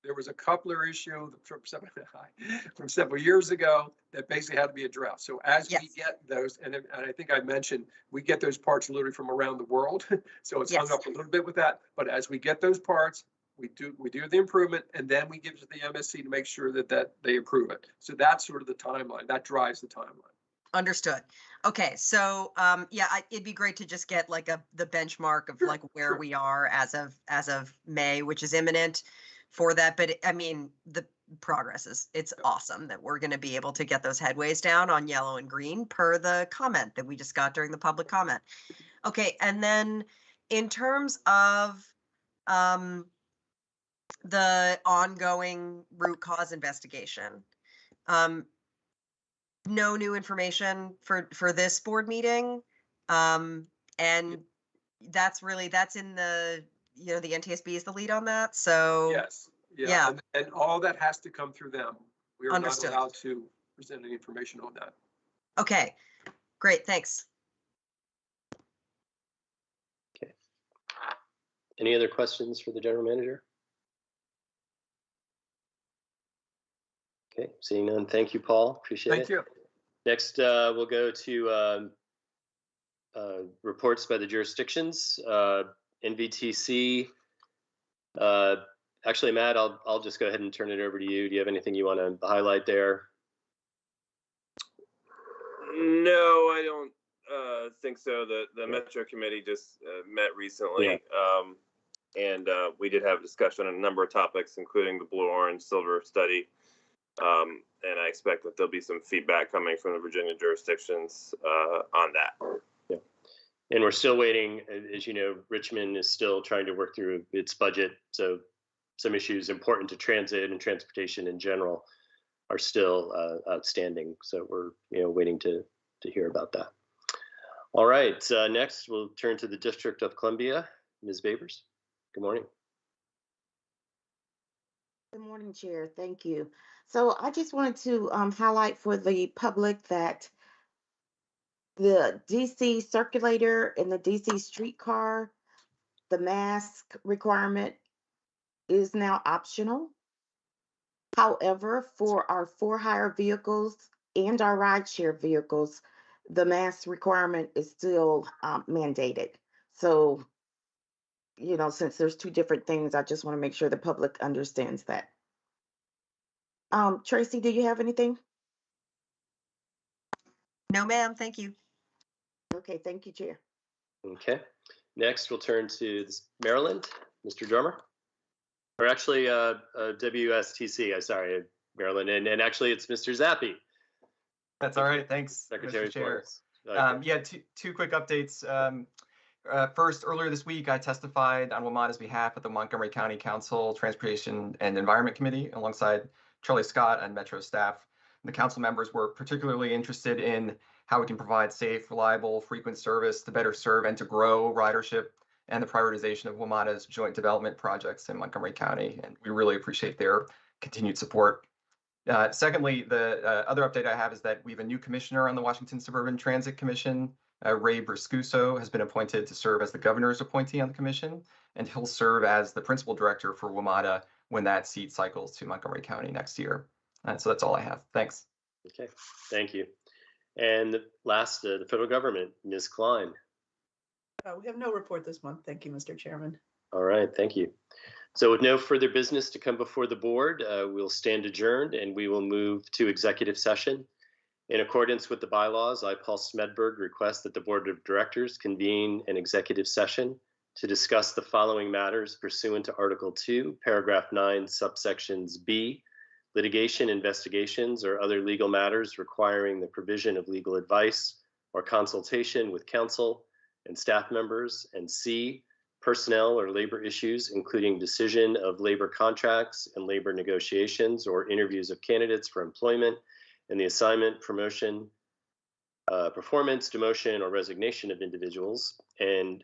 There was a coupler issue from several years ago that basically had to be addressed. So as we get those, and I think I mentioned, we get those parts literally from around the world. So it's hung up a little bit with that. But as we get those parts, we do the improvement, and then we give it to the MSC to make sure that they approve it. So that's sort of the timeline. That drives the timeline. Understood. Okay, so it'd be great to just get like the benchmark of like where we are as of May, which is imminent for that. But I mean, the progress it's awesome that we're going to be able to get those headways down on yellow and green per the comment that we just got during the public comment. Okay, and then in terms of the ongoing root cause investigation, no new information for this board meeting, and that's in the the NTSB is the lead on that. So yes, yeah. And all that has to come through them. We are Understood. Not allowed to present any information on that. Okay, great, thanks. Okay. Any other questions for the general manager? Okay, seeing none. Thank you, Paul. Appreciate it. Thank you. Next, we'll go to reports by the jurisdictions. NVTC. Actually, Matt, I'll just go ahead and turn it over to you. Do you have anything you want to highlight there? No, I don't think so. The Metro Committee just met recently, and we did have a discussion on a number of topics, including the blue-orange silver study. And I expect that there'll be some feedback coming from the Virginia jurisdictions on that. Yeah. And we're still waiting. As you know, Richmond is still trying to work through its budget. So some issues important to transit and transportation in general are still outstanding. So we're waiting to hear about that. All right. Next, we'll turn to the District of Columbia. Ms. Babers, good morning. Good morning, Chair. Thank you. So I just wanted to highlight for the public that the DC circulator and the DC streetcar, the mask requirement is now optional. However, for our for-hire vehicles and our rideshare vehicles, the mask requirement is still mandated. So since there's two different things, I just want to make sure the public understands that. Tracy, do you have anything? No, ma'am. Thank you. Okay. Thank you, Chair. Okay. Next, we'll turn to Maryland, Mr. Drummer. Or actually, WSTC. Sorry, Maryland. And actually, it's Mr. Zappi. That's all right. Thanks, Secretary Mr. Chair. Okay. Two quick updates. First, earlier this week, I testified on WMATA's behalf at the Montgomery County Council Transportation and Environment Committee alongside Charlie Scott and Metro staff. The council members were particularly interested in how we can provide safe, reliable, frequent service to better serve and to grow ridership and the prioritization of WMATA's joint development projects in Montgomery County. And we really appreciate their continued support. Secondly, the other update I have is that we have a new commissioner on the Washington Suburban Transit Commission. Ray Briscuso has been appointed to serve as the governor's appointee on the commission, and he'll serve as the principal director for WMATA when that seat cycles to Montgomery County next year. So that's all I have. Thanks. Okay, thank you. And last, the federal government, Ms. Klein. We have no report this month. Thank you, Mr. Chairman. All right, thank you. So with no further business to come before the board, we'll stand adjourned and we will move to executive session. In accordance with the bylaws, I, Paul Smedberg, request that the board of directors convene an executive session to discuss the following matters pursuant to Article 2, Paragraph 9, subsections B, litigation, investigations, or other legal matters requiring the provision of legal advice or consultation with counsel and staff members, and C, personnel or labor issues, including decision of labor contracts and labor negotiations or interviews of candidates for employment and the assignment, promotion, performance, demotion, or resignation of individuals, and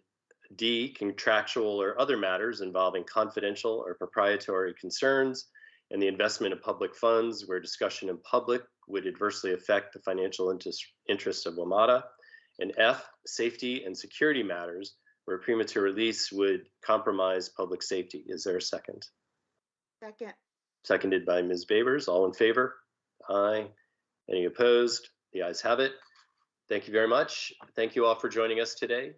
D, contractual or other matters involving confidential or proprietary concerns and the investment of public funds where discussion in public would adversely affect the financial interests of WMATA, and F, safety and security matters where premature release would compromise public safety. Is there a second? Second. Seconded by Ms. Babers. All in favor? Aye. Any opposed? The ayes have it. Thank you very much. Thank you all for joining us today.